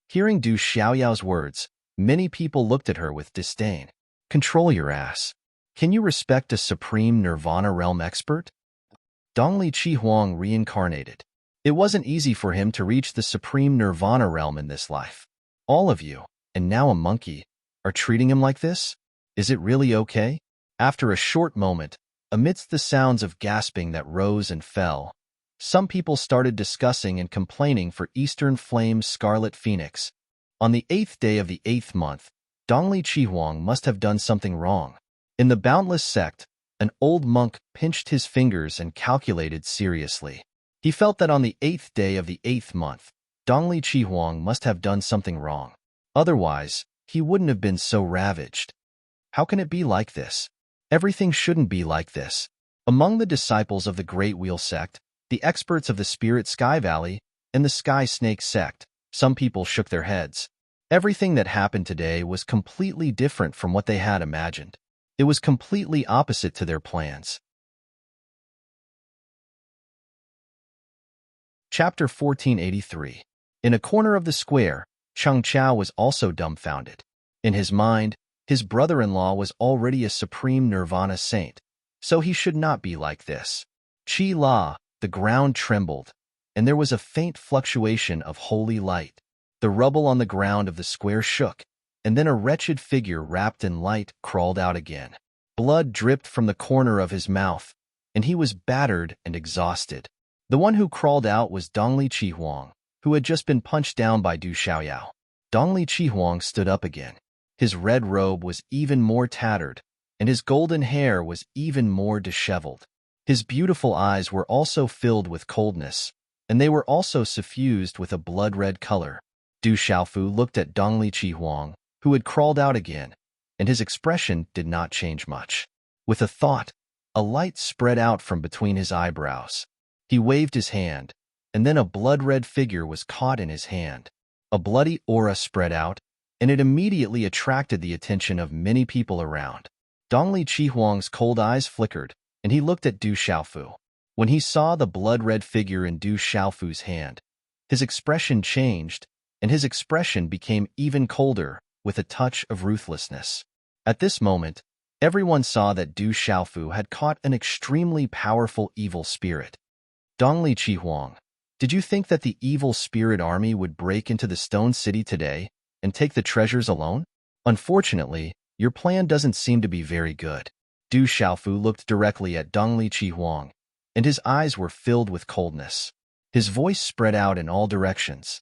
Hearing Du Xiaoyao's words, many people looked at her with disdain. Control your ass. Can you respect a supreme Nirvana realm expert? Dongli Chihuang reincarnated. It wasn't easy for him to reach the supreme Nirvana realm in this life. All of you, and now a monkey, are treating him like this? Is it really okay? After a short moment, amidst the sounds of gasping that rose and fell, some people started discussing and complaining for Eastern Flame's Scarlet Phoenix. On the 8th day of the 8th month, Dongli Chihuang must have done something wrong. In the Boundless Sect, an old monk pinched his fingers and calculated seriously. He felt that on the 8th day of the 8th month, Dongli Chihuang must have done something wrong. Otherwise, he wouldn't have been so ravaged. How can it be like this? Everything shouldn't be like this. Among the disciples of the Great Wheel Sect, the experts of the Spirit Sky Valley, and the Sky Snake Sect, some people shook their heads. Everything that happened today was completely different from what they had imagined. It was completely opposite to their plans. Chapter 1483. In a corner of the square, Cheng Chao was also dumbfounded. In his mind, his brother-in-law was already a supreme Nirvana saint, so he should not be like this. Chi La, the ground trembled, and there was a faint fluctuation of holy light. The rubble on the ground of the square shook, and then a wretched figure wrapped in light crawled out again. Blood dripped from the corner of his mouth, and he was battered and exhausted. The one who crawled out was Dongli Chihuang, who had just been punched down by Du Xiaoyao. Dongli Chihuang stood up again. His red robe was even more tattered, and his golden hair was even more disheveled. His beautiful eyes were also filled with coldness, and they were also suffused with a blood-red color. Du Xiaofu looked at Dongli Chihuang, who had crawled out again, and his expression did not change much. With a thought, a light spread out from between his eyebrows. He waved his hand, and then a blood-red figure was caught in his hand. A bloody aura spread out, and it immediately attracted the attention of many people around. Dongli Chihuang's cold eyes flickered, and he looked at Du Xiaofu. When he saw the blood-red figure in Du Xiaofu's hand, his expression changed, and his expression became even colder, with a touch of ruthlessness. At this moment, everyone saw that Du Xiaofu had caught an extremely powerful evil spirit. Dongli Chihuang, Did you think that the evil spirit army would break into the stone city today and take the treasures alone? Unfortunately, your plan doesn't seem to be very good. Du Xiaofu looked directly at Dongli Qihuang, and his eyes were filled with coldness. His voice spread out in all directions.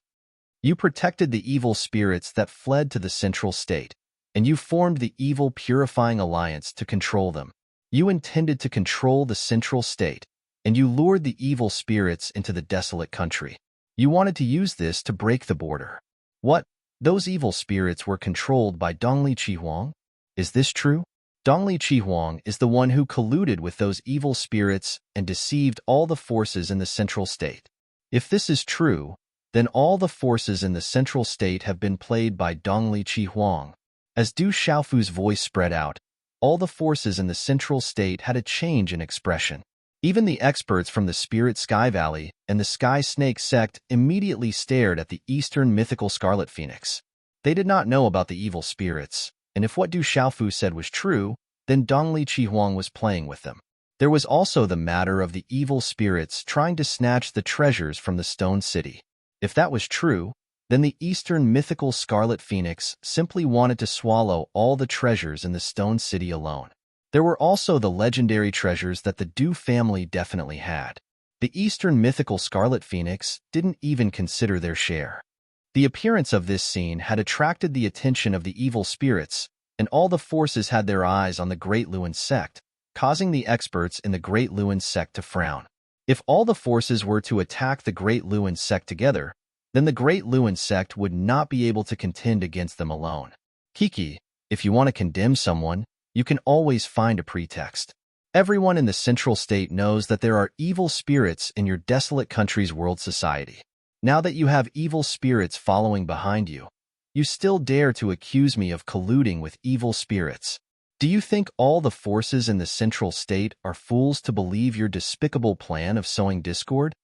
You protected the evil spirits that fled to the central state, and you formed the evil purifying alliance to control them. You intended to control the central state, and you lured the evil spirits into the desolate country. You wanted to use this to break the border. What? Those evil spirits were controlled by Dongli Qihuang? Is this true? Dongli Qihuang is the one who colluded with those evil spirits and deceived all the forces in the central state. If this is true, then all the forces in the central state have been played by Dongli Qihuang. As Du Xiaofu's voice spread out, all the forces in the central state had a change in expression. Even the experts from the Spirit Sky Valley and the Sky Snake sect immediately stared at the Eastern mythical Scarlet Phoenix. They did not know about the evil spirits, and if what Du Xiaofu said was true, then Dongli Qihuang was playing with them. There was also the matter of the evil spirits trying to snatch the treasures from the Stone City. If that was true, then the Eastern mythical Scarlet Phoenix simply wanted to swallow all the treasures in the Stone City alone. There were also the legendary treasures that the Du family definitely had. The Eastern mythical Scarlet Phoenix didn't even consider their share. The appearance of this scene had attracted the attention of the evil spirits, and all the forces had their eyes on the Great Luan sect, causing the experts in the Great Luan sect to frown. If all the forces were to attack the Great Luan sect together, then the Great Luan sect would not be able to contend against them alone. Kiki, if you want to condemn someone, you can always find a pretext. Everyone in the central state knows that there are evil spirits in your desolate country's world society. Now that you have evil spirits following behind you, you still dare to accuse me of colluding with evil spirits. Do you think all the forces in the central state are fools to believe your despicable plan of sowing discord?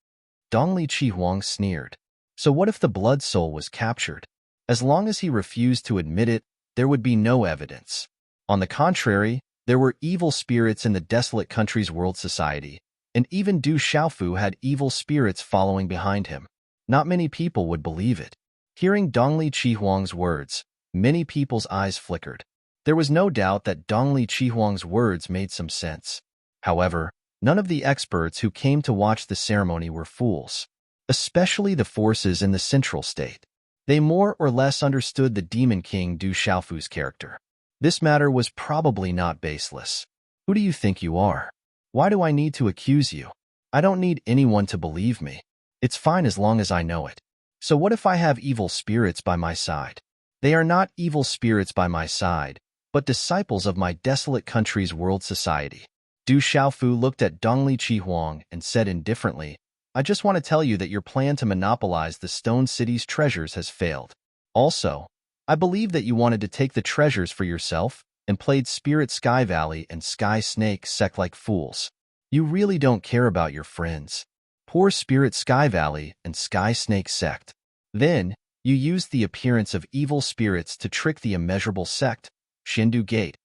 Dongli Qihuang sneered. So what if the blood soul was captured? As long as he refused to admit it, there would be no evidence. On the contrary, there were evil spirits in the desolate country's world society, and even Du Xiaofu had evil spirits following behind him. Not many people would believe it. Hearing Dongli Qihuang's words, many people's eyes flickered. There was no doubt that Dongli Qihuang's words made some sense. However, none of the experts who came to watch the ceremony were fools, especially the forces in the central state. They more or less understood the Demon King Du Xiaofu's character. This matter was probably not baseless. Who do you think you are? Why do I need to accuse you? I don't need anyone to believe me. It's fine as long as I know it. So what if I have evil spirits by my side? They are not evil spirits by my side, but disciples of my desolate country's world society. Du Xiaofu looked at Dongli Qihuang and said indifferently, I just want to tell you that your plan to monopolize the Stone City's treasures has failed. Also, I believe that you wanted to take the treasures for yourself and played Spirit Sky Valley and Sky Snake sect like fools. You really don't care about your friends. Poor Spirit Sky Valley and Sky Snake sect. Then, you used the appearance of evil spirits to trick the immeasurable sect, Shindu Gate,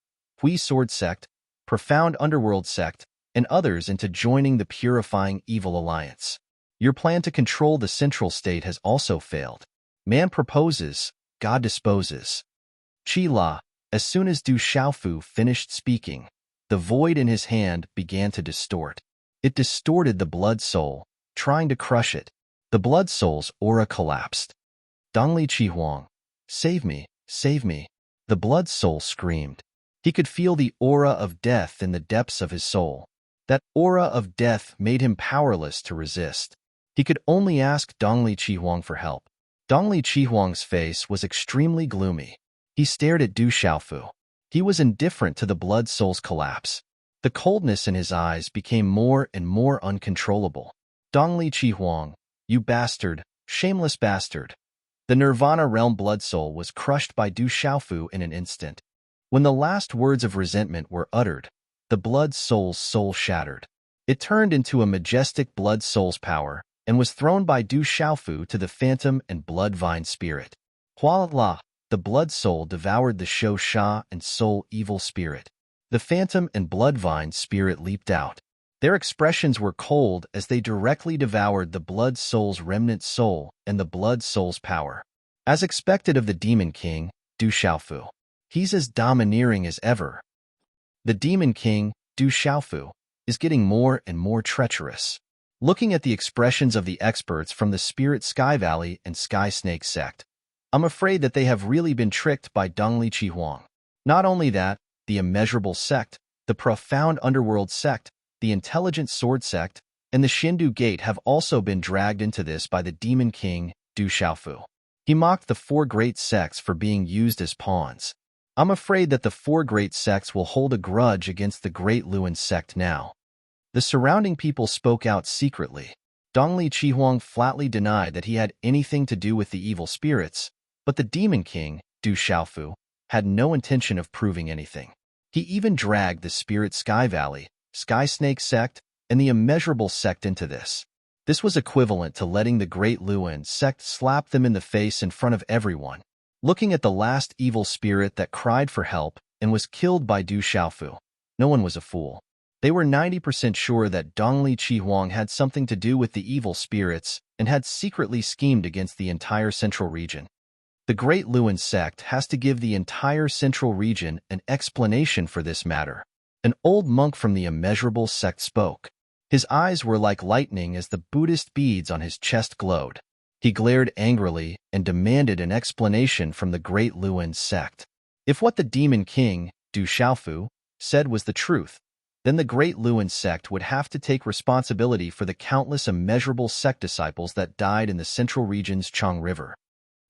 Hui Sword sect, Profound Underworld sect, and others into joining the Purifying Evil Alliance. Your plan to control the central state has also failed. Man proposes, God disposes. Qi La, as soon as Du Xiaofu finished speaking, the void in his hand began to distort. It distorted the blood soul, trying to crush it. The blood soul's aura collapsed. Dongli Qihuang, save me, save me. The blood soul screamed. He could feel the aura of death in the depths of his soul. That aura of death made him powerless to resist. He could only ask Dongli Qihuang for help. Dongli Qihuang's face was extremely gloomy. He stared at Du Xiaofu. He was indifferent to the blood soul's collapse. The coldness in his eyes became more and more uncontrollable. Dongli Qihuang, you bastard, shameless bastard. The Nirvana realm blood soul was crushed by Du Xiaofu in an instant. When the last words of resentment were uttered, the blood soul's soul shattered. It turned into a majestic blood soul's power and was thrown by Du Xiaofu to the phantom and blood vine spirit. Hua La, the blood soul devoured the Shou Sha and soul evil spirit. The phantom and blood vine spirit leaped out. Their expressions were cold as they directly devoured the Blood Soul's remnant soul and the Blood Soul's power. As expected of the Demon King, Du Xiaofu. He's as domineering as ever. The Demon King, Du Xiaofu, is getting more and more treacherous. Looking at the expressions of the experts from the Spirit Sky Valley and Sky Snake sect, I'm afraid that they have really been tricked by Dongli Chihuang. Not only that, the Immeasurable sect, the Profound Underworld sect, the Intelligent Sword sect, and the Shindu Gate have also been dragged into this by the Demon King, Du Xiaofu. He mocked the four great sects for being used as pawns. I'm afraid that the four great sects will hold a grudge against the Great Luan sect now. The surrounding people spoke out secretly. Dongli Chihuang flatly denied that he had anything to do with the evil spirits, but the Demon King, Du Xiaofu, had no intention of proving anything. He even dragged the Spirit Sky Valley, Sky Snake sect, and the Immeasurable sect into this. This was equivalent to letting the Great Luan sect slap them in the face in front of everyone. Looking at the last evil spirit that cried for help and was killed by Du Xiaofu, no one was a fool. They were 90% sure that Dongli Chihuang had something to do with the evil spirits and had secretly schemed against the entire central region. The Great Luan sect has to give the entire central region an explanation for this matter. An old monk from the Immeasurable sect spoke. His eyes were like lightning as the Buddhist beads on his chest glowed. He glared angrily and demanded an explanation from the Great Luan sect. If what the Demon King, Du Xiaofu, said was the truth, then the Great Luan sect would have to take responsibility for the countless Immeasurable sect disciples that died in the central region's Chang River.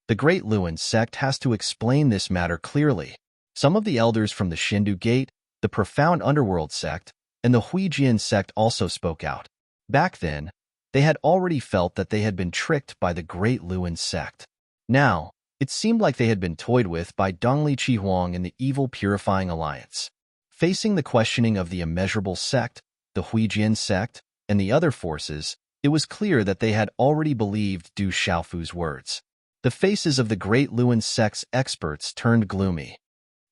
The Great Luan sect has to explain this matter clearly. Some of the elders from the Shindu Gate, the Profound Underworld sect, and the Huijian sect also spoke out. Back then, they had already felt that they had been tricked by the Great Luan sect. Now, it seemed like they had been toyed with by Dongli Chihuang and the Evil Purifying Alliance. Facing the questioning of the Immeasurable sect, the Huijian sect, and the other forces, it was clear that they had already believed Du Xiaofu's words. The faces of the Great Luan sect's experts turned gloomy.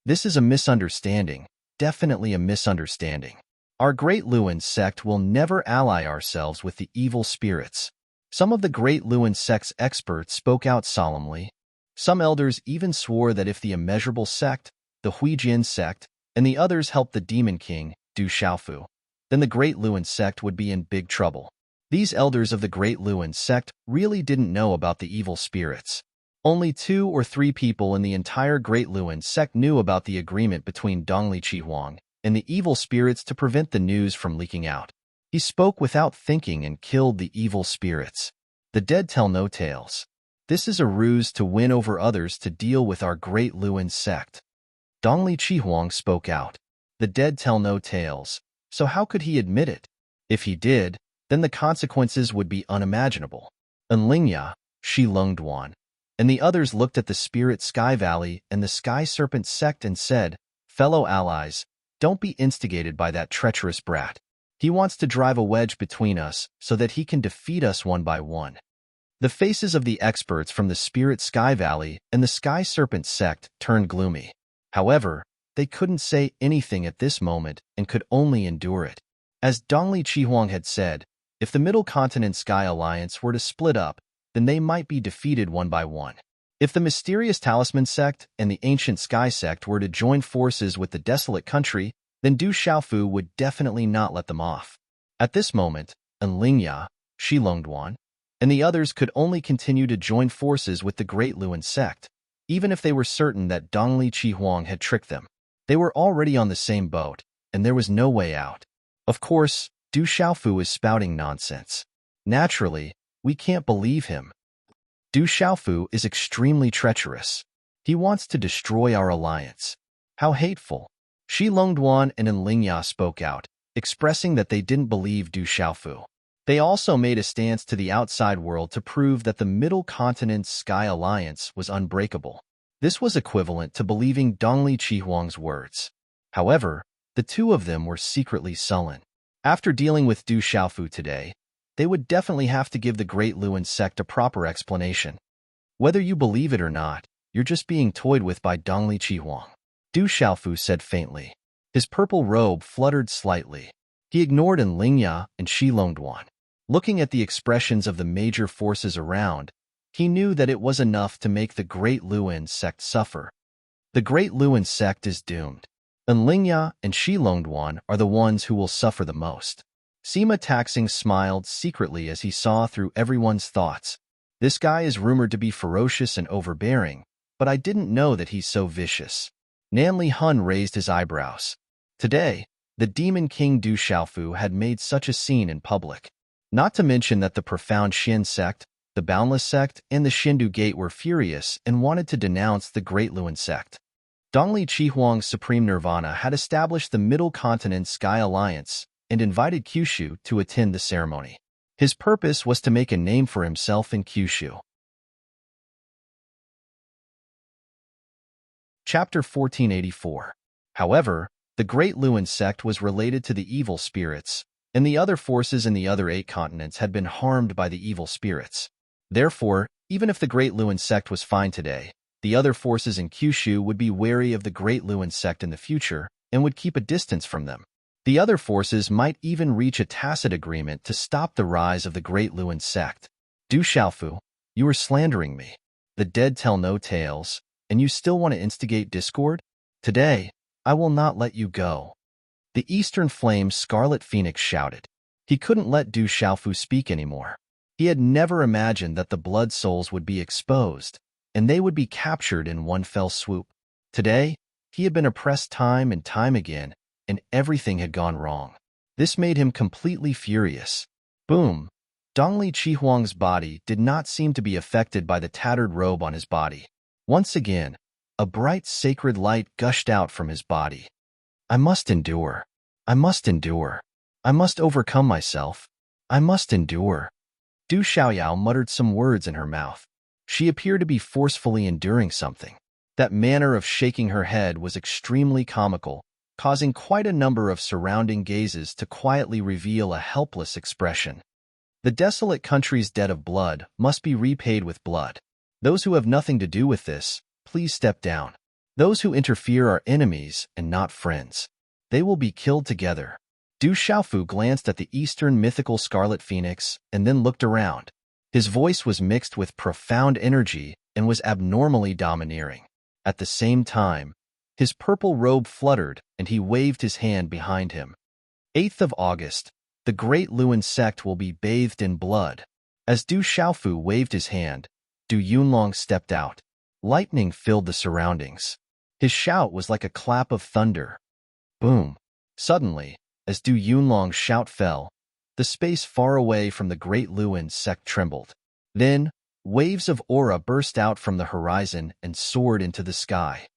This is a misunderstanding, definitely a misunderstanding. Our Great Luan sect will never ally ourselves with the evil spirits. Some of the Great Luan sect's experts spoke out solemnly. Some elders even swore that if the Immeasurable sect, the Huijian sect, and the others helped the Demon King, Du Xiaofu, then the Great Luan sect would be in big trouble. These elders of the Great Luan sect really didn't know about the evil spirits. Only 2 or 3 people in the entire Great Luan sect knew about the agreement between Dongli Chihuang and the evil spirits to prevent the news from leaking out. He spoke without thinking and killed the evil spirits. The dead tell no tales. This is a ruse to win over others to deal with our Great Luan sect. Dongli Chihuang spoke out. The dead tell no tales, so how could he admit it? If he did, then the consequences would be unimaginable. Enlingya, Shi Lungduan, and the others looked at the Spirit Sky Valley and the Sky Serpent sect and said, "Fellow allies, don't be instigated by that treacherous brat. He wants to drive a wedge between us so that he can defeat us one by one." The faces of the experts from the Spirit Sky Valley and the Sky Serpent sect turned gloomy. However, they couldn't say anything at this moment and could only endure it. As Dongli Chihuang had said, if the Middle Continent Sky Alliance were to split up, then they might be defeated one by one. If the Mysterious Talisman sect and the Ancient Sky sect were to join forces with the Desolate Country, then Du Xiaofu would definitely not let them off. At this moment, Enlingya, Shi Lungduan, and the others could only continue to join forces with the Great Luan sect, even if they were certain that Dongli Chihuang had tricked them. They were already on the same boat, and there was no way out. Of course, Du Xiaofu is spouting nonsense. Naturally, we can't believe him. Du Xiaofu is extremely treacherous. He wants to destroy our alliance. How hateful. Shi Lungduan and Enlingya spoke out, expressing that they didn't believe Du Xiaofu. They also made a stance to the outside world to prove that the Middle Continent's Sky Alliance was unbreakable. This was equivalent to believing Dongli Chihuang's words. However, the two of them were secretly sullen. After dealing with Du Xiaofu today, they would definitely have to give the Great Luan sect a proper explanation. Whether you believe it or not, you're just being toyed with by Dongli Chihuang. Du Xiaofu said faintly. His purple robe fluttered slightly. He ignored Enlingya and Shilongduan. Looking at the expressions of the major forces around, he knew that it was enough to make the Great Luan sect suffer. The Great Luan sect is doomed. Enlingya and Shilongduan are the ones who will suffer the most. Sima Taxing smiled secretly as he saw through everyone's thoughts. This guy is rumored to be ferocious and overbearing, but I didn't know that he's so vicious. Nanli Hun raised his eyebrows. Today, the Demon King Du Xiaofu had made such a scene in public. Not to mention that the profound Xin sect, the Boundless sect, and the Shindu Gate were furious and wanted to denounce the Great Luan sect. Dongli Chihuang's Supreme Nirvana had established the Middle Continent Sky Alliance and invited Kyushu to attend the ceremony. His purpose was to make a name for himself in Kyushu. Chapter 1484. However, the Great Luan sect was related to the evil spirits, and the other forces in the other 8 continents had been harmed by the evil spirits. Therefore, even if the Great Luan sect was fine today, the other forces in Kyushu would be wary of the Great Luan sect in the future and would keep a distance from them. The other forces might even reach a tacit agreement to stop the rise of the Great Luan sect. Du Xiaofu, you are slandering me. The dead tell no tales, and you still want to instigate discord? Today, I will not let you go. The Eastern Flame Scarlet Phoenix shouted. He couldn't let Du Xiaofu speak anymore. He had never imagined that the Blood Souls would be exposed, and they would be captured in one fell swoop. Today, he had been oppressed time and time again, and everything had gone wrong. This made him completely furious. Boom! Dongli Chihuang's body did not seem to be affected by the tattered robe on his body. Once again, a bright sacred light gushed out from his body. I must endure. I must endure. I must overcome myself. I must endure. Du Xiaoyao muttered some words in her mouth. She appeared to be forcefully enduring something. That manner of shaking her head was extremely comical, causing quite a number of surrounding gazes to quietly reveal a helpless expression. The desolate country's debt of blood must be repaid with blood. Those who have nothing to do with this, please step down. Those who interfere are enemies and not friends. They will be killed together. Du Xiaofu glanced at the Eastern mythical Scarlet Phoenix and then looked around. His voice was mixed with profound energy and was abnormally domineering. At the same time, his purple robe fluttered and he waved his hand behind him. 8th of August, the Great Luan sect will be bathed in blood. As Du Xiaofu waved his hand, Du Yunlong stepped out. Lightning filled the surroundings. His shout was like a clap of thunder. Boom! Suddenly, as Du Yunlong's shout fell, the space far away from the Great Luan sect trembled. Then, waves of aura burst out from the horizon and soared into the sky.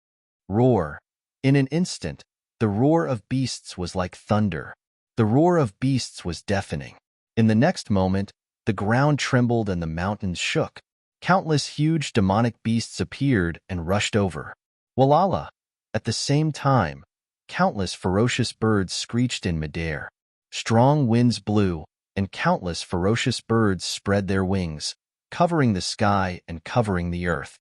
Roar! In an instant, the roar of beasts was like thunder. The roar of beasts was deafening. In the next moment, the ground trembled and the mountains shook. Countless huge demonic beasts appeared and rushed over. Walala! At the same time, countless ferocious birds screeched in midair. Strong winds blew, and countless ferocious birds spread their wings, covering the sky and covering the earth.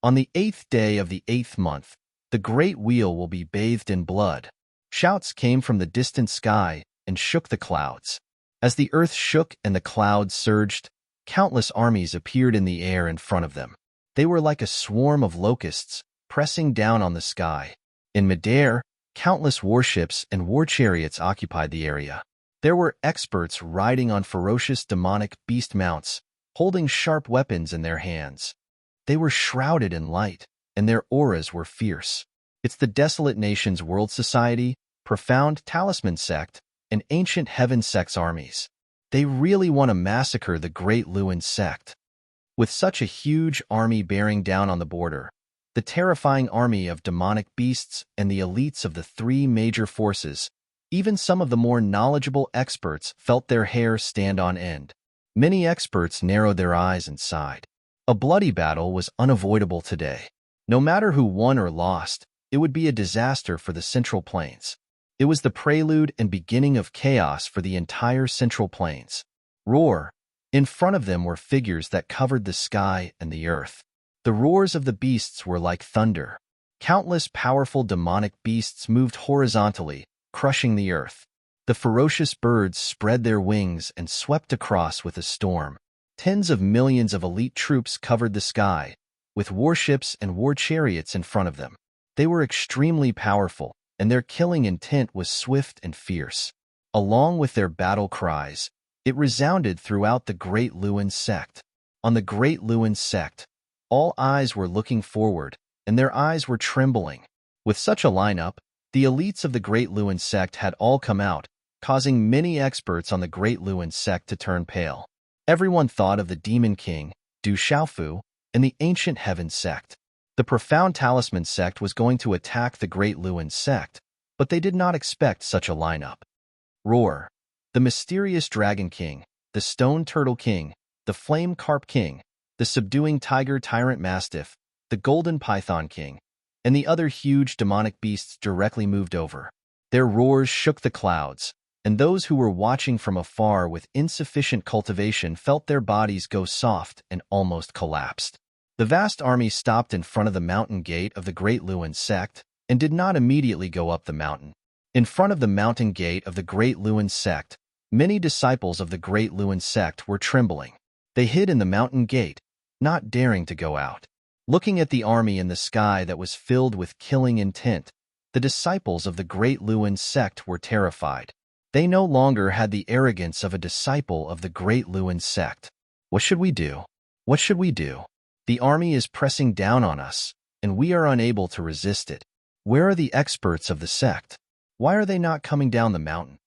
On the 8th day of the 8th month, the great wheel will be bathed in blood. Shouts came from the distant sky and shook the clouds. As the earth shook and the clouds surged, countless armies appeared in the air in front of them. They were like a swarm of locusts, pressing down on the sky. In midair, countless warships and war chariots occupied the area. There were experts riding on ferocious demonic beast mounts, holding sharp weapons in their hands. They were shrouded in light, and their auras were fierce. It's the Desolate Nations World Society, Profound Talisman Sect, and Ancient Heaven Sect's armies. They really want to massacre the Great Luan sect. With such a huge army bearing down on the border, the terrifying army of demonic beasts and the elites of the 3 major forces, even some of the more knowledgeable experts felt their hair stand on end. Many experts narrowed their eyes and sighed. A bloody battle was unavoidable today. No matter who won or lost, it would be a disaster for the Central Plains. It was the prelude and beginning of chaos for the entire Central Plains. Roar! In front of them were figures that covered the sky and the earth. The roars of the beasts were like thunder. Countless powerful demonic beasts moved horizontally, crushing the earth. The ferocious birds spread their wings and swept across with a storm. Tens of millions of elite troops covered the sky, with warships and war chariots in front of them. They were extremely powerful, and their killing intent was swift and fierce. Along with their battle cries, it resounded throughout the Great Lewin sect. On the Great Lewin sect, all eyes were looking forward, and their eyes were trembling. With such a lineup, the elites of the Great Lewin sect had all come out, causing many experts on the Great Lewin sect to turn pale. Everyone thought of the Demon King, Du Xiaofu, and the Ancient Heaven sect. The Profound Talisman sect was going to attack the Great Lewin sect, but they did not expect such a lineup. Roar. The Mysterious Dragon King, the Stone Turtle King, the Flame Carp King, the Subduing Tiger Tyrant Mastiff, the Golden Python King, and the other huge demonic beasts directly moved over. Their roars shook the clouds, and those who were watching from afar with insufficient cultivation felt their bodies go soft and almost collapsed. The vast army stopped in front of the mountain gate of the Great Lewin sect and did not immediately go up the mountain. In front of the mountain gate of the Great Lewin sect, many disciples of the Great Lewin sect were trembling. They hid in the mountain gate, not daring to go out. Looking at the army in the sky that was filled with killing intent, the disciples of the Great Lewin sect were terrified. They no longer had the arrogance of a disciple of the Great Lewin sect. What should we do? What should we do? The army is pressing down on us, and we are unable to resist it. Where are the experts of the sect? Why are they not coming down the mountain?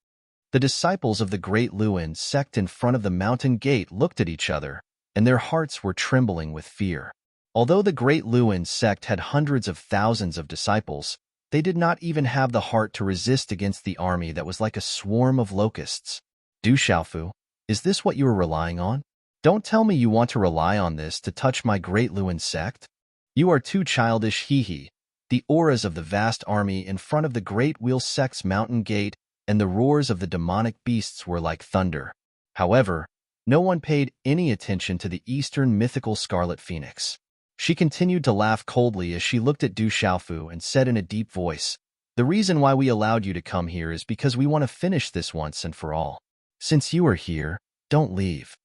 The disciples of the Great Lewin sect in front of the mountain gate looked at each other, and their hearts were trembling with fear. Although the Great Lewin sect had hundreds of thousands of disciples, they did not even have the heart to resist against the army that was like a swarm of locusts. Du Xiaofu, is this what you are relying on? Don't tell me you want to rely on this to touch my Great Lewin sect. You are too childish, hee. The auras of the vast army in front of the Great Wheel sect's mountain gate and the roars of the demonic beasts were like thunder. However, no one paid any attention to the eastern mythical Scarlet Phoenix. She continued to laugh coldly as she looked at Du Xiaofu and said in a deep voice, "The reason why we allowed you to come here is because we want to finish this once and for all. Since you are here, don't leave."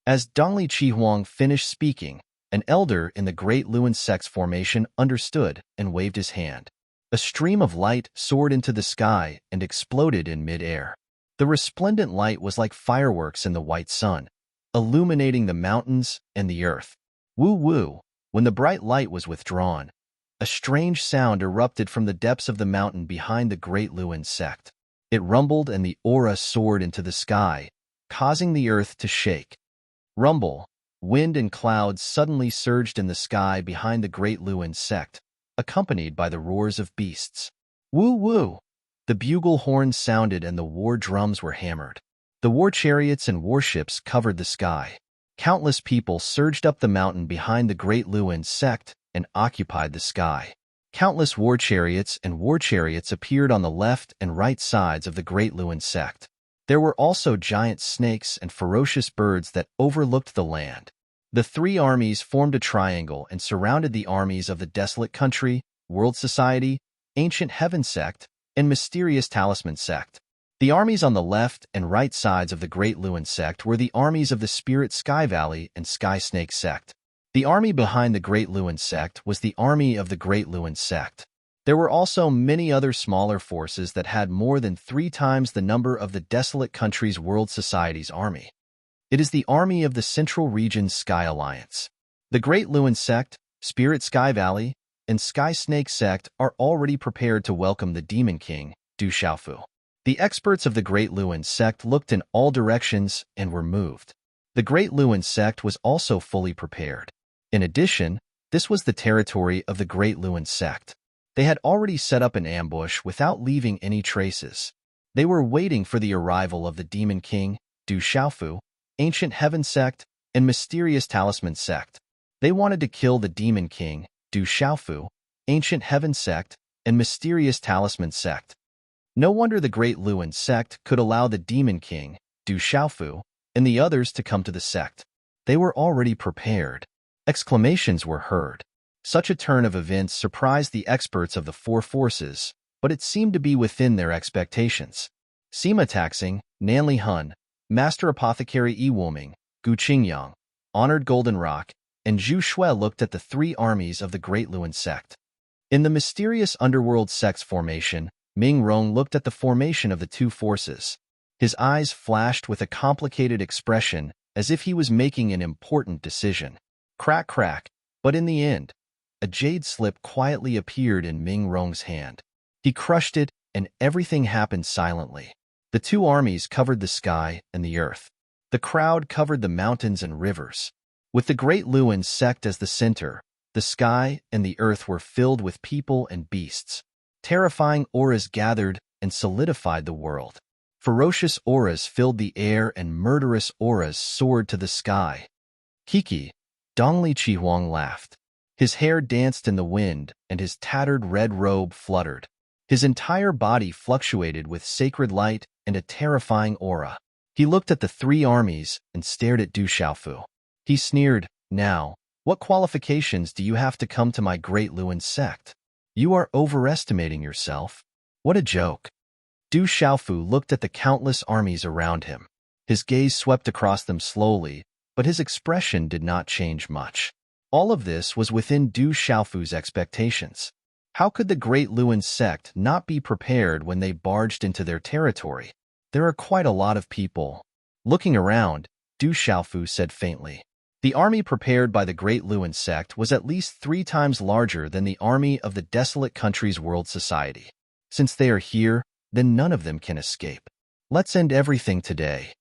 As Dongli Chihuang finished speaking, an elder in the Great Lewin sect's formation understood and waved his hand. A stream of light soared into the sky and exploded in mid-air. The resplendent light was like fireworks in the white sun, illuminating the mountains and the earth. Woo-woo! When the bright light was withdrawn, a strange sound erupted from the depths of the mountain behind the Great Lewin sect. It rumbled and the aura soared into the sky, causing the earth to shake. Rumble, wind and clouds suddenly surged in the sky behind the Great Lewin sect, accompanied by the roars of beasts. Woo-woo! The bugle horns sounded and the war drums were hammered. The war chariots and warships covered the sky. Countless people surged up the mountain behind the Great Lewin sect and occupied the sky. Countless war chariots appeared on the left and right sides of the Great Lewin sect. There were also giant snakes and ferocious birds that overlooked the land. The three armies formed a triangle and surrounded the armies of the Desolate Country, World Society, Ancient Heaven sect, and Mysterious Talisman sect. The armies on the left and right sides of the Great Lewin sect were the armies of the Spirit Sky Valley and Sky Snake sect. The army behind the Great Lewin sect was the army of the Great Lewin sect. There were also many other smaller forces that had more than 3 times the number of the Desolate Country's World Society's army. It is the army of the Central Region's Sky Alliance. The Great Lewin sect, Spirit Sky Valley, and Sky Snake sect are already prepared to welcome the Demon King, Du Xiaofu. The experts of the Great Lewin sect looked in all directions and were moved. The Great Lewin sect was also fully prepared. In addition, this was the territory of the Great Lewin sect. They had already set up an ambush without leaving any traces. They were waiting for the arrival of the Demon King, Du Xiaofu, Ancient Heaven sect, and Mysterious Talisman sect. They wanted to kill the Demon King, Du Xiaofu, Ancient Heaven sect, and Mysterious Talisman sect. No wonder the Great Lewin sect could allow the Demon King, Du Xiaofu, and the others to come to the sect. They were already prepared. Exclamations were heard. Such a turn of events surprised the experts of the 4 forces, but it seemed to be within their expectations. Sima Taxing, Nanli Hun, Master Apothecary Yi Woming, Gu Qingyang, Honored Golden Rock, and Zhu Shui looked at the three armies of the Great Luan sect. In the mysterious underworld sect's formation, Ming Rong looked at the formation of the two forces. His eyes flashed with a complicated expression, as if he was making an important decision. Crack, crack, but in the end, a jade slip quietly appeared in Ming Rong's hand. He crushed it, and everything happened silently. The two armies covered the sky and the earth. The crowd covered the mountains and rivers. With the Great Luan sect as the center, the sky and the earth were filled with people and beasts. Terrifying auras gathered and solidified the world. Ferocious auras filled the air and murderous auras soared to the sky. Kiki, Dongli Chihuang laughed. His hair danced in the wind and his tattered red robe fluttered. His entire body fluctuated with sacred light and a terrifying aura. He looked at the three armies and stared at Du Xiaofu. He sneered, "Now, what qualifications do you have to come to my Great Luan sect? You are overestimating yourself." What a joke. Du Xiaofu looked at the countless armies around him. His gaze swept across them slowly, but his expression did not change much. All of this was within Du Xiaofu's expectations. How could the Great Luan sect not be prepared when they barged into their territory? There are quite a lot of people. Looking around, Du Xiaofu said faintly. The army prepared by the Great Luan sect was at least 3 times larger than the army of the desolate country's world society. Since they are here, then none of them can escape. Let's end everything today.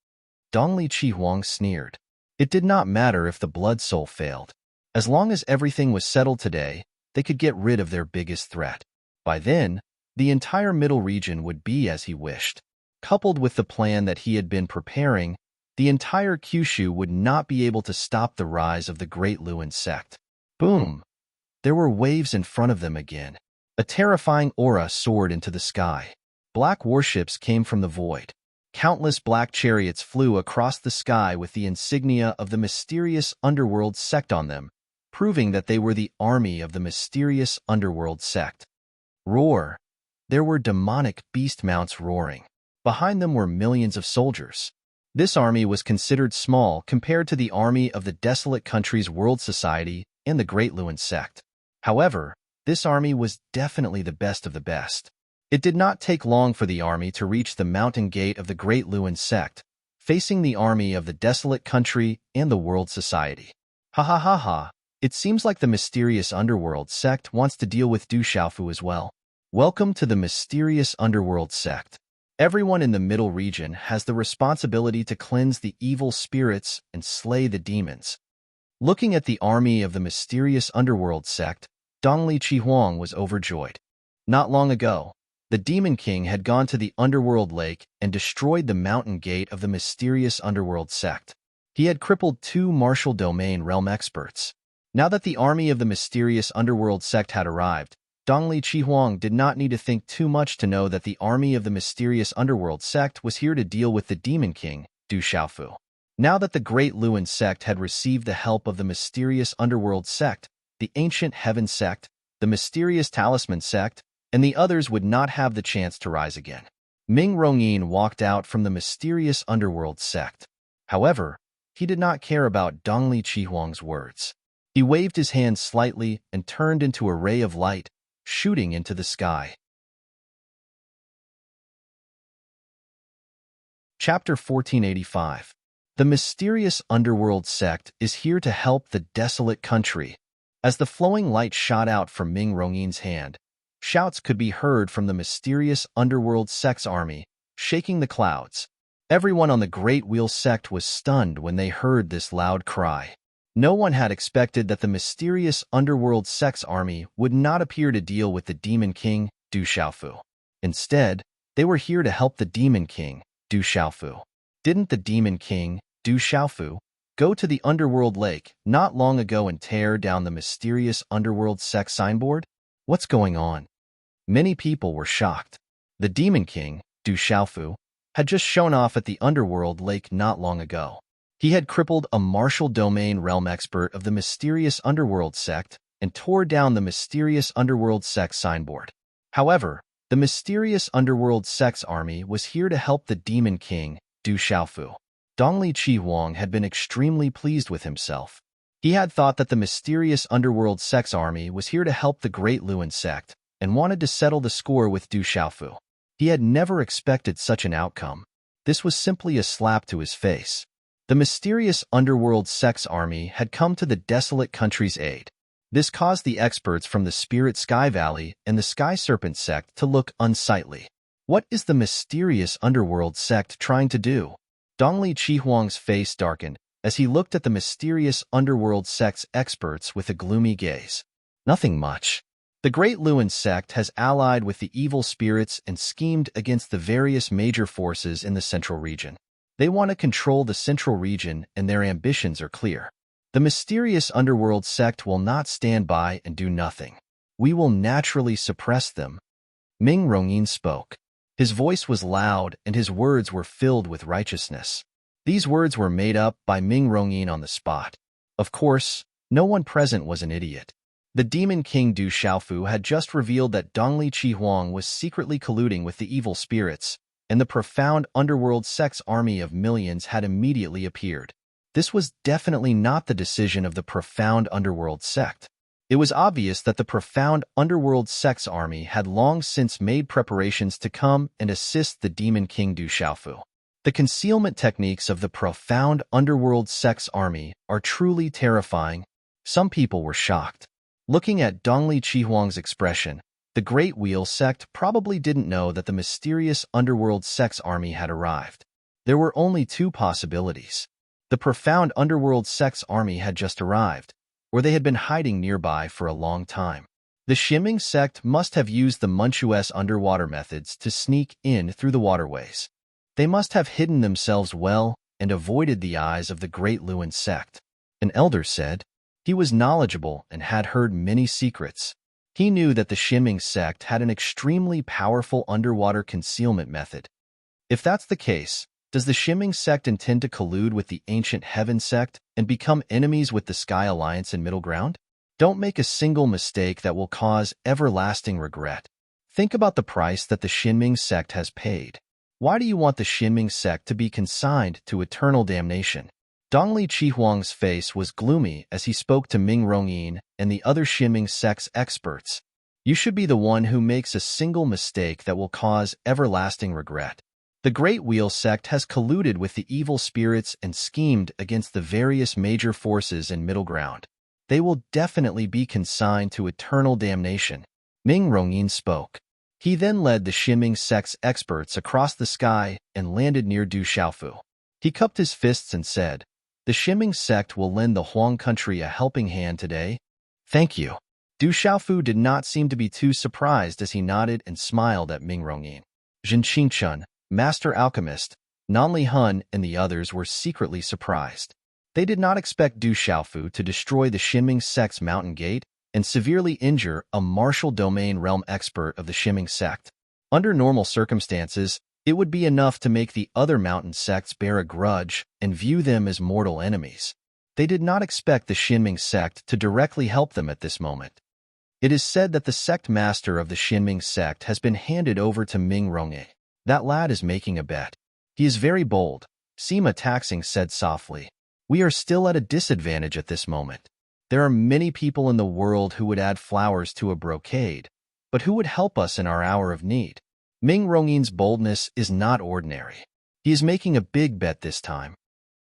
Dongli Chihuang sneered. It did not matter if the blood soul failed. As long as everything was settled today, they could get rid of their biggest threat. By then, the entire middle region would be as he wished. Coupled with the plan that he had been preparing, the entire Kyushu would not be able to stop the rise of the Great Luan sect. Boom! There were waves in front of them again. A terrifying aura soared into the sky. Black warships came from the void. Countless black chariots flew across the sky with the insignia of the mysterious underworld sect on them, proving that they were the army of the mysterious underworld sect. Roar! There were demonic beast mounts roaring. Behind them were millions of soldiers. This army was considered small compared to the army of the desolate country's world society and the Great Luan sect. However, this army was definitely the best of the best. It did not take long for the army to reach the mountain gate of the Great Luan sect, facing the army of the desolate country and the world society. Ha ha ha ha, it seems like the mysterious underworld sect wants to deal with Du Xiaofu as well. Welcome to the mysterious underworld sect. Everyone in the middle region has the responsibility to cleanse the evil spirits and slay the demons. Looking at the army of the mysterious underworld sect, Dongli Chihuang was overjoyed. Not long ago, the Demon King had gone to the underworld lake and destroyed the mountain gate of the mysterious underworld sect. He had crippled 2 martial domain realm experts. Now that the army of the mysterious underworld sect had arrived, Dongli Chihuang did not need to think too much to know that the army of the mysterious underworld sect was here to deal with the Demon King, Du Xiaofu. Now that the Great Luan sect had received the help of the mysterious underworld sect, the ancient heaven sect, the mysterious talisman sect, and the others would not have the chance to rise again. Ming Rongyin walked out from the mysterious underworld sect. However, he did not care about Dongli Chihuang's words. He waved his hand slightly and turned into a ray of light, shooting into the sky. Chapter 1485. The mysterious underworld sect is here to help the desolate country. As the flowing light shot out from Ming Rongyin's hand, shouts could be heard from the mysterious underworld sect's army, shaking the clouds. Everyone on the Great Wheel sect was stunned when they heard this loud cry. No one had expected that the mysterious underworld sect's army would not appear to deal with the Demon King, Du Xiaofu. Instead, they were here to help the Demon King, Du Xiaofu. Didn't the Demon King, Du Xiaofu, go to the underworld lake not long ago and tear down the mysterious underworld sect signboard? What's going on? Many people were shocked. The Demon King, Du Xiaofu, had just shown off at the underworld lake not long ago. He had crippled a martial domain realm expert of the mysterious underworld sect and tore down the mysterious underworld sect signboard. However, The mysterious underworld sex army was here to help the demon king, Du Xiaofu. Dongli Qi Huang had been extremely pleased with himself. He had thought that the mysterious underworld sex army was here to help the Great Luan sect and wanted to settle the score with Du Xiaofu. He had never expected such an outcome. This was simply a slap to his face. The mysterious underworld sex army had come to the desolate country's aid. This caused the experts from the Spirit Sky Valley and the Sky Serpent sect to look unsightly. What is the mysterious underworld sect trying to do? Dongli Qihuang's face darkened as he looked at the mysterious underworld sect's experts with a gloomy gaze. Nothing much. The Great Luan sect has allied with the evil spirits and schemed against the various major forces in the central region. They want to control the central region, and their ambitions are clear. The mysterious underworld sect will not stand by and do nothing. We will naturally suppress them. Ming Rongyin spoke. His voice was loud, and his words were filled with righteousness. These words were made up by Ming Rongyin on the spot. Of course, no one present was an idiot. The demon king Du Xiaofu had just revealed that Dongli Qihuang was secretly colluding with the evil spirits, and the profound underworld sex army of millions had immediately appeared. This was definitely not the decision of the profound underworld sect. It was obvious that the profound underworld sex army had long since made preparations to come and assist the demon king Du Xiaofu. The concealment techniques of the profound underworld sex army are truly terrifying. Some people were shocked. Looking at Dongli Qihuang's expression, the Great Wheel sect probably didn't know that the mysterious underworld sex army had arrived. There were only two possibilities. The profound underworld sex army had just arrived, or they had been hiding nearby for a long time. The Shiming sect must have used the Munchu's underwater methods to sneak in through the waterways. They must have hidden themselves well and avoided the eyes of the Great Luan sect. An elder said. He was knowledgeable and had heard many secrets. He knew that the Shiming sect had an extremely powerful underwater concealment method. If that's the case, does the Shiming sect intend to collude with the Ancient Heaven sect and become enemies with the Sky Alliance in Middle Ground? Don't make a single mistake that will cause everlasting regret. Think about the price that the Shiming sect has paid. Why do you want the Shiming sect to be consigned to eternal damnation? Dongli Qihuang's face was gloomy as he spoke to Ming Rongyin and the other Shiming sect's experts. You should be the one who makes a single mistake that will cause everlasting regret. The Great Wheel sect has colluded with the evil spirits and schemed against the various major forces in Middle Ground. They will definitely be consigned to eternal damnation. Ming Rongyin spoke. He then led the Shiming sect's experts across the sky and landed near Du Xiaofu. He cupped his fists and said, "The Shiming sect will lend the Huang country a helping hand today. Thank you." Du Xiaofu did not seem to be too surprised as he nodded and smiled at Ming Rongyin. Jin Qingchun, Master Alchemist, Nanli Hun, and the others were secretly surprised. They did not expect Du Xiaofu to destroy the Shiming sect's mountain gate and severely injure a martial domain realm expert of the Shiming sect. Under normal circumstances, it would be enough to make the other mountain sects bear a grudge and view them as mortal enemies. They did not expect the Shiming sect to directly help them at this moment. It is said that the sect master of the Shiming sect has been handed over to Ming Rongyin. That lad is making a bet. He is very bold, Sima Taxing said softly. We are still at a disadvantage at this moment. There are many people in the world who would add flowers to a brocade, but who would help us in our hour of need? Ming Rongyin's boldness is not ordinary. He is making a big bet this time.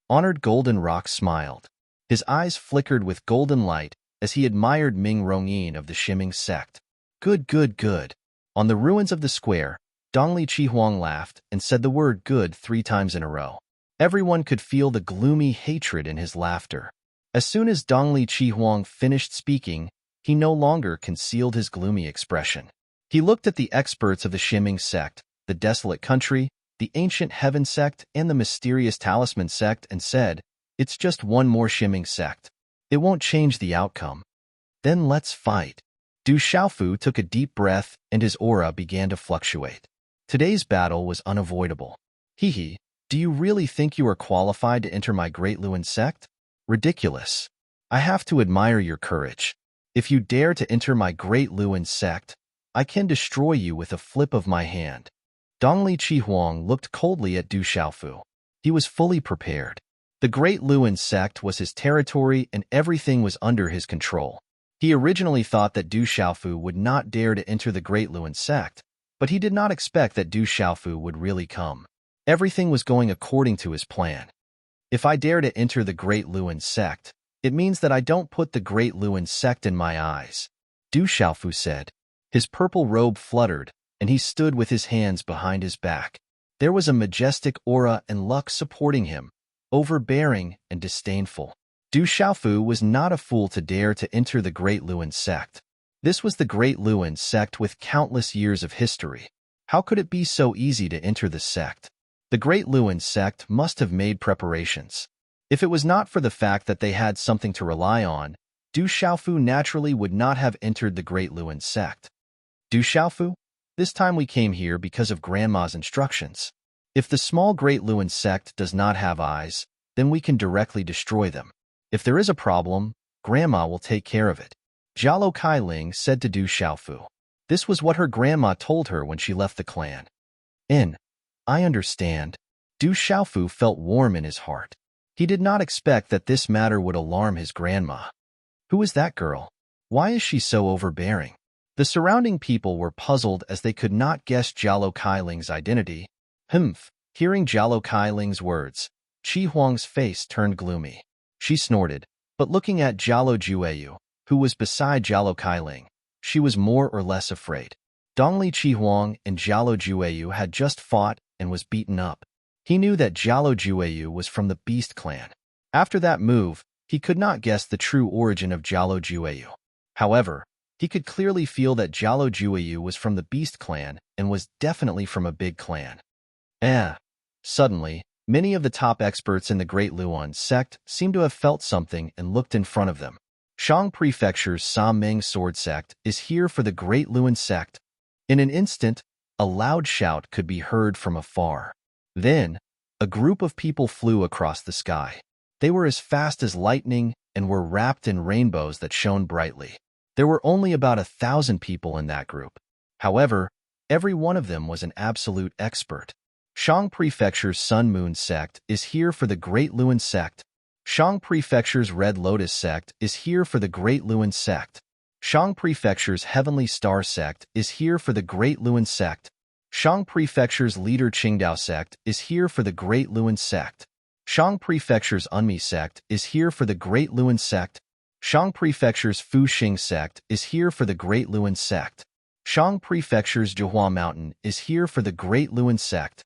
Honored Golden Rock smiled. His eyes flickered with golden light as he admired Ming Rongyin of the Shiming sect. Good, good, good. On the ruins of the square, Dongli Qihuang laughed and said the word good 3 times in a row. Everyone could feel the gloomy hatred in his laughter. As soon as Dongli Qihuang finished speaking, he no longer concealed his gloomy expression. He looked at the experts of the Shiming sect, the Desolate Country, the Ancient Heaven sect, and the Mysterious Talisman sect and said, "It's just one more Shiming sect. It won't change the outcome. Then let's fight." Du Xiaofu took a deep breath and his aura began to fluctuate. Today's battle was unavoidable. Hee, do you really think you are qualified to enter my Great Luan sect? Ridiculous. I have to admire your courage. If you dare to enter my Great Luan sect, I can destroy you with a flip of my hand. Dongli Chihuang looked coldly at Du Xiaofu. He was fully prepared. The Great Luan sect was his territory and everything was under his control. He originally thought that Du Xiaofu would not dare to enter the Great Luan sect, but he did not expect that Du Xiaofu would really come. Everything was going according to his plan. If I dare to enter the Great Luan sect, it means that I don't put the Great Luan sect in my eyes, Du Xiaofu said. His purple robe fluttered, and he stood with his hands behind his back. There was a majestic aura and luck supporting him, overbearing and disdainful. Du Xiaofu was not a fool to dare to enter the Great Luan sect. This was the Great Luan sect with countless years of history. How could it be so easy to enter the sect? The Great Luan sect must have made preparations. If it was not for the fact that they had something to rely on, Du Xiaofu naturally would not have entered the Great Luan sect. Du Xiaofu, this time we came here because of Grandma's instructions. If the small Great Luan sect does not have eyes, then we can directly destroy them. If there is a problem, Grandma will take care of it, Jialo Kailing said to Du Xiaofu. This was what her grandma told her when she left the clan. I understand. Du Xiaofu felt warm in his heart. He did not expect that this matter would alarm his grandma. Who is that girl? Why is she so overbearing? The surrounding people were puzzled as they could not guess Jialo Kailing's identity. Hearing Jialo Kailing's words, Qi Huang's face turned gloomy. She snorted, but looking at Jialo Jueyu, who was beside Jialo Kailing, she was more or less afraid. Dongli Qi Huang and Jialo Jueyu had just fought and was beaten up. He knew that Jialo Jueyu was from the Beast clan. After that move, he could not guess the true origin of Jialo Jueyu. However, he could clearly feel that Jialo Jueyu was from the Beast clan and was definitely from a big clan. Suddenly, many of the top experts in the Great Luan sect seemed to have felt something and looked in front of them. Shang Prefecture's Sa Meng sword sect is here for the Great Luan sect. In an instant, a loud shout could be heard from afar. Then, a group of people flew across the sky. They were as fast as lightning and were wrapped in rainbows that shone brightly. There were only about 1,000 people in that group. However, every one of them was an absolute expert. Shang Prefecture's Sun Moon sect is here for the Great Luan sect. Shang Prefecture's Red Lotus sect is here for the Great Luan sect. Shang Prefecture's Heavenly Star sect is here for the Great Luan sect. Shang Prefecture's Leader Qingdao sect is here for the Great Luan sect. Shang Prefecture's Unmi sect is here for the Great Luan sect. Shang Prefecture's Fuxing sect is here for the Great Luan sect. Shang Prefecture's Zhihua Mountain is here for the Great Luan sect.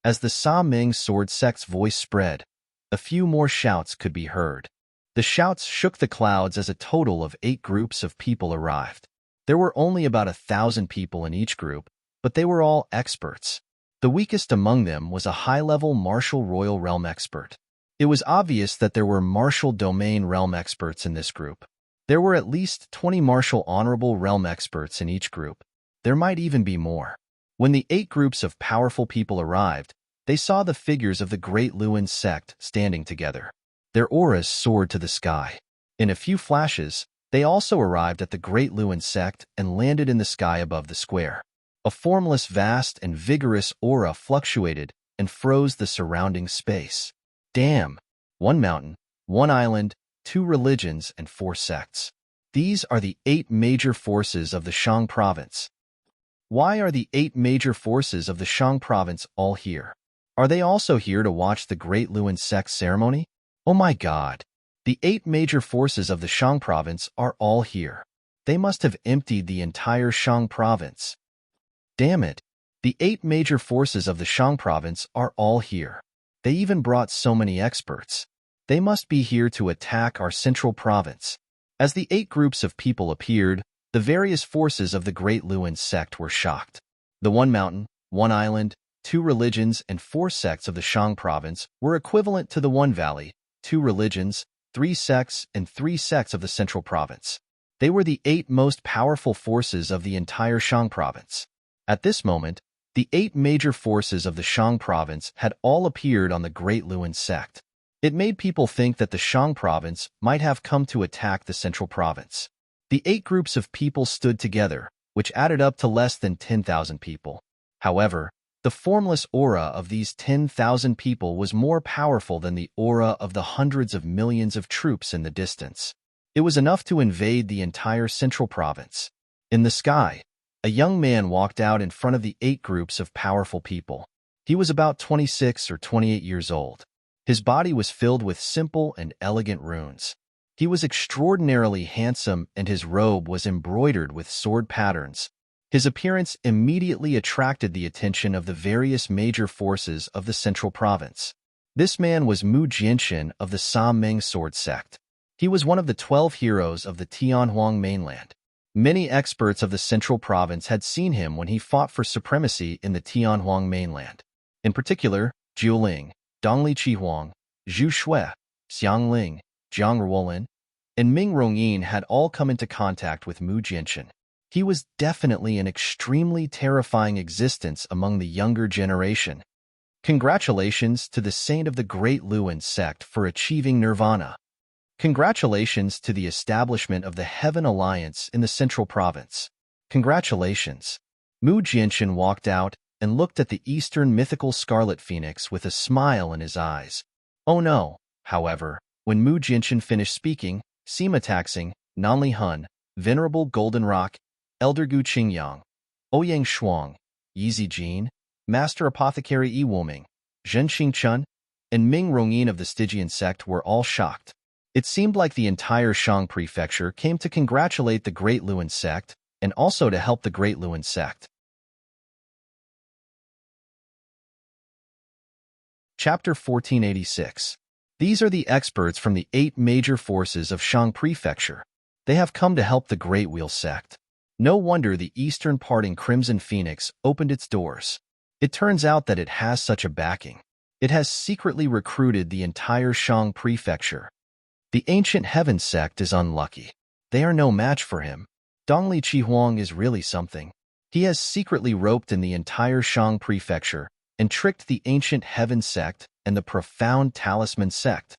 As the Sa Meng sword sect's voice spread, a few more shouts could be heard. The shouts shook the clouds as a total of 8 groups of people arrived. There were only about 1,000 people in each group, but they were all experts. The weakest among them was a high-level martial royal realm expert. It was obvious that there were martial domain realm experts in this group. There were at least 20 martial honorable realm experts in each group. There might even be more. When the 8 groups of powerful people arrived, they saw the figures of the Great Luan sect standing together. Their auras soared to the sky. In a few flashes, they also arrived at the Great Luan sect and landed in the sky above the square. A formless, vast, and vigorous aura fluctuated and froze the surrounding space. Damn! 1 mountain, 1 island, 2 religions, and 4 sects. These are the 8 major forces of the Shang province. Why are the 8 major forces of the Shang province all here? Are they also here to watch the Great Luan sect ceremony? Oh my god! The 8 major forces of the Shang province are all here. They must have emptied the entire Shang province. Damn it! The 8 major forces of the Shang province are all here. They even brought so many experts. They must be here to attack our central province. As the 8 groups of people appeared, the various forces of the Great Luan sect were shocked. The 1 mountain, 1 island, 2 religions, and 4 sects of the Shang province were equivalent to the 1 valley, 2 religions, 3 sects, and 3 sects of the central province. They were the 8 most powerful forces of the entire Shang province. At this moment, the 8 major forces of the Shang province had all appeared on the Great Luan sect. It made people think that the Shang province might have come to attack the central province. The 8 groups of people stood together, which added up to less than 10,000 people. However, the formless aura of these 10,000 people was more powerful than the aura of the hundreds of millions of troops in the distance. It was enough to invade the entire central province. In the sky, a young man walked out in front of the 8 groups of powerful people. He was about 26 or 28 years old. His body was filled with simple and elegant runes. He was extraordinarily handsome, and his robe was embroidered with sword patterns. His appearance immediately attracted the attention of the various major forces of the central province. This man was Mu Jianxin of the Sa-Meng sword sect. He was one of the 12 heroes of the Tianhuang mainland. Many experts of the central province had seen him when he fought for supremacy in the Tianhuang mainland. In particular, Jiu Ling, Dongli Qihuang, Zhu Shui, Xiang Ling, Jiang Ruolin, and Ming Rongyin had all come into contact with Mu Jianxin. He was definitely an extremely terrifying existence among the younger generation. Congratulations to the saint of the Great Luan sect for achieving nirvana. Congratulations to the establishment of the Heaven Alliance in the Central Province. Congratulations. Mu Jianxin walked out and looked at the eastern mythical scarlet phoenix with a smile in his eyes. Oh no, however, when Mu Jianxin finished speaking, Sima Taxing, Nanli Hun, Venerable Golden Rock, Elder Gu Qingyang, Ouyang Shuang, Yizi Jin, Master Apothecary Yi Wuming, Zhen Xingchun, and Ming Rongyin of the Stygian sect were all shocked. It seemed like the entire Shang prefecture came to congratulate the Great Luan sect and also to help the Great Luan sect. Chapter 1486. These are the experts from the 8 major forces of Shang prefecture. They have come to help the Great Wheel sect. No wonder the eastern parting Crimson Phoenix opened its doors. It turns out that it has such a backing. It has secretly recruited the entire Shang prefecture. The Ancient Heaven sect is unlucky. They are no match for him. Dongli Qihuang is really something. He has secretly roped in the entire Shang prefecture and tricked the Ancient Heaven sect and the Profound Talisman sect.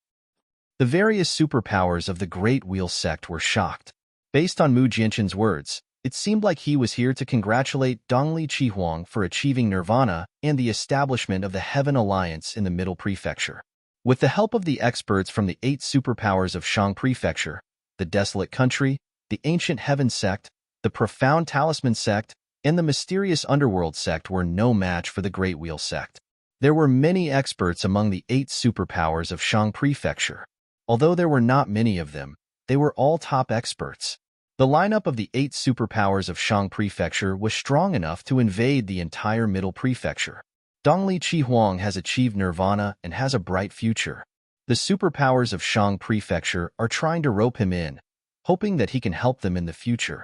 The various superpowers of the Great Wheel sect were shocked. Based on Mu Jianxin's words, it seemed like he was here to congratulate Dongli Qihuang for achieving nirvana and the establishment of the Heaven Alliance in the Middle Prefecture. With the help of the experts from the 8 superpowers of Shang Prefecture, the Desolate Country, the Ancient Heaven sect, the Profound Talisman sect, and the Mysterious Underworld sect were no match for the Great Wheel sect. There were many experts among the 8 superpowers of Shang Prefecture. Although there were not many of them, they were all top experts. The lineup of the 8 superpowers of Shang Prefecture was strong enough to invade the entire Middle Prefecture. Dongli Qihuang has achieved nirvana and has a bright future. The superpowers of Shang Prefecture are trying to rope him in, hoping that he can help them in the future.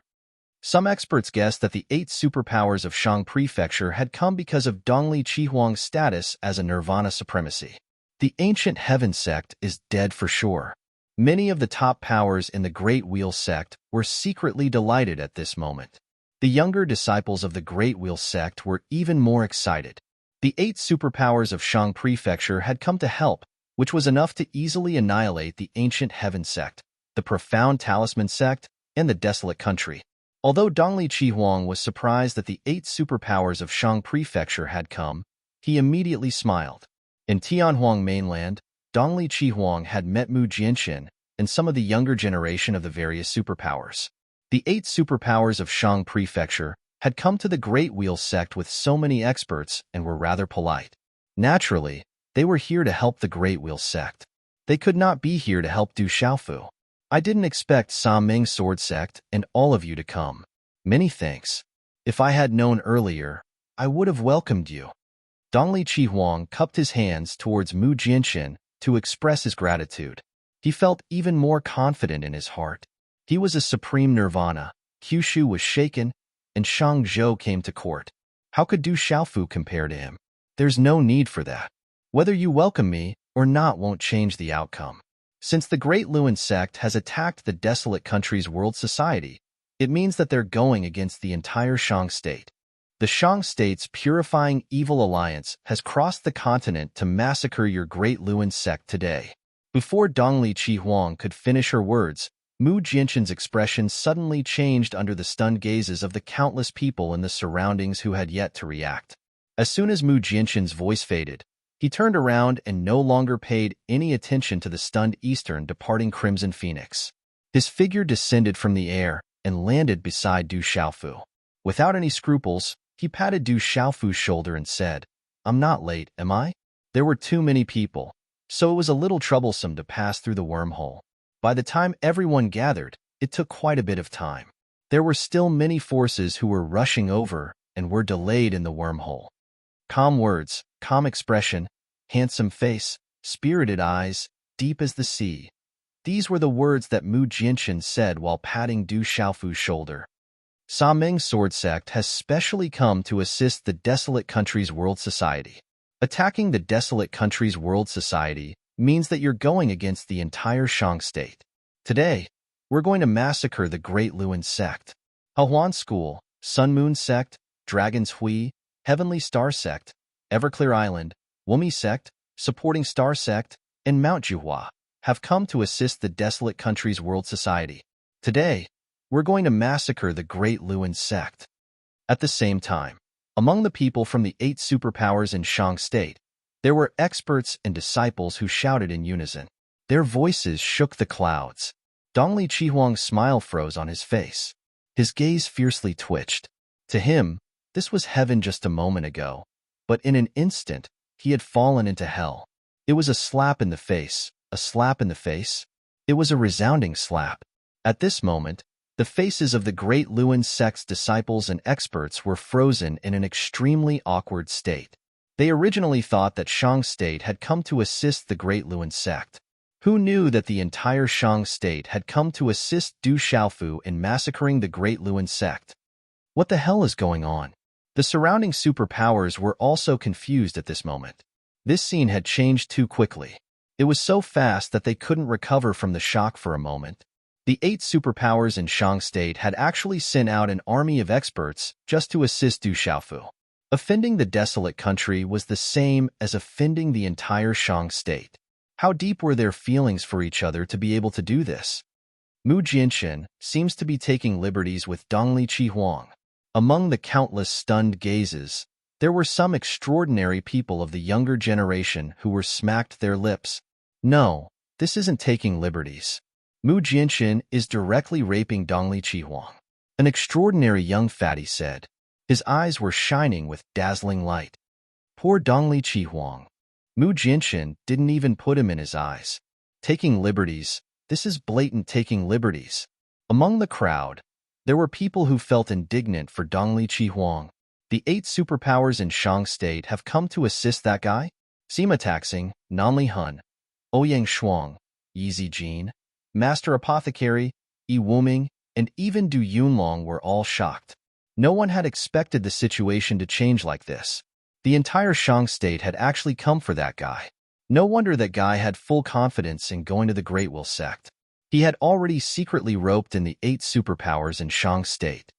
Some experts guessed that the 8 superpowers of Shang Prefecture had come because of Dongli Qihuang's status as a nirvana supremacy. The Ancient Heaven sect is dead for sure. Many of the top powers in the Great Wheel sect were secretly delighted at this moment. The younger disciples of the Great Wheel sect were even more excited. The 8 superpowers of Shang Prefecture had come to help, which was enough to easily annihilate the Ancient Heaven sect, the Profound Talisman sect, and the Desolate Country. Although Dongli Qihuang was surprised that the 8 superpowers of Shang Prefecture had come, he immediately smiled. In Tianhuang mainland, Dongli Qihuang had met Mu Jianxin and some of the younger generation of the various superpowers. The 8 superpowers of Shang Prefecture had come to the Great Wheel sect with so many experts and were rather polite. Naturally, they were here to help the Great Wheel sect. They could not be here to help Du Xiaofu. I didn't expect Sa-Meng sword sect and all of you to come. Many thanks. If I had known earlier, I would have welcomed you. Dongli Qihuang cupped his hands towards Mu Jianxin to express his gratitude. He felt even more confident in his heart. He was a supreme nirvana. Kyushu was shaken, and Shang Zhou came to court. How could Du Xiaofu compare to him? There's no need for that. Whether you welcome me or not won't change the outcome. Since the Great Luan sect has attacked the Desolate Country's world society, it means that they're going against the entire Shang state. The Shang state's purifying evil alliance has crossed the continent to massacre your Great Luan sect today. Before Dongli Qihuang could finish her words, Mu Jianxin's expression suddenly changed under the stunned gazes of the countless people in the surroundings who had yet to react. As soon as Mu Jianxin's voice faded, he turned around and no longer paid any attention to the stunned Eastern departing Crimson Phoenix. His figure descended from the air and landed beside Du Xiaofu. Without any scruples, he patted Du Xiaofu's shoulder and said, "I'm not late, am I?" There were too many people, so it was a little troublesome to pass through the wormhole. By the time everyone gathered, it took quite a bit of time. There were still many forces who were rushing over and were delayed in the wormhole. Calm words, calm expression, handsome face, spirited eyes, deep as the sea. These were the words that Mu Jianxin said while patting Du Xiaofu's shoulder. Sa Ming's sword sect has specially come to assist the desolate country's world society. Attacking the desolate country's world society means that you're going against the entire Shang state. Today, we're going to massacre the Great Luan sect. Hahuan School, Sun Moon sect, Dragon's Hui, Heavenly Star sect, Everclear Island, Wumi sect, Supporting Star sect, and Mount Juhua have come to assist the desolate country's world society. Today, we're going to massacre the Great Luan sect. At the same time, among the people from the 8 superpowers in Shang state, there were experts and disciples who shouted in unison. Their voices shook the clouds. Dongli Qihuang's smile froze on his face. His gaze fiercely twitched. To him, this was heaven just a moment ago, but in an instant, he had fallen into hell. It was a slap in the face, a slap in the face. It was a resounding slap. At this moment, the faces of the Great Luan sect's disciples and experts were frozen in an extremely awkward state. They originally thought that Shang state had come to assist the Great Luan sect. Who knew that the entire Shang state had come to assist Du Xiaofu in massacring the Great Luan sect? What the hell is going on? The surrounding superpowers were also confused at this moment. This scene had changed too quickly. It was so fast that they couldn't recover from the shock for a moment. The 8 superpowers in Shang state had actually sent out an army of experts just to assist Du Xiaofu. Offending the desolate country was the same as offending the entire Shang state. How deep were their feelings for each other to be able to do this? Mu Jianxin seems to be taking liberties with Dongli Qihuang. Among the countless stunned gazes, there were some extraordinary people of the younger generation who were smacked their lips. No, this isn't taking liberties. Mu Jianxin is directly raping Dongli Qihuang. An extraordinary young fatty said. His eyes were shining with dazzling light. Poor Dongli Qihuang. Mu Jianxin didn't even put him in his eyes. Taking liberties, this is blatant taking liberties. Among the crowd, there were people who felt indignant for Dongli Qihuang. The 8 superpowers in Shang state have come to assist that guy? Sima Taxing, Nanli Hun, Ouyang Shuang, Yi Zijin, Master Apothecary, Yi Wuming, and even Du Yunlong were all shocked. No one had expected the situation to change like this. The entire Shang state had actually come for that guy. No wonder that guy had full confidence in going to the Great Will sect. He had already secretly roped in the 8 superpowers in Shang state.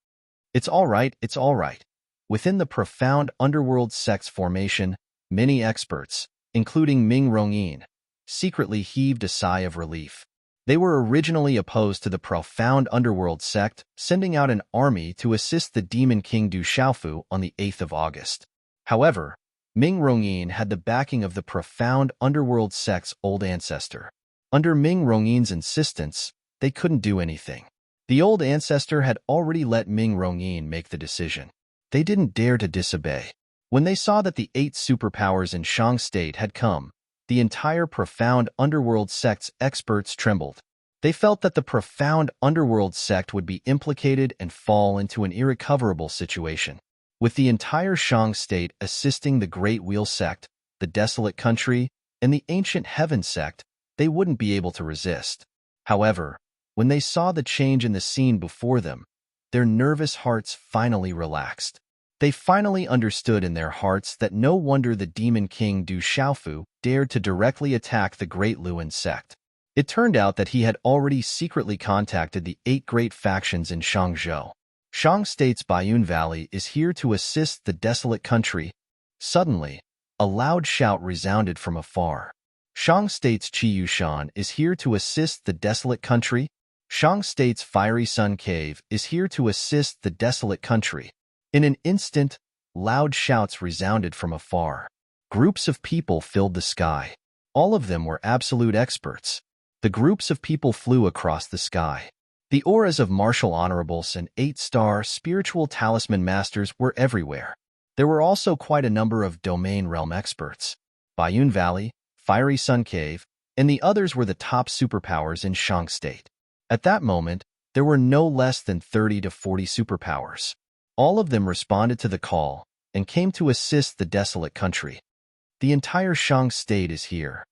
It's all right, it's all right. Within the profound underworld sect's formation, many experts, including Ming Rongyin, secretly heaved a sigh of relief. They were originally opposed to the profound underworld sect, sending out an army to assist the Demon King Du Xiaofu on the 8th of August. However, Ming Rongyin had the backing of the profound underworld sect's old ancestor. Under Ming Rongyin's insistence, they couldn't do anything. The old ancestor had already let Ming Rongyin make the decision. They didn't dare to disobey. When they saw that the 8 superpowers in Shang state had come, the entire profound underworld sect's experts trembled. They felt that the profound underworld sect would be implicated and fall into an irrecoverable situation. With the entire Shang state assisting the Great Wheel sect, the Desolate Country, and the Ancient Heaven sect, they wouldn't be able to resist. However, when they saw the change in the scene before them, their nervous hearts finally relaxed. They finally understood in their hearts that no wonder the Demon King Du Xiaofu dared to directly attack the Great Luan sect. It turned out that he had already secretly contacted the 8 great factions in Shangzhou. Shang State's Baiyun Valley is here to assist the desolate country. Suddenly, a loud shout resounded from afar. Shang State's Qi Yushan is here to assist the desolate country. Shang State's fiery sun cave is here to assist the desolate country. In an instant, loud shouts resounded from afar. Groups of people filled the sky. All of them were absolute experts. The groups of people flew across the sky. The auras of martial honorables and 8-star spiritual talisman masters were everywhere. There were also quite a number of domain realm experts. Bayun Valley, Fiery Sun Cave, and the others were the top superpowers in Shang State. At that moment, there were no less than 30 to 40 superpowers. All of them responded to the call and came to assist the desolate country. The entire Shang State is here.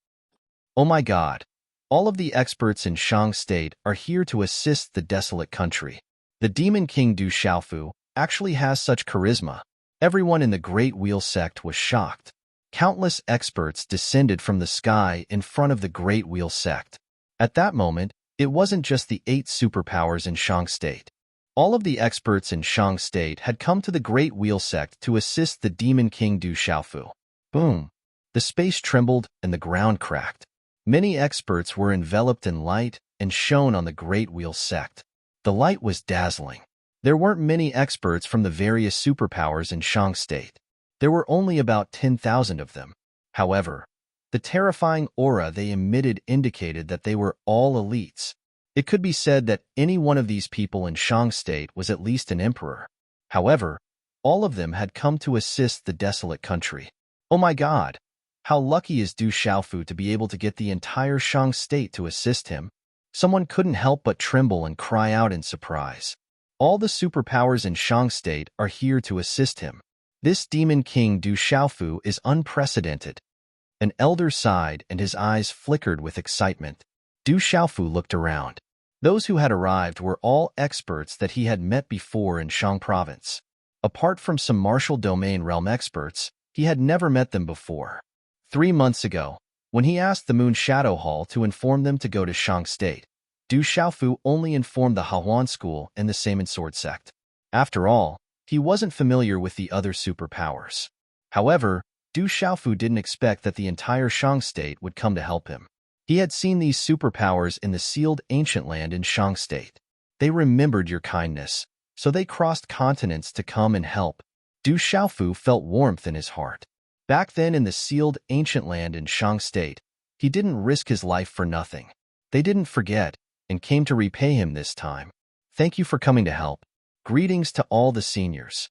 Oh my God! All of the experts in Shang State are here to assist the desolate country. The Demon King Du Xiaofu actually has such charisma. Everyone in the Great Wheel sect was shocked. Countless experts descended from the sky in front of the Great Wheel sect. At that moment, it wasn't just the 8 superpowers in Shang State. All of the experts in Shang State had come to the Great Wheel sect to assist the Demon King Du Xiaofu. Boom! The space trembled and the ground cracked. Many experts were enveloped in light and shone on the Great Wheel sect. The light was dazzling. There weren't many experts from the various superpowers in Shang State. There were only about 10,000 of them. However, the terrifying aura they emitted indicated that they were all elites. It could be said that any one of these people in Shang State was at least an emperor. However, all of them had come to assist the desolate country. Oh my God! How lucky is Du Xiaofu to be able to get the entire Shang State to assist him? Someone couldn't help but tremble and cry out in surprise. All the superpowers in Shang State are here to assist him. This Demon King Du Xiaofu is unprecedented. An elder sighed and his eyes flickered with excitement. Du Xiaofu looked around. Those who had arrived were all experts that he had met before in Shang Province. Apart from some martial domain realm experts, he had never met them before. 3 months ago, when he asked the Moon Shadow Hall to inform them to go to Shang State, Du Xiaofu only informed the Hahuan School and the Saman Sword Sect. After all, he wasn't familiar with the other superpowers. However, Du Xiaofu didn't expect that the entire Shang State would come to help him. He had seen these superpowers in the sealed ancient land in Shang State. They remembered your kindness, so they crossed continents to come and help. Du Xiaofu felt warmth in his heart. Back then in the sealed ancient land in Shang State, he didn't risk his life for nothing. They didn't forget and came to repay him this time. Thank you for coming to help. Greetings to all the seniors.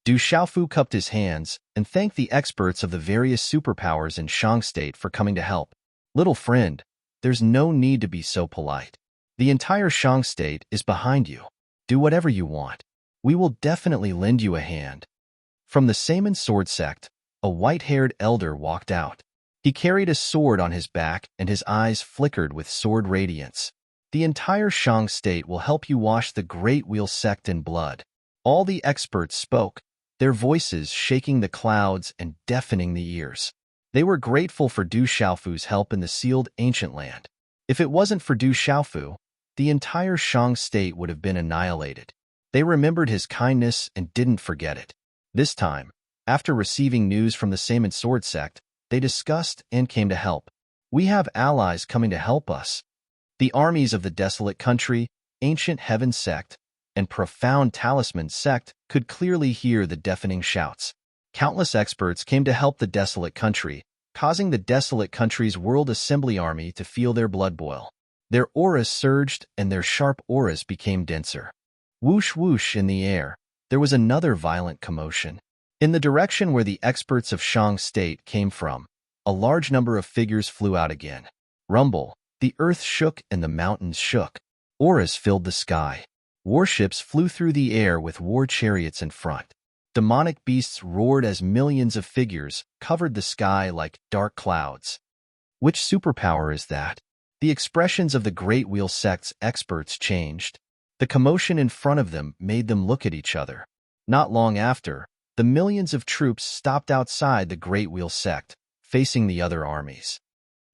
Du Xiaofu cupped his hands and thanked the experts of the various superpowers in Shang State for coming to help. Little friend, there's no need to be so polite. The entire Shang State is behind you. Do whatever you want. We will definitely lend you a hand. From the Saman Sword Sect, a white-haired elder walked out. He carried a sword on his back and his eyes flickered with sword radiance. The entire Shang State will help you wash the Great Wheel sect in blood. All the experts spoke, their voices shaking the clouds and deafening the ears. They were grateful for Du Xiaofu's help in the sealed ancient land. If it wasn't for Du Xiaofu, the entire Shang State would have been annihilated. They remembered his kindness and didn't forget it. This time, after receiving news from the Saman Sword Sect, they discussed and came to help. We have allies coming to help us. The armies of the Desolate Country, Ancient Heaven Sect, and Profound Talisman Sect could clearly hear the deafening shouts. Countless experts came to help the Desolate Country, causing the Desolate Country's World Assembly Army to feel their blood boil. Their auras surged and their sharp auras became denser. Whoosh whoosh in the air, there was another violent commotion. In the direction where the experts of Shang State came from, a large number of figures flew out again. Rumble, the earth shook and the mountains shook. Auras filled the sky. Warships flew through the air with war chariots in front. Demonic beasts roared as millions of figures covered the sky like dark clouds. Which superpower is that? The expressions of the Great Wheel Sect's experts changed. The commotion in front of them made them look at each other. Not long after, the millions of troops stopped outside the Great Wheel Sect, facing the other armies.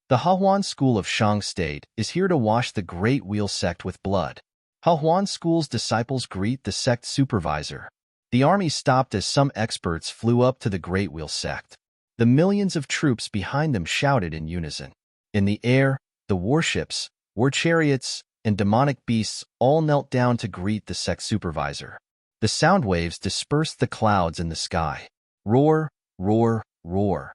The Hahuan School of Shang State is here to wash the Great Wheel Sect with blood. Hahuan School's disciples greet the sect supervisor. The army stopped as some experts flew up to the Great Wheel Sect. The millions of troops behind them shouted in unison. In the air, the warships, war chariots, and demonic beasts all knelt down to greet the sect supervisor. The sound waves dispersed the clouds in the sky. Roar, roar, roar.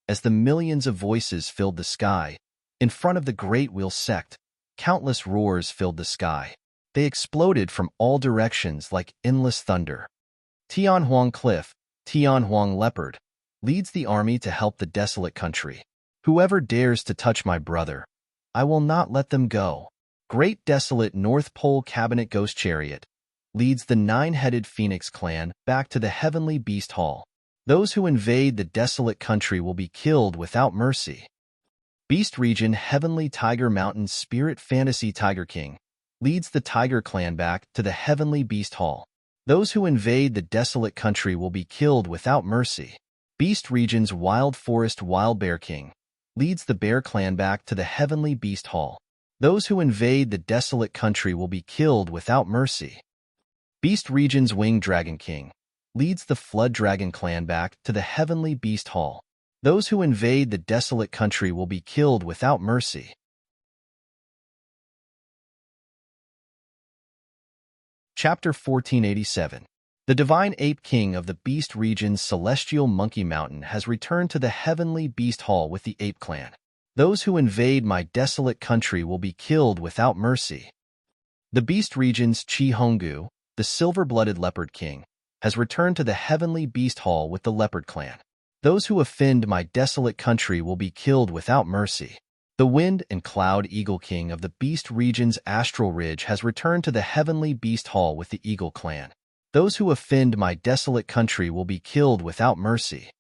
As the millions of voices filled the sky, in front of the Great Wheel sect, countless roars filled the sky. They exploded from all directions like endless thunder. Tianhuang Cliff, Tianhuang Leopard, leads the army to help the desolate country. Whoever dares to touch my brother, I will not let them go. Great Desolate North Pole Cabinet Ghost Chariot leads the nine-headed Phoenix clan back to the Heavenly Beast Hall. Those who invade the desolate country will be killed without mercy. Beast Region Heavenly Tiger Mountain Spirit Fantasy Tiger King leads the Tiger clan back to the Heavenly Beast Hall. Those who invade the desolate country will be killed without mercy. Beast Region's Wild Forest Wild Bear King leads the Bear clan back to the Heavenly Beast Hall. Those who invade the desolate country will be killed without mercy. Beast Region's Winged Dragon King leads the Flood Dragon clan back to the Heavenly Beast Hall. Those who invade the desolate country will be killed without mercy. Chapter 1487. The Divine Ape King of the Beast Region's Celestial Monkey Mountain has returned to the Heavenly Beast Hall with the Ape Clan. Those who invade my desolate country will be killed without mercy. The Beast Region's Chi Hongu, the Silver-Blooded Leopard King, has returned to the Heavenly Beast Hall with the Leopard Clan. Those who offend my desolate country will be killed without mercy. The Wind and Cloud Eagle King of the Beast Region's Astral Ridge has returned to the Heavenly Beast Hall with the Eagle Clan. Those who offend my desolate country will be killed without mercy.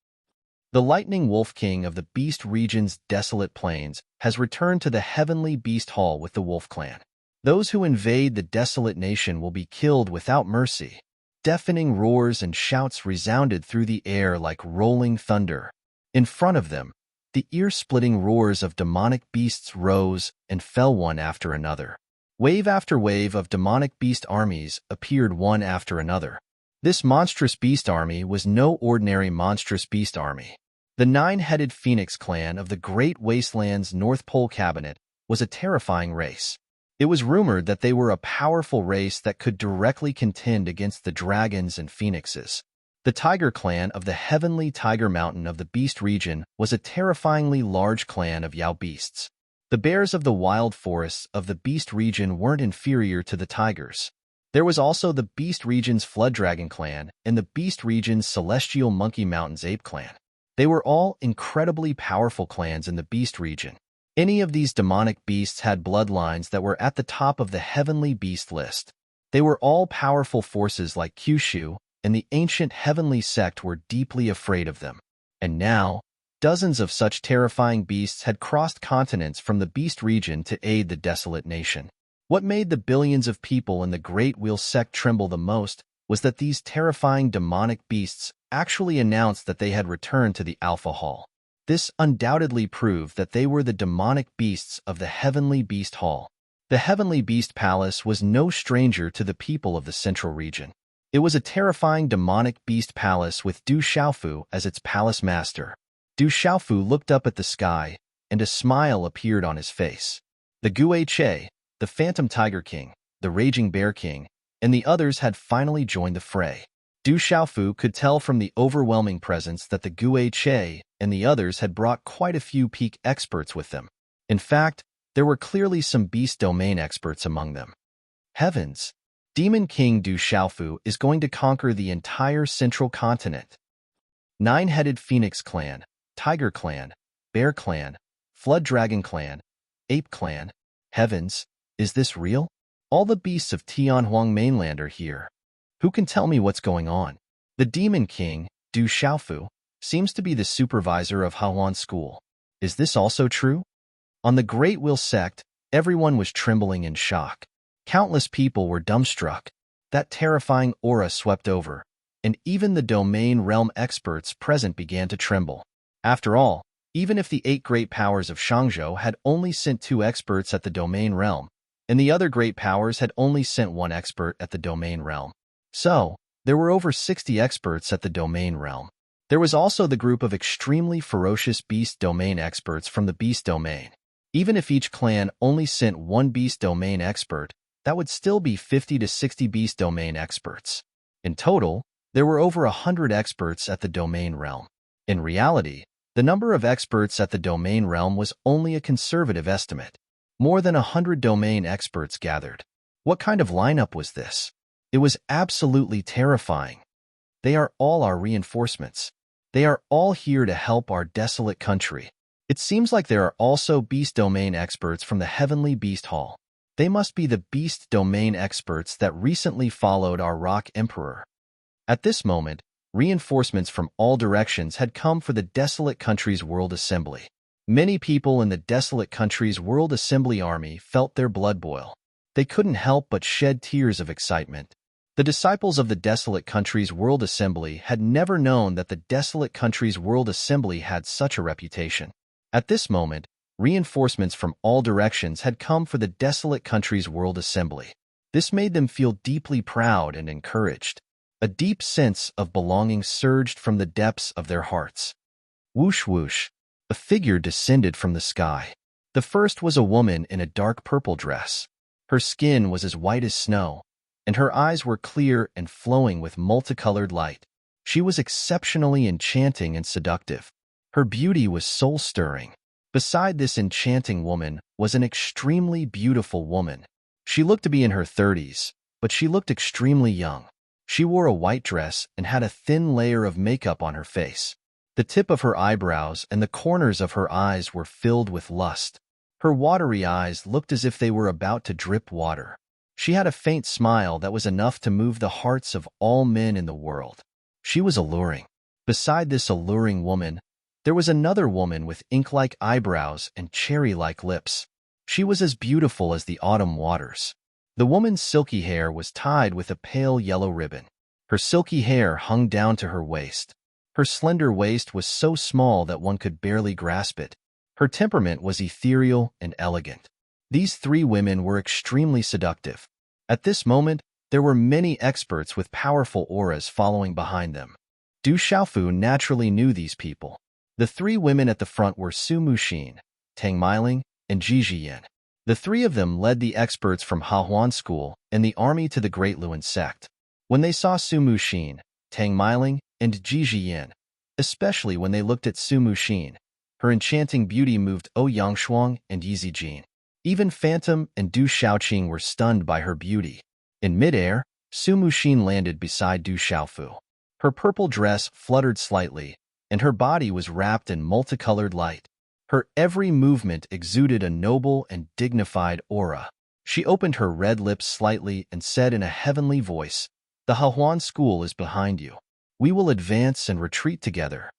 The Lightning Wolf King of the Beast Region's Desolate Plains has returned to the Heavenly Beast Hall with the Wolf Clan. Those who invade the desolate nation will be killed without mercy. Deafening roars and shouts resounded through the air like rolling thunder. In front of them, the ear-splitting roars of demonic beasts rose and fell one after another. Wave after wave of demonic beast armies appeared one after another. This monstrous beast army was no ordinary monstrous beast army. The nine-headed Phoenix clan of the Great Wasteland's North Pole Cabinet was a terrifying race. It was rumored that they were a powerful race that could directly contend against the dragons and phoenixes. The Tiger clan of the Heavenly Tiger Mountain of the Beast Region was a terrifyingly large clan of Yao beasts. The bears of the wild forests of the Beast Region weren't inferior to the tigers. There was also the Beast Region's Flood Dragon clan and the Beast Region's Celestial Monkey Mountain's Ape clan. They were all incredibly powerful clans in the Beast Region. Any of these demonic beasts had bloodlines that were at the top of the Heavenly Beast list. They were all powerful forces like Kyushu, and the ancient Heavenly Sect were deeply afraid of them. And now, dozens of such terrifying beasts had crossed continents from the Beast Region to aid the desolate nation. What made the billions of people in the Great Wheel Sect tremble the most was that these terrifying demonic beasts actually announced that they had returned to the Alpha Hall. This undoubtedly proved that they were the demonic beasts of the Heavenly Beast Hall. The Heavenly Beast Palace was no stranger to the people of the Central Region. It was a terrifying demonic beast palace with Du Xiaofu as its palace master. Du Xiaofu looked up at the sky, and a smile appeared on his face. The Gui Che, the Phantom Tiger King, the Raging Bear King, and the others had finally joined the fray. Du Xiaofu could tell from the overwhelming presence that the Gui Che and the others had brought quite a few peak experts with them. In fact, there were clearly some beast domain experts among them. Heavens! Demon King Du Xiaofu is going to conquer the entire central continent. Nine-headed Phoenix Clan, Tiger Clan, Bear Clan, Flood Dragon Clan, Ape Clan. Heavens, is this real? All the beasts of Tianhuang Mainland are here. Who can tell me what's going on? The Demon King, Du Xiaofu, seems to be the supervisor of Haoan School. Is this also true? On the Great Wheel Sect, everyone was trembling in shock. Countless people were dumbstruck. That terrifying aura swept over, and even the domain realm experts present began to tremble. After all, even if the 8 great powers of Shangzhou had only sent 2 experts at the domain realm, and the other great powers had only sent 1 expert at the domain realm. So, there were over 60 experts at the domain realm. There was also the group of extremely ferocious beast domain experts from the beast domain. Even if each clan only sent one beast domain expert, that would still be 50 to 60 beast domain experts. In total, there were over 100 experts at the domain realm. In reality, the number of experts at the domain realm was only a conservative estimate. More than 100 domain experts gathered. What kind of lineup was this? It was absolutely terrifying. They are all our reinforcements. They are all here to help our desolate country. It seems like there are also beast domain experts from the Heavenly Beast Hall. They must be the beast domain experts that recently followed our Rock Emperor. At this moment, reinforcements from all directions had come for the desolate country's World Assembly. Many people in the desolate country's World Assembly army felt their blood boil. They couldn't help but shed tears of excitement. The disciples of the desolate country's World Assembly had never known that the desolate country's World Assembly had such a reputation. At this moment, reinforcements from all directions had come for the desolate country's World Assembly. This made them feel deeply proud and encouraged. A deep sense of belonging surged from the depths of their hearts. Whoosh whoosh, a figure descended from the sky. The first was a woman in a dark purple dress. Her skin was as white as snow, and her eyes were clear and flowing with multicolored light. She was exceptionally enchanting and seductive. Her beauty was soul-stirring. Beside this enchanting woman was an extremely beautiful woman. She looked to be in her 30s, but she looked extremely young. She wore a white dress and had a thin layer of makeup on her face. The tip of her eyebrows and the corners of her eyes were filled with lust. Her watery eyes looked as if they were about to drip water. She had a faint smile that was enough to move the hearts of all men in the world. She was alluring. Beside this alluring woman, there was another woman with ink-like eyebrows and cherry-like lips. She was as beautiful as the autumn waters. The woman's silky hair was tied with a pale yellow ribbon. Her silky hair hung down to her waist. Her slender waist was so small that one could barely grasp it. Her temperament was ethereal and elegant. These three women were extremely seductive. At this moment, there were many experts with powerful auras following behind them. Du Xiaofu naturally knew these people. The three women at the front were Su Muxin, Tang Meiling, and Ji Jiyan. The three of them led the experts from Hahuan School and the army to the Great Luan sect. When they saw Su Muxin, Tang Meiling, and Ji Jiyan, especially when they looked at Su Muxin, her enchanting beauty moved Ouyang Shuang and Yi Zijin. Even Phantom and Du Xiaoqing were stunned by her beauty. In midair, Su Muxin landed beside Du Xiaofu. Her purple dress fluttered slightly, and her body was wrapped in multicolored light. Her every movement exuded a noble and dignified aura. She opened her red lips slightly and said in a heavenly voice, "The Hahuan School is behind you. We will advance and retreat together."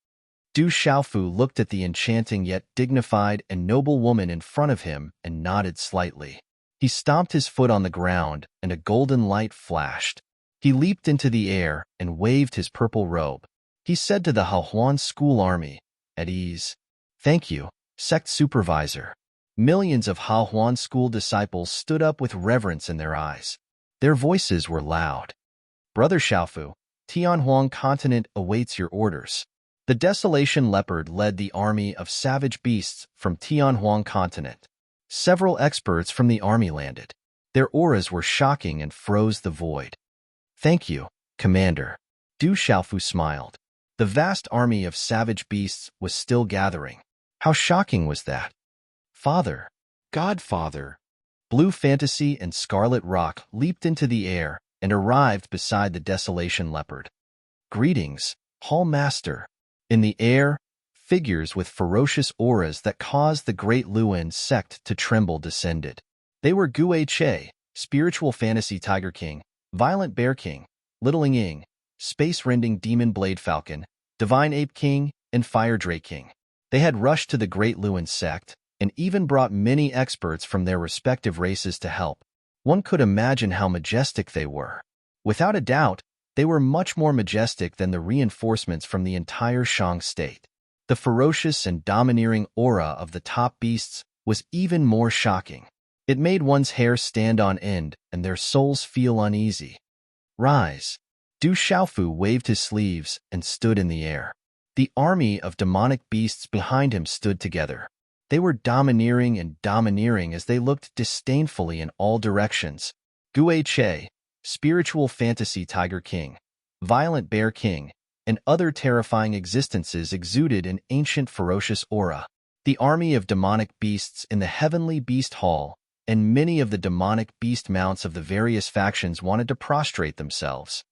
Du Xiaofu looked at the enchanting yet dignified and noble woman in front of him and nodded slightly. He stomped his foot on the ground, and a golden light flashed. He leaped into the air and waved his purple robe. He said to the Hahuan School army, "At ease." "Thank you, Sect Supervisor." Millions of Hahuan School disciples stood up with reverence in their eyes. Their voices were loud. "Brother Xiaofu, Tianhuang Continent awaits your orders." The Desolation Leopard led the army of savage beasts from Tianhuang Continent. Several experts from the army landed. Their auras were shocking and froze the void. "Thank you, Commander." Du Xiaofu smiled. The vast army of savage beasts was still gathering. How shocking was that? "Father, Godfather." Blue Fantasy and Scarlet Rock leaped into the air and arrived beside the Desolation Leopard. "Greetings, Hall Master." In the air, figures with ferocious auras that caused the Great Luan sect to tremble descended. They were Gue Che, Spiritual Fantasy Tiger King, Violent Bear King, Littling Ying, Space-Rending Demon Blade Falcon, Divine Ape King, and Fire Drake King. They had rushed to the Great Luan sect and even brought many experts from their respective races to help. One could imagine how majestic they were. Without a doubt, they were much more majestic than the reinforcements from the entire Shang state. The ferocious and domineering aura of the top beasts was even more shocking. It made one's hair stand on end and their souls feel uneasy. "Rise." Du Xiaofu waved his sleeves and stood in the air. The army of demonic beasts behind him stood together. They were domineering and domineering as they looked disdainfully in all directions. Gui Che, spiritual fantasy Tiger King, violent Bear King, and other terrifying existences exuded an ancient ferocious aura. The army of demonic beasts in the heavenly beast hall and many of the demonic beast mounts of the various factions wanted to prostrate themselves.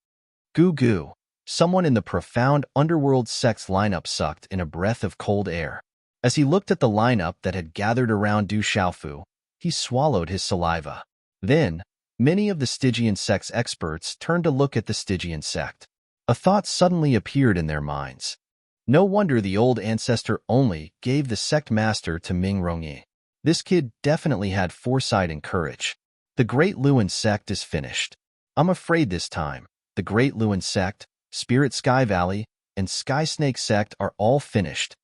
Goo Goo, someone in the profound underworld sect's lineup sucked in a breath of cold air. As he looked at the lineup that had gathered around Du Xiaofu, he swallowed his saliva. Then, many of the Stygian sect's experts turned to look at the Stygian sect. A thought suddenly appeared in their minds. No wonder the old ancestor only gave the sect master to Ming Rongyi. This kid definitely had foresight and courage. The Great Luan sect is finished. I'm afraid this time, the Great Luan sect, Spirit Sky Valley, and Sky Snake sect are all finished.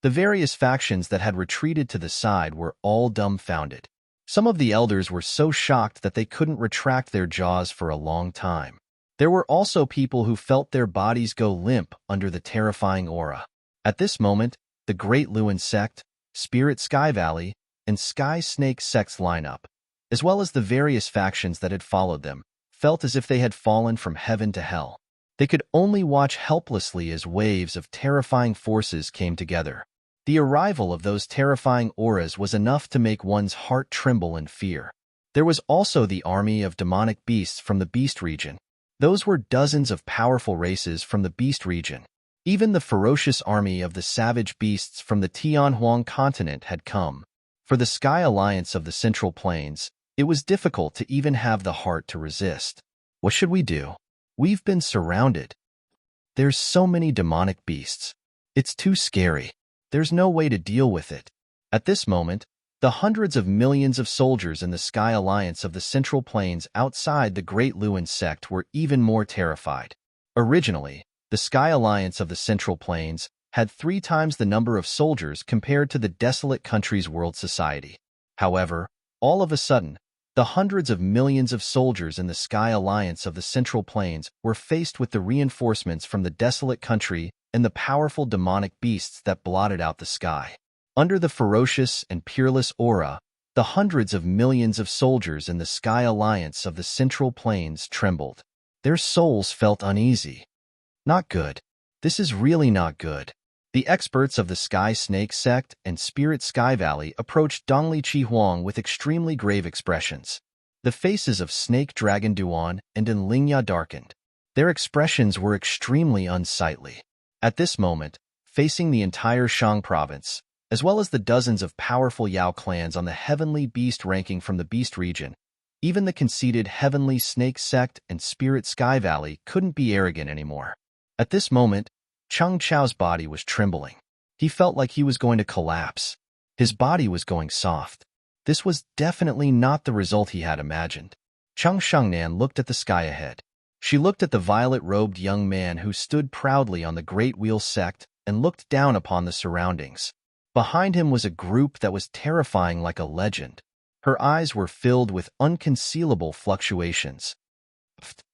The various factions that had retreated to the side were all dumbfounded. Some of the elders were so shocked that they couldn't retract their jaws for a long time. There were also people who felt their bodies go limp under the terrifying aura. At this moment, the Great Luan sect, Spirit Sky Valley, and Sky Snake sects lineup, as well as the various factions that had followed them, felt as if they had fallen from heaven to hell. They could only watch helplessly as waves of terrifying forces came together. The arrival of those terrifying auras was enough to make one's heart tremble in fear. There was also the army of demonic beasts from the Beast region. Those were dozens of powerful races from the Beast region. Even the ferocious army of the savage beasts from the Tianhuang continent had come. For the Sky Alliance of the Central Plains, it was difficult to even have the heart to resist. What should we do? We've been surrounded. There's so many demonic beasts. It's too scary. There's no way to deal with it. At this moment, the hundreds of millions of soldiers in the Sky Alliance of the Central Plains outside the Great Luan sect were even more terrified. Originally, the Sky Alliance of the Central Plains had 3 times the number of soldiers compared to the desolate country's world society. However, all of a sudden, the hundreds of millions of soldiers in the Sky Alliance of the Central Plains were faced with the reinforcements from the desolate country and the powerful demonic beasts that blotted out the sky. Under the ferocious and peerless aura, the hundreds of millions of soldiers in the Sky Alliance of the Central Plains trembled. Their souls felt uneasy. Not good. This is really not good. The experts of the Sky Snake sect and Spirit Sky Valley approached Dongli Chi Huang with extremely grave expressions. The faces of Snake Dragon Duan and Enlingya darkened. Their expressions were extremely unsightly. At this moment, facing the entire Shang province, as well as the dozens of powerful Yao clans on the Heavenly Beast ranking from the Beast region, even the conceited Heavenly Snake sect and Spirit Sky Valley couldn't be arrogant anymore. At this moment, Cheng Chao's body was trembling. He felt like he was going to collapse. His body was going soft. This was definitely not the result he had imagined. Cheng Shengnan looked at the sky ahead. She looked at the violet-robed young man who stood proudly on the Great Wheel sect and looked down upon the surroundings. Behind him was a group that was terrifying like a legend. Her eyes were filled with unconcealable fluctuations.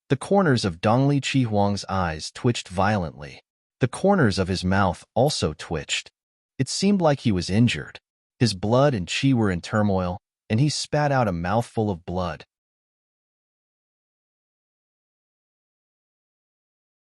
The corners of Dongli Chi Huang's eyes twitched violently. The corners of his mouth also twitched. It seemed like he was injured. His blood and chi were in turmoil, and he spat out a mouthful of blood.